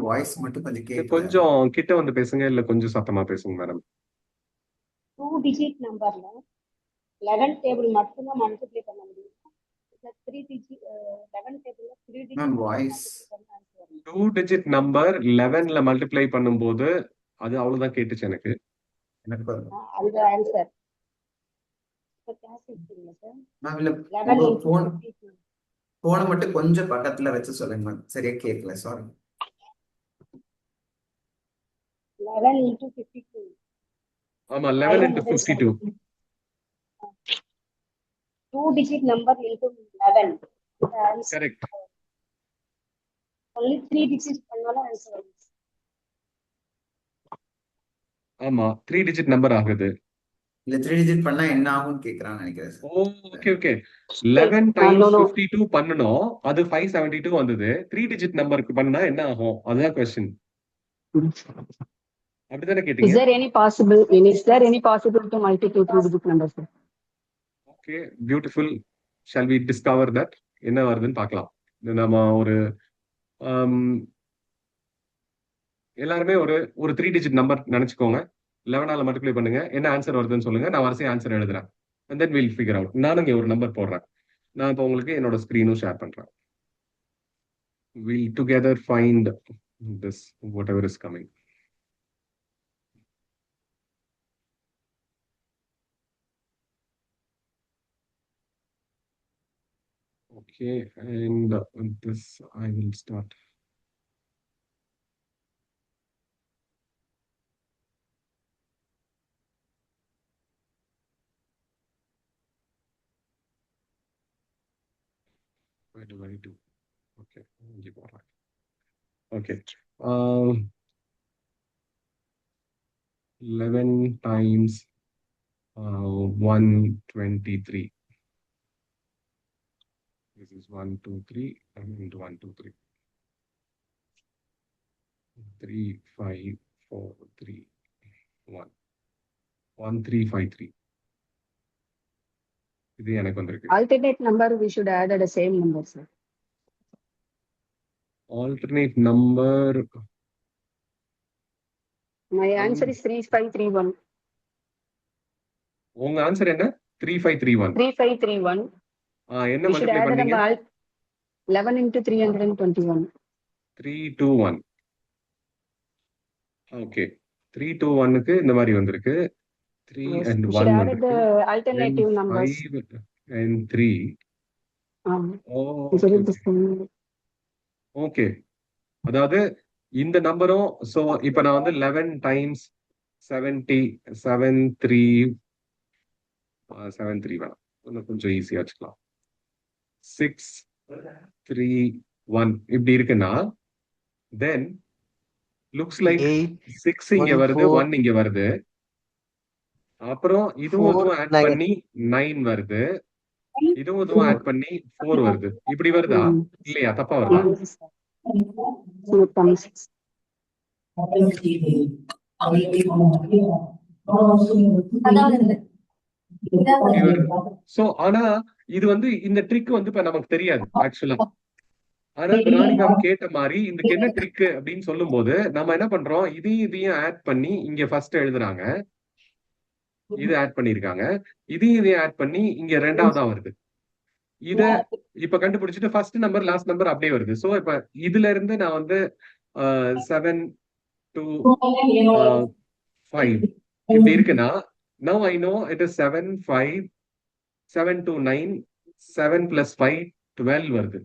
வாய்ஸ் மட்டும் கொஞ்சம் கேட்கல. கொஞ்சம் கிட்ட வந்து பேசுங்க, இல்ல கொஞ்சம் சத்தமா பேசுங்க மேடம். 2 டிஜிட் நம்பர்ல 11 டேபிள் மட்டும் தான் மல்டிப்ளை பண்ண முடியும். 3 டிஜிட் 11 டேபிள்ல 3 டிஜிட் வாய்ஸ் 2 டிஜிட் நம்பர் 11ல மல்டிப்ளை பண்ணும்போது அது அவ்வளவுதான் கேட்டுச்சு எனக்கு. அந்த ஆன்சர் போன மட்டும் கொஞ்சம் பக்கத்துல வச்சு சொல்லுங்க மேம், சரியா கேட்கல. சாரி. 11 into 52. ஆமா, 11 into 52. 2 digit number into 11. Correct. Only 3 digits பண்ணாலும் ஆன்சர் வரும். ஆமா, 3 டிஜிட் நம்பர் ஆகுது. இல்ல 3 டிஜிட் பண்ணா என்ன ஆகும்னு கேக்குறான்னு நினைக்கிறேன். Okay okay. 11 times 52 பண்ணனும், அது 572 வந்தது. 3 டிஜிட் நம்பருக்கு பண்ணா என்ன ஆகும், அதுதான் क्वेश्चन. அப்படிதானே கேட்டீங்க? Is there any possible to multiply 3 digit numbers? Okay, beautiful. Shall we discover that? என்ன வருதுன்னு பார்க்கலாம். நம்ம ஒரு எல்லாருமே ஒரு 3 டிஜிட் நம்பர் நினைச்சுக்கோங்க. 11ஆல மல்டிப்ளை பண்ணுங்க. என்ன ஆன்சர் வருதுன்னு சொல்லுங்க. நான் வரிசை ஆன்சர் எழுதுறேன். and then we'll figure out. நானும் இங்க ஒரு நம்பர் போடுறேன். நான் இப்போ உங்களுக்கு என்னோட ஸ்கிரீனும் ஷேர் பண்றேன். We'll together find this whatever is coming. Okay, and this I will start. Where do I do? Okay, give all right. Okay. 11 times 123. This is 1, 2, 3, and 1, 2, 3. 3, 5, 4, 3, 1. 1353. இது எனக்கு வந்திருக்கு. Alternate number we should add at the same number, sir. Alternate number. My answer is 3531. உங்க answer என்ன? 3531. 3531. என்ன We should multiply add the பண்ணீங்க? number 11 into 321. 321. Okay. 321க்கு இந்த மாதிரி வந்திருக்கு. 3 Yes, and we should 1 add வந்திருக்கு. the Then alternative numbers. 5 and 3. We should Okay, do the okay. same. Okay. அதாவது இந்த நம்பரும் சோ இப்போ நான் வந்து 11 times 70 73 வேணாம். இன்னும் கொஞ்சம் ஈஸியா வச்சுக்கலாம். 6 3 1 இப்படி இருக்குன்னா then looks like 6 இங்க வருது, 1 இங்க வருது. அப்புறம் இதுவும் ஆட் பண்ணி 9 வருது. இதுவும் ஆட் பண்ணி 4 வருது. இப்படி வருதா? இல்லையா? தப்பா வருதா? சோ ஆனா இது வந்து இந்த ட்ரிக் வந்து இப்ப நமக்கு தெரியாது ஆக்சுவலா. ஆனா ராணி மேம் கேட்ட மாதிரி இதுக்கு என்ன ட்ரிக் அப்படின்னு சொல்லும் போது நம்ம என்ன பண்றோம், இதையும் ஆட் பண்ணி இங்க ஃபர்ஸ்ட் எழுதுறாங்க, இது ஆட் பண்ணிருக்காங்க, இதையும் ஆட் பண்ணி இங்க ரெண்டாவதா வருது. இத இப்ப கண்டுபிடிச்சிட்டு ஃபர்ஸ்ட் நம்பர் லாஸ்ட் நம்பர் அப்படியே வருது. சோ இப்ப இதுல இருந்து நான் வந்து 7 to 5 இப்படி இருக்குன்னா now I know it is 7 5 7 to 9 7 plus 5 12 வருது.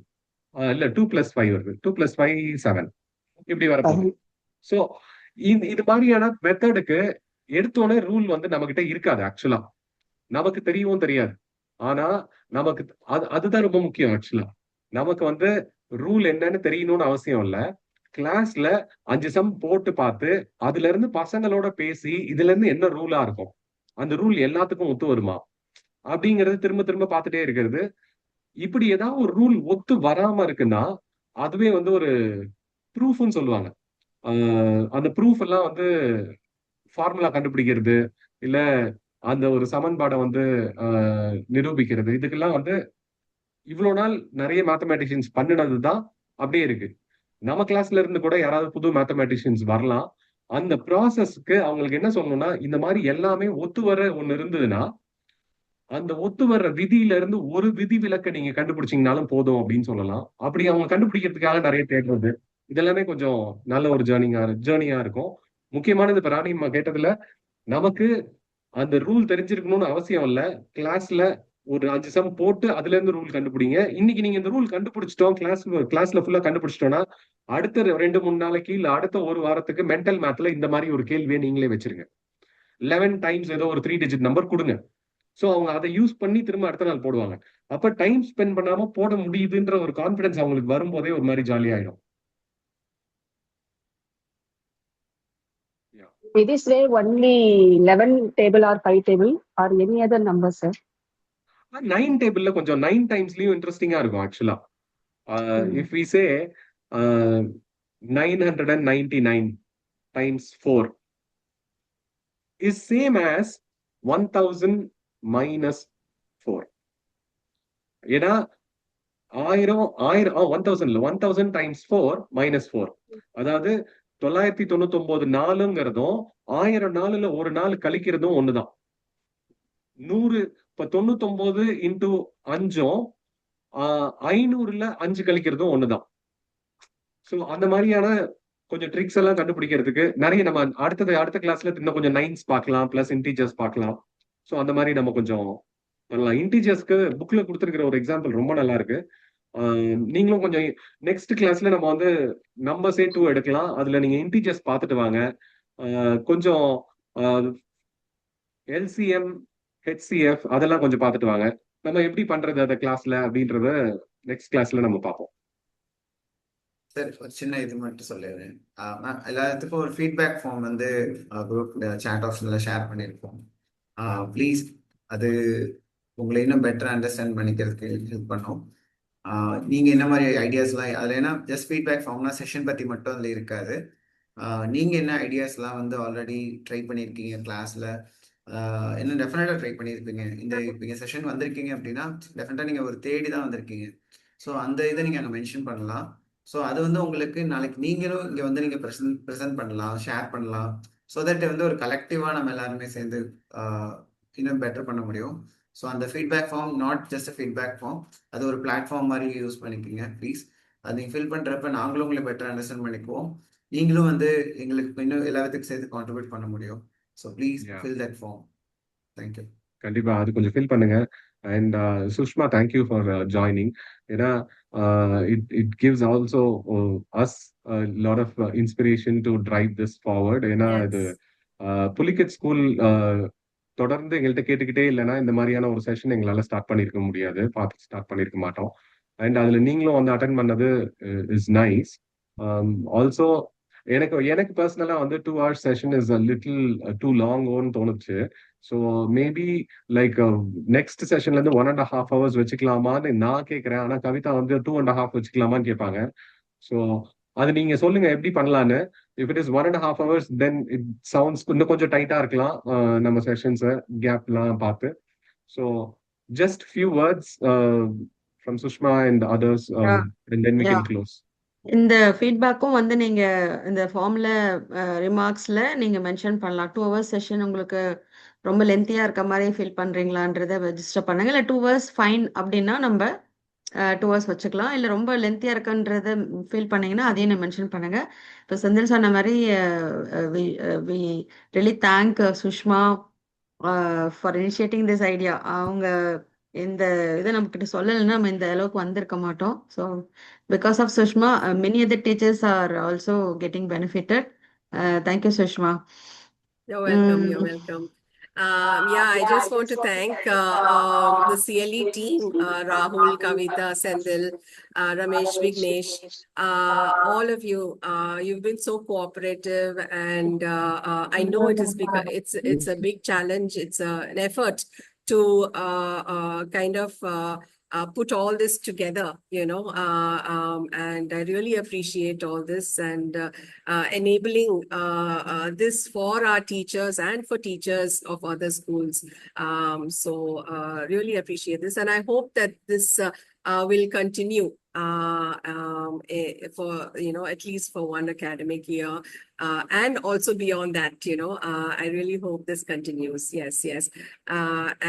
இல்ல 2 plus 5 வருது. 2 plus 5 7 இப்படி வரப்போகுது. சோ இது மாதிரியான மெத்தடுக்கு எடுத்தோடனே ரூல் வந்து நம்ம கிட்ட இருக்காது ஆக்சுவலா. நமக்கு தெரியவும் தெரியாது. ஆனா நமக்கு அதுதான் ரொம்ப முக்கியம் ஆக்சுவலா. நமக்கு வந்து ரூல் என்னன்னு தெரியணும்னு அவசியம் இல்ல. கிளாஸ்ல 5 சம் போட்டு பார்த்து அதுல இருந்து பசங்களோட பேசி இதுல இருந்து என்ன ரூலா இருக்கும், அந்த ரூல் எல்லாத்துக்கும் ஒத்து வருமா அப்படிங்கறது திரும்ப திரும்ப பார்த்துட்டே இருக்கிறது. இப்படி ஏதாவது ஒரு ரூல் ஒத்து வராம இருக்குன்னா அதுவே வந்து ஒரு ப்ரூஃப்னு சொல்லுவாங்க. அந்த ப்ரூஃப் எல்லாம் வந்து ஃபார்முலா கண்டுபிடிக்கிறது இல்ல அந்த ஒரு சமன்பாடை வந்து நிரூபிக்கிறது, இதுக்கெல்லாம் வந்து இவ்வளவு நாள் நிறைய மேத்தமேட்டிஷியன்ஸ் பண்ணினதுதான் அப்படியே இருக்கு. நம்ம கிளாஸ்ல இருந்து கூட யாராவது புது மேத்தமேட்டிஷியன்ஸ் வரலாம். அந்த ப்ராசஸ்க்கு அவங்களுக்கு என்ன சொல்லணும்னா, இந்த மாதிரி எல்லாமே ஒத்து வர ஒண்ணு இருந்ததுன்னா அந்த ஒத்து வர்ற விதியில இருந்து ஒரு விதி விலக்க நீங்க கண்டுபிடிச்சீங்கனாலும் போதும் அப்படின்னு சொல்லலாம். அப்படி அவங்க கண்டுபிடிக்கிறதுக்காக நிறைய தேடுறது இதெல்லாமே கொஞ்சம் நல்ல ஒரு ஜேர்னியா இருக்கும். முக்கியமானது இப்ப ராணி கேட்டதுல நமக்கு அந்த ரூல் தெரிஞ்சிருக்கணும்னு அவசியம் இல்ல. கிளாஸ்ல ஒரு 5 சம் போட்டு அதுல இருந்து ரூல் கண்டுபிடிங்க. இன்னைக்கு நீங்க இந்த ரூல் கண்டுபிடிச்சிட்டோம், கிளாஸ்ல ஃபுல்லா கண்டுபிடிச்சிட்டோம்னா அடுத்த 2-3 நாளைக்கு இல்ல அடுத்த ஒரு வாரத்துக்கு மென்டல் மேத்ல இந்த மாதிரி ஒரு கேள்வியை நீங்களே வச்சிருங்க. 11 டைம்ஸ் ஏதோ ஒரு 3 டிஜிட் நம்பர் கொடுங்க. சோ அவங்க அதை யூஸ் பண்ணி திரும்ப அடுத்த நாள் போடுவாங்க. அப்ப டைம் ஸ்பெண்ட் பண்ணாம போட முடியுதுன்ற ஒரு கான்பிடன்ஸ் அவங்களுக்கு வரும்போதே ஒரு மாதிரி ஜாலி ஆயிடும். It is way only 11 table or 5 table or any other number, sir? 9 டேபிள்ல கொஞ்சம் 9 டைம்ஸ்லயும் இன்ட்ரெஸ்டிங்கா இருக்கும் ஆக்சுவலா. If we say 999 times 4 is same as 1000 minus 4. ஏன்னா 1000 டைம்ஸ் 4 -4. அதாவது 999 நாளுங்கிறதும் 1000 நாளுல ஒரு நாள் கழிக்கிறதும் ஒண்ணுதான். 100 இப்ப 99 இன்டூ 5ம் 500ல 5 கழிக்கிறதும் ஒண்ணுதான். ஸோ அந்த மாதிரியான கொஞ்சம் ட்ரிக்ஸ் எல்லாம் கண்டுபிடிக்கிறதுக்கு நிறைய நம்ம அடுத்த கிளாஸ்ல இன்னும் கொஞ்சம் நைன்ஸ் பார்க்கலாம், பிளஸ் இன்டீஜர்ஸ் பார்க்கலாம். ஸோ அந்த மாதிரி நம்ம கொஞ்சம் பண்ணலாம். இன்டீஜர்ஸ்க்கு புக்ல கொடுத்துருக்கிற ஒரு எக்ஸாம்பிள் ரொம்ப நல்லா இருக்கு. நீங்களும் கொஞ்சம் நெக்ஸ்ட் கிளாஸ்ல நம்ம வந்து நம்பர்ஸே 2 எடுக்கலாம். அதுல நீங்க இன்டீஜர்ஸ் பார்த்துட்டு வாங்க. கொஞ்சம் எல்சிஎம், ஹெச்சிஎஃப் அதெல்லாம் கொஞ்சம் பார்த்துட்டு வாங்க. நம்ம எப்படி பண்றது அந்த கிளாஸ்ல அப்படின்றத நெக்ஸ்ட் கிளாஸ்ல நம்ம பார்ப்போம். சார் ஒரு சின்ன இது மட்டும் சொல்லிடுறேன். எல்லாத்துக்கும் ஒரு ஃபீட்பேக் ஃபார்ம் வந்து குரூப் சேட் ஆப்ஷனில் ஷேர் பண்ணியிருக்கோம். ப்ளீஸ் அது உங்களை இன்னும் பெட்டர் அண்டர்ஸ்டாண்ட் பண்ணிக்கிறதுக்கு ஹெல்ப் பண்ணும். நீங்கள் என்ன மாதிரி ஐடியாஸ்லாம் அதில் ஏன்னா ஜஸ்ட் ஃபீட்பேக் ஃபார்ம்னா செஷன் பற்றி மட்டும் அதில் இருக்காது. நீங்கள் என்ன ஐடியாஸ்லாம் வந்து ஆல்ரெடி ட்ரை பண்ணியிருக்கீங்க கிளாஸில், என்ன டெஃபினட்டாக ட்ரை பண்ணியிருப்பீங்க. இப்போ செஷன் வந்திருக்கீங்க அப்படின்னா டெஃபினட்டாக நீங்கள் ஒரு தேடி தான் வந்திருக்கீங்க. ஸோ அந்த இதை நீங்கள் அங்கே மென்ஷன் பண்ணலாம். ஸோ அது வந்து உங்களுக்கு நாளைக்கு நீங்களும் இங்கே வந்து நீங்கள் ப்ரெசென்ட் பண்ணலாம், ஷேர் பண்ணலாம். ஸோ தட் வந்து ஒரு கலெக்டிவாக நம்ம எல்லாருமே சேர்ந்து இன்னும் பெட்டர் பண்ண முடியும். ஸோ அந்த feedback form not just a feedback form, அது ஒரு பிளாட்ஃபார்ம் மாதிரி யூஸ் பண்ணிக்கோங்க ப்ளீஸ். அது நீங்கள் ஃபில் பண்ணுறப்ப நாங்களும் உங்களை பெட்டர் அண்டர்ஸ்டாண்ட் பண்ணிக்குவோம், நீங்களும் வந்து எங்களுக்கு இன்னும் எல்லாத்துக்கும் சேர்த்து கான்ட்ரிபியூட் பண்ண முடியும். So please fill that form. Thank you. கண்டிப்பா அது கொஞ்சம் ஃபில் பண்ணுங்க. And Sushma, thank you for joining. ஏன்னா it gives also us a lot of inspiration to drive this forward. ஏன்னா இது புலிகட் ஸ்கூல் தொடர்ந்து எங்கள்கிட்ட கேட்டுக்கிட்டே இல்லைன்னா இந்த மாதிரியான ஒரு செஷன் எங்களால ஸ்டார்ட் பண்ணிருக்க முடியாது, பார்த்து ஸ்டார்ட் பண்ணிருக்க மாட்டோம். அண்ட் அதுல நீங்களும் வந்து அட்டென்ட் பண்ணது இஸ் நைஸ். ஆல்சோ எனக்கு பர்சனலா வந்து 2 hours session is a little too long தோணுச்சு. ஸோ மேபி லைக் நெக்ஸ்ட் செஷன்ல இருந்து 1.5 hours வச்சுக்கலாமான்னு நான் கேட்கறேன். ஆனா கவிதா வந்து 2.5 வச்சுக்கலாமான்னு கேட்பாங்க. ஸோ அது நீங்க சொல்லுங்க எப்படி பண்ணலான்னு. If it is 1.5 hours then it sounds இன்னும் கொஞ்சம் டைட்டா இருக்கலாம் நம்ம செஷன்ஸ் கேப்லாம் பார்த்து. So just few words from Sushma and others and then we can close. இந்த ஃபீட்பேக்கும் வந்து நீங்க இந்த ஃபார்ம்ல ரிமார்க்ஸ்ல நீங்க மென்ஷன் பண்ணலாம். 2 hours செஷன் உங்களுக்கு ரொம்ப லென்த்தியா இருக்க மாதிரி ஃபீல் பண்றீங்களான்றத ரெஜிஸ்டர் பண்ணுங்க. இல்லை 2 hours ஃபைன் அப்படின்னா நம்ம 2 hours வச்சுக்கலாம். இல்லை ரொம்ப லென்த்தியா இருக்குன்றத ஃபீல் பண்ணீங்கன்னா அதையும் நான் மென்ஷன் பண்ணுங்க. இப்போ செந்தில் சொன்ன மாதிரி we really thank Sushma for initiating this idea. அவங்க இந்த இதை நம்ம கிட்ட சொல்லலைன்னா நம்ம இந்த அளவுக்கு வந்திருக்க மாட்டோம். So because of Sushma many other teachers are also getting benefited. Thank you Sushma. You're welcome. You're welcome. Yeah, I just want to thank the CLE team, Rahul, Kavita, Sendil, Ramesh, Vignesh, all of you. You've been so cooperative, and I know it is because it's a big challenge. It's an effort to kind of put all this together, you know, and I really appreciate all this and enabling this for our teachers and for teachers of other schools. So really appreciate this, and I hope that this will continue for, you know, at least for one academic year, and also beyond that, you know. I really hope this continues. Yes.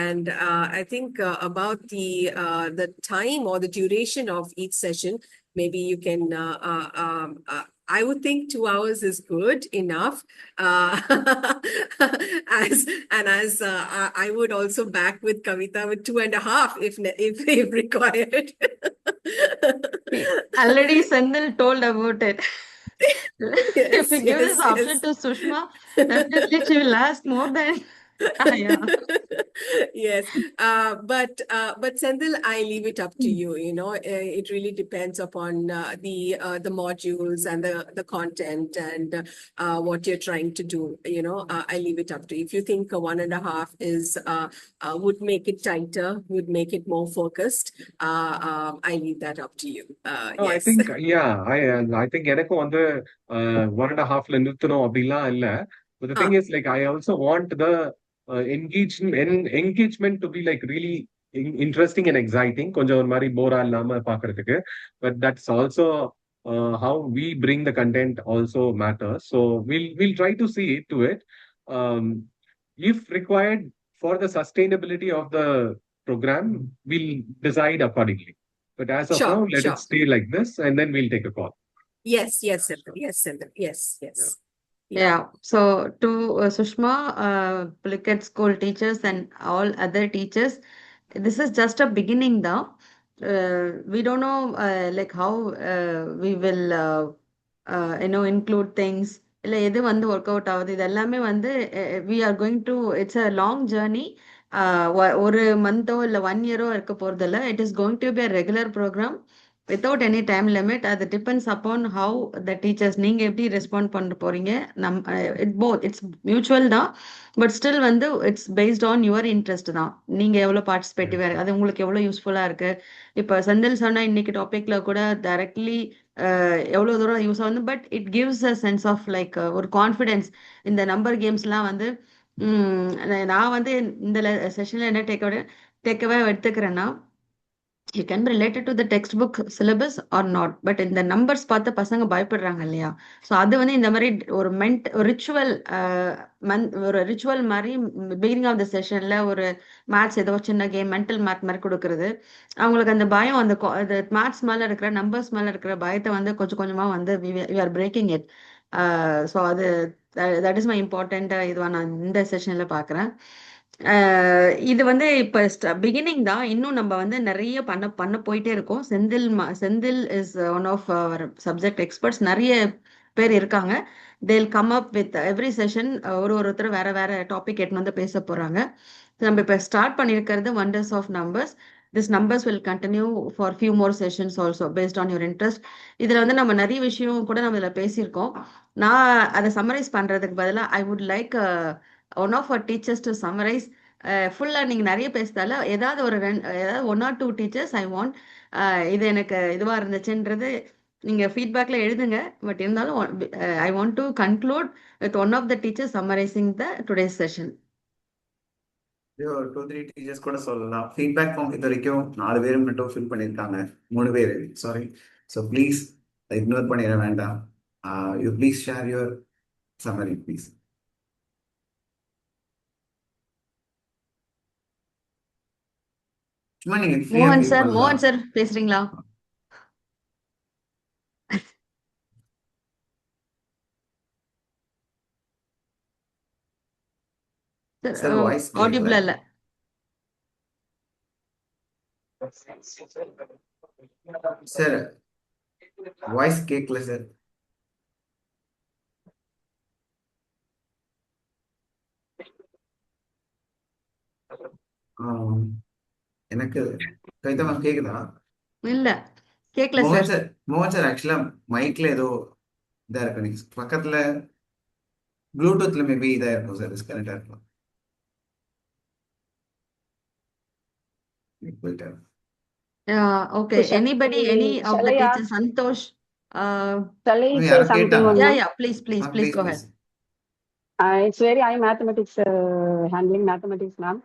And I think about the time or the duration of each session, maybe you can I would think 2 hours is good enough. As I would also back with Kavita with 2.5 if required. Already Sandil told about it. If we give this option to Sushma, definitely she will last more than. Yeah. Yes, but Sendil, I leave it up to you. You know, it really depends upon the modules and the content and what you're trying to do. You know, I leave it up to you. If you think 1.5 is would make it tighter, would make it more focused, I leave that up to you. No, Yes. I think எனக்கும் வந்து 1.5ல நிறுத்தணும் அப்படிலாம் இல்ல. But the thing is, like, I also want the engagement to be like really interesting and exciting, கொஞ்சம் ஒரு மாதிரி போரா இல்லாம பாக்குறதுக்கு. But that's also how we bring the content also matters. So we'll try to see to it. Um, if required for the sustainability of the program, we'll decide accordingly. But as of now, let it stay like this, and then we'll take a call. Yes, Sendil. Yes, Sendil. Yes. Yeah. So to Sushma, Pulicat school teachers and all other teachers, this is just a beginning though. We don't know like how we will include things. இல்லை எது வந்து work out ஆகுது இது எல்லாமே வந்து we are going to it's a long journey. ஒரு மந்தோ இல்லை 1 year இருக்க போறதில்ல. It is going to be a regular program without any time limit. அது depends upon how the teachers நீங்க எப்படி ரெஸ்பாண்ட் பண்ண போறீங்க. இட்ஸ் மியூச்சுவல் தான், பட் ஸ்டில் வந்து it's based on your interest தான். நீங்க எவ்வளவு பார்ட்டிசிபேட்டிவா இருக்கு, அது உங்களுக்கு எவ்வளவு யூஸ்ஃபுல்லா இருக்கு. இப்ப செந்தில் சொன்ன இன்னைக்கு டாபிக்ல கூட டைரக்ட்லி எவ்வளவு தூரம் யூஸ் ஆகுது, but it gives a sense of like ஒரு கான்ஃபிடென்ஸ். இந்த நம்பர் கேம்ஸ்லாம் வந்து நான் வந்து இந்த செஷன்ல என்ன டேக்அவே எடுத்துக்கிறேன்னா, you can be related to the textbook syllabus or not, but இந்த நம்பர்ஸ் பார்த்து பசங்க பயப்படுறாங்க இல்லையா. ஸோ அது வந்து இந்த மாதிரி ஒரு ஒரு ரிச்சுவல் மாதிரி பிகினிங் ஆஃப் த செஷன்ல ஒரு மேத்ஸ் ஏதோ சின்ன கேம் மென்டல் மேத் மாதிரி கொடுக்கறது. அவங்களுக்கு அந்த பயம், அந்த மேத்ஸ் மேல இருக்கிற நம்பர்ஸ் மேல இருக்கிற பயத்தை வந்து கொஞ்சம் கொஞ்சமா வந்து we are breaking it. So அது தட் இஸ் மை இம்பார்ட்டன்ட். இதுவா நான் இந்த செஷன்ல பார்க்குறேன். இது வந்து இப்ப பிகினிங் தான். இன்னும் நம்ம வந்து நிறைய பண்ண போயிட்டே இருக்கோம். Senthil is one of our subject experts. நிறைய பேர் இருக்காங்க. they'll come up with every session ஒருத்தர் வேற வேற டாபிக் எடுத்து வந்து பேச போறாங்க. நம்ம இப்ப ஸ்டார்ட் பண்ணியிருக்கிறது wonders of numbers. This numbers will continue for few more sessions also based on your interest. இதுல வந்து நம்ம நிறைய விஷயம் கூட நம்ம இதுல பேசியிருக்கோம். நான் அதை சம்மரைஸ் பண்றதுக்கு பதிலா I would like one of our teachers to summarize. ஃபுல்லா நீங்க நிறைய பேசுதால ஏதாவது 1 or 2 டீச்சர்ஸ் ஐ வாண்ட் இது எனக்கு இதுவா இருந்துச்சுன்றது நீங்க ஃபீட்பேக்ல எழுதுங்க. பட் இருந்தாலும் I want to conclude with one of the teachers summarizing the today's session. 2-3 teachers கூட சொல்லலாம். ஃபீட்பேக் ஃபார்ம் இது வரைக்கும் 4 பேர் மட்டும் ஃபில் பண்ணியிருக்காங்க. 3 பேர் சாரி. ஸோ ப்ளீஸ் இக்னோர் பண்ணிட வேண்டாம். You please share your summary please. சும்மா நீங்க மோகன் சார் பேசுறீங்களா? சார் வாய்ஸ் ஆடியபிள் இல்ல. சார் வாய்ஸ் கேட்கல சார். எனக்கு கவிதா மேம் கேக்குதா? இல்ல கேட்கல சார். மோகன் சார் ஆக்சுவலா மைக்ல ஏதோ இதா இருக்கு. நீங்க பக்கத்துல ப்ளூடூத்ல மேபி இதா இருக்கும் சார், டிஸ்கனெக்டா இருக்கும். Okay. Anybody, any of the teachers? Santosh. Shall I say something? Yeah. Please go ahead. It's very high mathematics, handling mathematics, ma'am.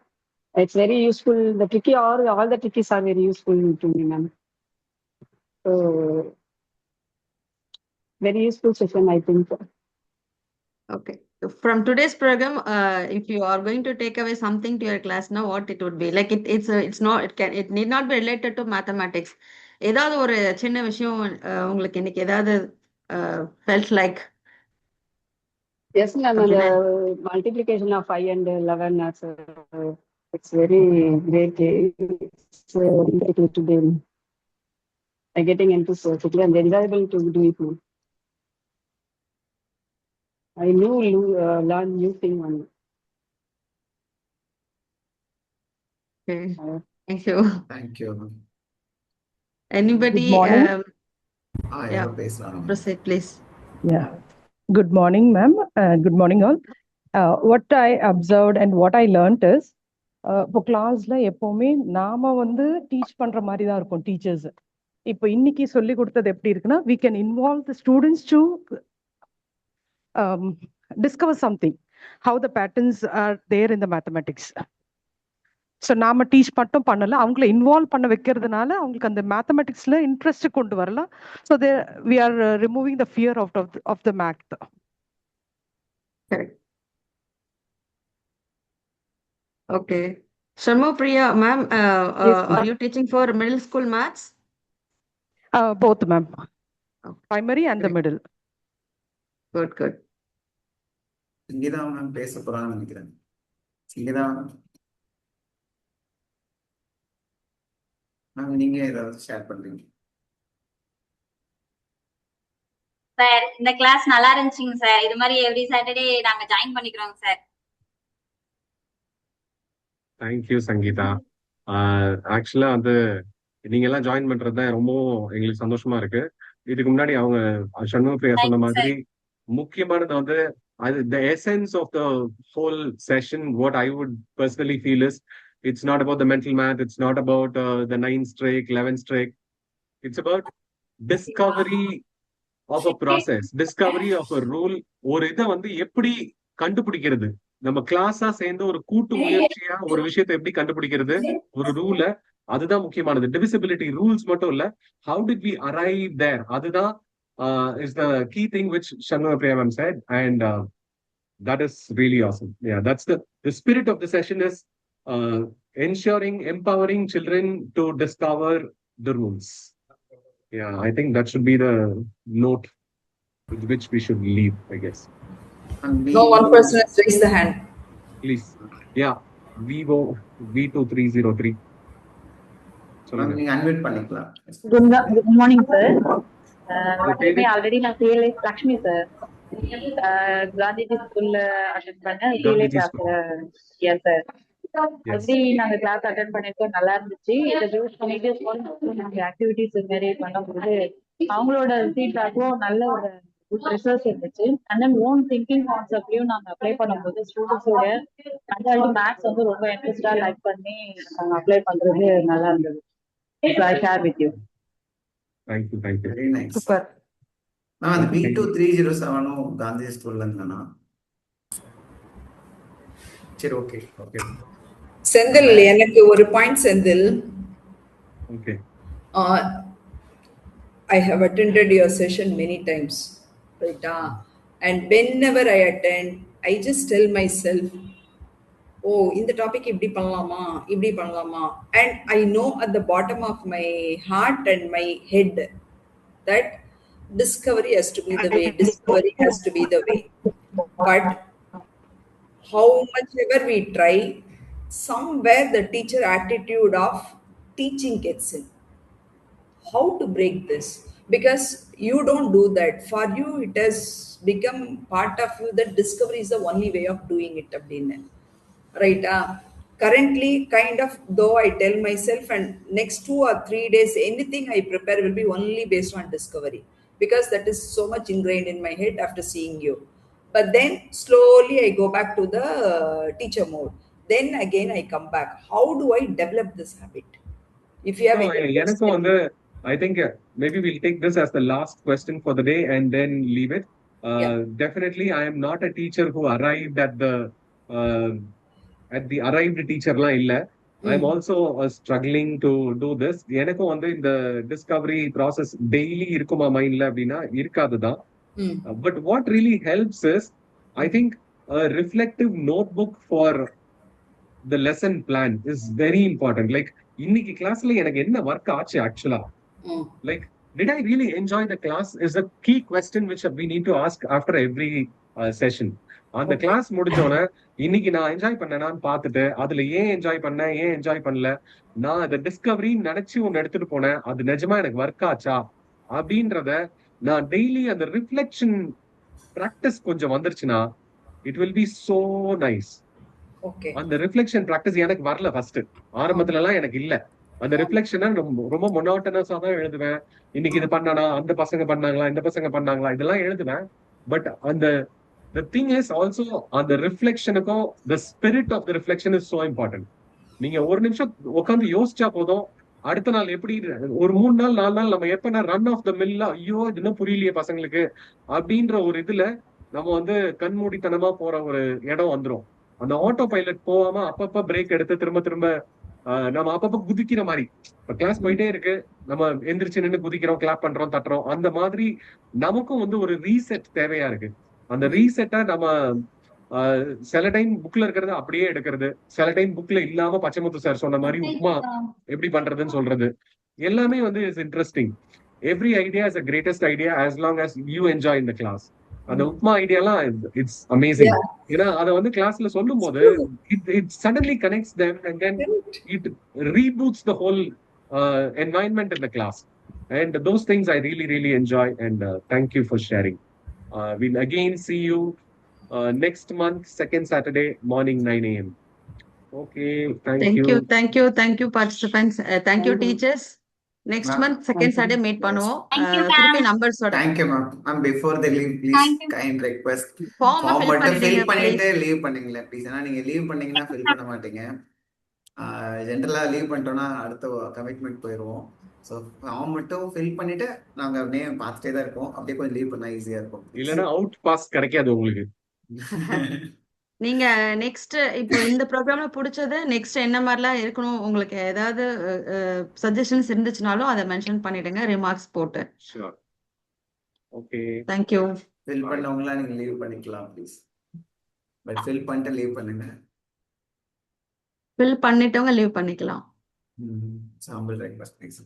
It's very useful. The tricky all the trickies are very useful to me, ma'am. So very useful session, I think. Okay. From today's program, if you are going to take away something to your class now, what it would be? Like it need not be related to mathematics. ஏதாவது ஒரு சின்ன விஷயம் உங்களுக்கு இன்னைக்கு ஏதாவது felt like? Yes, ma'am. The multiplication of 5 and 11, it's very great. It's related to them. Getting into quickly and enjoyable to do it. I learn new thing one. Okay. Thank you. Thank you. Anybody? Good morning. Yeah. Proceed, please. Yeah. Good morning, ma'am. Good morning, all. What I observed and what I learned is, இப்போ கிளாஸ்ல எப்பவுமே நாம வந்து teach பண்ற மாதிரி தான் இருக்கும் teachers. இப்போ இன்னைக்கு சொல்லி கொடுத்தது எப்படி இருக்குன்னா, we can involve the students to discover something, how the patterns are there in the mathematics. So நாம டீச் மட்டும் பண்ணல, அவங்கள இன்வால்வ் பண்ண வைக்கிறதுனால அவங்களுக்கு அந்த மேத்தமெட்டிக்ஸ்ல இன்ட்ரெஸ்ட் கொண்டு வரலாம். So we are removing the fear out of the math. Correct. Okay. Sharmapriya, ma'am, Yes, are you teaching for middle school maths? both, ma'am. Okay. Primary and the Great. middle. Good, good. Sangeetha ma'am பேச போறாங்கன்னு நினைக்கிறேன். Sangeetha ma'am, நீங்க ஏதாவது share பண்றீங்க? Sir, இந்த class நல்லா இருந்துச்சுங்க sir. இது மாதிரி எவ்ரி சாட்டர்டே நாங்க ஜாயின் பண்ணிக்கிறோம் சார். தேங்க்யூ சங்கீதா. ஆக்சுவலா வந்து நீங்க எல்லாம் ஜாயின் பண்றது தான் ரொம்ப எங்களுக்கு சந்தோஷமா இருக்கு. இதுக்கு முன்னாடி அவங்க சண்முகப்பிரியா சொன்ன மாதிரி முக்கியமானது வந்து அது the essence of the whole session, what I would personally feel is it's not about the mental math, it's not about the 9th streak, 11th streak. It's about discovery of a process, discovery of a rule. ஒரு இதை வந்து எப்படி கண்டுபிடிக்கிறது, நம்ம கிளாஸா சேர்ந்து ஒரு கூட்டு முயற்சியா ஒரு விஷயத்தை எப்படி கண்டுபிடிக்கிறது, ஒரு ரூல, அதுதான் முக்கியமானது. டிவிசிபிலிட்டி ரூல்ஸ் மட்டும் இல்ல, how did we arrive there, அதுதான் is the key thing which Shanmugapriya ma'am said, and that is really awesome. Yeah, that's the spirit of the session is ensuring, empowering children to discover the rules. Yeah, I think that should be the note with which we should leave, I guess. No, one person has raised the hand. Please. Yeah, Vivo V2303. நீங்க unmute பண்ணிக்கலாம். Good morning, sir. Already நான் CLA Lakshmi sir. Gandhiji ஸ்கூல்ல attend பண்ண CLA class. Yes sir. Already நாங்க class attend பண்ணிருக்கோம், நல்லா இருந்துச்சு. இதை யூஸ் பண்ணிட்டு நாங்க ஆக்டிவிட்டிஸ் மாதிரி பண்ணும்போது அவங்களோட ஃபீட்பேக்கும் நல்ல ஒரு குட் ரிசல்ட்ஸ் இருந்துச்சு. அண்ட் தென் ஓன் திங்கிங் கான்செப்ட்லயும் நாங்க அப்ளை பண்ணும்போது ஸ்டூடெண்ட்ஸோட மென்டாலிட்டி மேத்ஸ் வந்து ரொம்ப இன்ட்ரெஸ்டா லைக் பண்ணி நாங்க அப்ளை பண்றது நல்லா இருந்தது. I share with you. Thank you. Very nice. Super. நான் அந்த B2307 காந்தி ஸ்கூல்ல இருந்தானா? சரி, ஓகே. செந்தில், எனக்கு ஒரு point Senthil. Okay. I have attended your session many times, right? And whenever I attend, I just tell myself, oh, இந்த டாபிக் இப்படி பண்ணலாமா, and I know at the bottom of my heart and my head that discovery has to be the way, but how much ever we try, somewhere the teacher attitude of teaching gets in. How to break this? Because you don't do that. For you, it has become part of you that discovery is the only way of doing it. Right? Currently, kind of, though I tell myself, and next 2 or 3 days, anything I prepare will be only based on discovery, because that is so much ingrained in my head after seeing you. But then slowly I go back to the teacher mode. Then again I come back. How do I develop this habit? If you have எனக்கும் வந்து I think maybe we'll take this as the last question for the day and then leave it. Definitely I am not a teacher who arrived at the arrived teacher la illa. I am also struggling to do this. எனக்கும் வந்து இந்த discovery process daily இருக்குமா மைண்ட்ல அப்படின்னா இருக்காதுதான். But what really helps is, I think, a reflective notebook for the lesson plan is very important. Like, இன்னைக்கு கிளாஸ்ல எனக்கு என்ன ஒர்க் ஆச்சு ஆக்சுவலா, like did I really enjoy the class is a key question which we need to ask after every session. அந்த class முடிஞ்சோன்னே இன்னைக்கு நான் enjoy பண்ணேனான்னு பார்த்துட்டு அதுல ஏன் என்ஜாய் பண்ணல, நான் அதை டிஸ்கவரி நினைச்சு ஒன்னு எடுத்துட்டு போனேன், அது நிஜமா எனக்கு ஒர்க் ஆச்சா அப்படின்றத நான் டெய்லி அந்த ரிஃப்ளெக்ஷன் பிராக்டிஸ் கொஞ்சம் வந்துருச்சுன்னா it will be so nice. அந்த ரிஃப்ளெக்ஷன் பிராக்டிஸ் எனக்கு வரல ஃபர்ஸ்ட், ஆரம்பத்துல எல்லாம் எனக்கு இல்ல. அந்த ரிஃப்ளெக்ஷனை ரொம்ப மொனோட்டனஸா தான் எழுதுவேன். இன்னைக்கு இது பண்ணானா, அந்த பசங்க பண்ணாங்களா, இந்த பசங்க பண்ணாங்களா, இதெல்லாம் எழுதுவேன். பட் அந்த the thing is also அந்த ரிஃப்ளெக்ஷனுக்கும் the spirit of the reflection is so important. நீங்க ஒரு நிமிஷம் உட்காந்து யோசிச்சா போதும், அடுத்த நாள் எப்படி ஒரு 3 நாள் 4 நாள் நம்ம எப்ப ரன் ஆஃப் த மில்ல, ஐயோ இது இன்னும் புரியலையே பசங்களுக்கு அப்படின்ற ஒரு இதுல நம்ம வந்து கண்மூடித்தனமா போற ஒரு இடம் வந்துரும். அந்த ஆட்டோ பைலட் போகாம அப்பப்ப பிரேக் எடுத்து திரும்ப திரும்ப நம்ம அப்பப்ப குதிக்கிற மாதிரி. இப்ப கிளாஸ் போயிட்டே இருக்கு, நம்ம எந்திரிச்சு நின்று குதிக்கிறோம், கிளாப் பண்றோம், தட்டுறோம். அந்த மாதிரி நமக்கும் வந்து ஒரு ரீசெட் தேவையா இருக்கு. அந்த ரீசெட்டை நம்ம சில டைம் புக்ல இருக்கிறது அப்படியே எடுக்கிறது, சில டைம் புக்ல இல்லாம பச்சைமுத்து சார் சொன்ன மாதிரி உப்மா எப்படி பண்றதுன்னு சொல்றது, எல்லாமே வந்து is interesting. Every idea is a greatest idea as long as you enjoy in the class. அந்த உப்மா ஐடியாலாம் இட்ஸ் அமேசிங். ஏன்னா அதை வந்து கிளாஸ்ல சொல்லும் போது it suddenly connects them and then it reboots the whole environment in the class, and those things I really enjoy, and thank you for sharing. We'll again see you next month, second Saturday morning 9 a.m. Okay, thank you. Thank you participants. Thank you teachers. Next month second Saturday meet பண்ணுவோம். திருப்பி numbers ஓட. Thank you ma'am. Ma'am, before they leave, please kind request form மட்டும் fill பண்ணிடுங்க பண்ணிட்டு leave பண்ணீங்களா please. ஏன்னா நீங்க leave பண்ணீங்கன்னா fill பண்ண மாட்டீங்க. ஜென்ரலா லீவ் பண்ணிட்டோம்னா அடுத்த கமிட்மெண்ட் போயிடுவோம். ஸோ ஃபார்ம் மட்டும் ஃபில் பண்ணிட்டு நாங்க நேம் பார்த்துட்டே தான் இருக்கோம். அப்படியே கொஞ்சம் லீவ் பண்ணா ஈஸியா இருக்கும். இல்லைன்னா அவுட் பாஸ் கிடைக்காது உங்களுக்கு. நீங்க நெக்ஸ்ட் இப்போ இந்த ப்ரோக்ராம்ல பிடிச்சது நெக்ஸ்ட் என்ன மாதிரிலாம் இருக்கணும், உங்களுக்கு ஏதாவது சஜஷன்ஸ் இருந்துச்சுனாலும் அதை மென்ஷன் பண்ணிடுங்க ரிமார்க்ஸ் போட்டு. Sure. Okay. Thank you. Fill பண்ணவங்களா நீங்க லீவ் பண்ணிக்கலாம் ப்ளீஸ். பட் ஃபில் பண்ணிட்டு லீவ் பண்ணுங்க. ஃபில் பண்ணிட்டவங்க லீவ் பண்ணிக்கலாம். Sample request please.